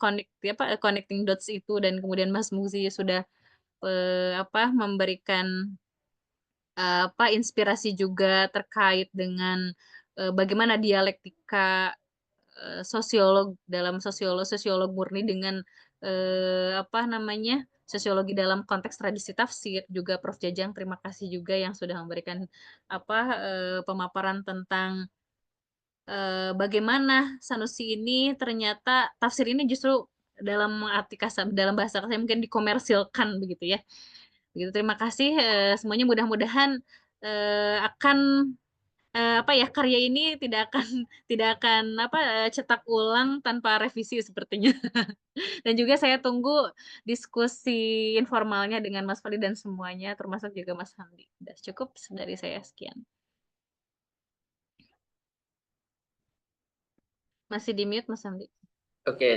connecting dots itu, dan kemudian Mas Muzi sudah memberikan inspirasi juga terkait dengan bagaimana dialektika sosiolog sosiolog murni dengan sosiologi dalam konteks tradisi tafsir. Juga Prof Jajang, terima kasih juga yang sudah memberikan pemaparan tentang bagaimana Sanusi ini ternyata tafsir ini justru dalam arti kasar, dalam bahasa kasar mungkin dikomersilkan begitu ya. Begitu, terima kasih semuanya, mudah-mudahan akan apa ya, karya ini tidak akan cetak ulang tanpa revisi sepertinya. Dan juga saya tunggu diskusi informalnya dengan Mas Fadli dan semuanya, termasuk juga Mas Hamdi. Udah cukup dari saya, sekian. Masih di mute Mas Hamdi. Oke,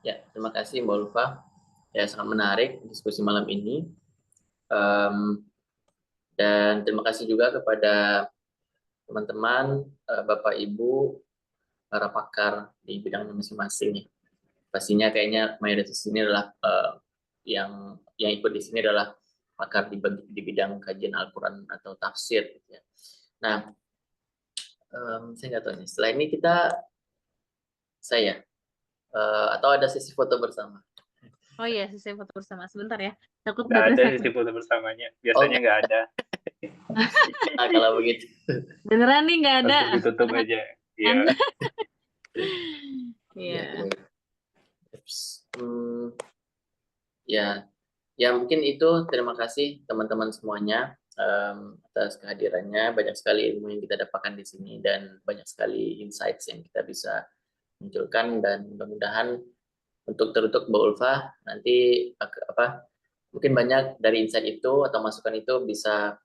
ya terima kasih Mbak Ulfa. Ya sangat menarik diskusi malam ini. Dan terima kasih juga kepada teman-teman, Bapak Ibu, para pakar di bidangnya masing-masing. Pastinya kayaknya mayoritas di sini adalah yang ikut di sini adalah pakar di bidang kajian Al-Quran atau tafsir. Gitu ya. Nah, saya nggak tahu nih. Setelah ini atau ada sesi foto bersama. Oh iya, sesi foto bersama. Sebentar ya. Takut Nggak baterai ada saya. sesi foto bersamanya. Biasanya nggak ada. Nah, kalau begitu. Beneran nih nggak ada. Langsung ditutup aja. Iya. Iya. Ya mungkin itu. Terima kasih teman-teman semuanya atas kehadirannya. Banyak sekali ilmu yang kita dapatkan di sini dan banyak sekali insights yang kita bisa munculkan, dan mudah-mudahan untuk Mbak Ulfa nanti mungkin banyak dari insight itu atau masukan itu bisa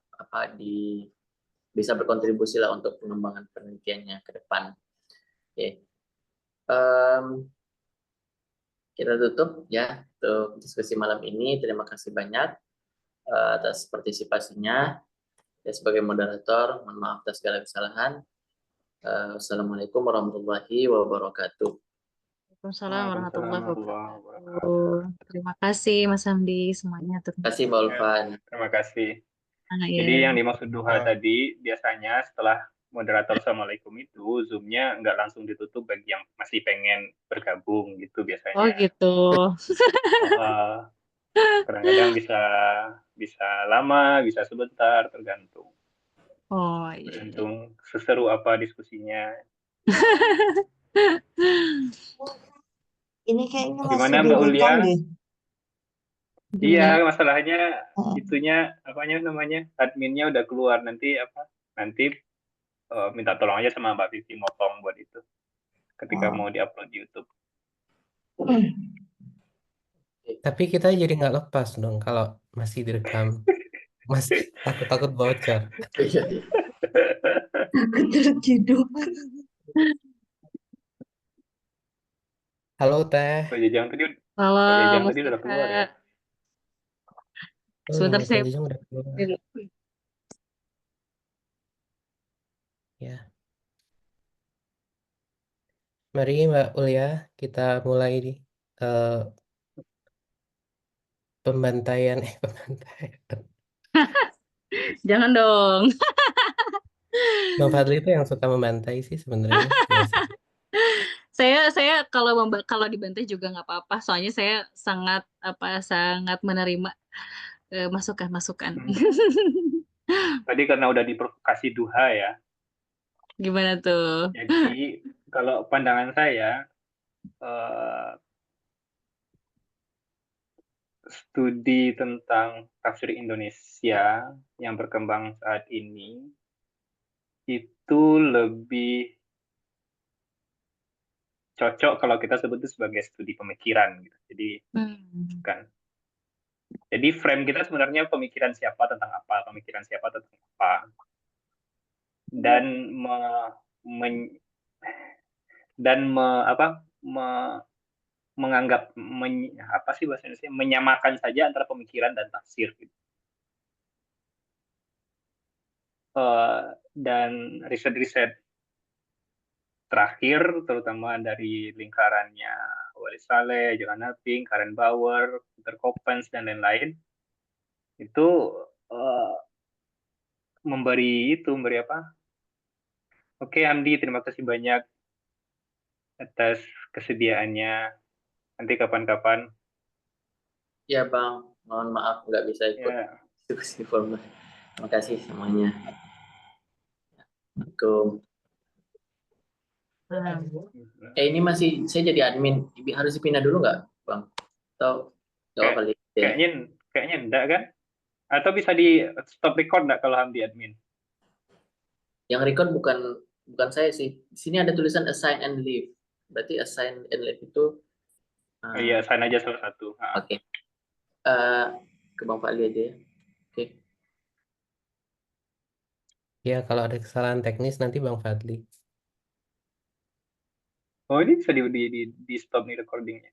bisa berkontribusi lah untuk pengembangan penelitiannya ke depan. Oke. Kita tutup ya untuk diskusi malam ini. Terima kasih banyak atas partisipasinya. Ya, sebagai moderator, mohon maaf atas segala kesalahan. Assalamualaikum warahmatullahi wabarakatuh. Waalaikumsalam warahmatullahi wabarakatuh. Terima kasih Mas Hamdi semuanya. Terima kasih Mbak Ulfa. Terima kasih. Iya. Jadi yang dimaksud duha tadi, biasanya setelah moderator Assalamualaikum itu, Zoom-nya nggak langsung ditutup bagi yang masih pengen bergabung gitu biasanya. Oh gitu. Kadang-kadang bisa lama, bisa sebentar, tergantung. Oh iya. Tergantung seseru apa diskusinya. Ini kayaknya Gimana masih Mbak Ulia? direkam deh. Iya, masalahnya itunya namanya adminnya udah keluar, nanti minta tolong aja sama Mbak Vivi motong buat itu ketika mau diupload di YouTube. Tapi kita jadi nggak lepas dong kalau masih direkam. Masih takut bocor. Takut terciduk. Halo Teh. Pak Jajang tadi udah keluar ya. Sebentar saya udah keluar. Ya. Mari Mbak Ulia, kita mulai nih pembantaian. Jangan dong. Bang Fadli itu yang suka membantai sih sebenarnya. Saya kalau dibantai juga nggak apa-apa, soalnya saya sangat menerima masukan-masukan. Tadi karena udah diprovokasi duha ya. Gimana tuh? Jadi kalau pandangan saya, studi tentang tafsir Indonesia yang berkembang saat ini itu lebih cocok kalau kita sebut itu sebagai studi pemikiran gitu. Jadi kan. Jadi frame kita sebenarnya pemikiran siapa tentang apa. Menganggap menyamakan saja antara pemikiran dan tafsir gitu. Dan riset-riset terakhir, terutama dari lingkarannya Wali Saleh, Johan Naping, Karen Bauer, Peter Coppens, dan lain-lain, itu memberi apa? Oke, Hamdi, terima kasih banyak atas kesediaannya. Nanti kapan-kapan. Ya Bang, mohon maaf nggak bisa ikut diskusi formal. Terima kasih semuanya. Assalamualaikum. Ini masih saya jadi admin, harus dipindah dulu nggak, Bang? Atau kali? Kayaknya enggak kan? Atau bisa di stop record nggak kalau Hamdi admin? Yang record bukan saya sih. Di sini ada tulisan assign and leave. Berarti assign and leave itu Iya, sign aja salah satu. oke. Ke Bang Fadli aja ya. Oke. Ya, kalau ada kesalahan teknis nanti Bang Fadli. Oh, ini bisa di stop nih recordingnya.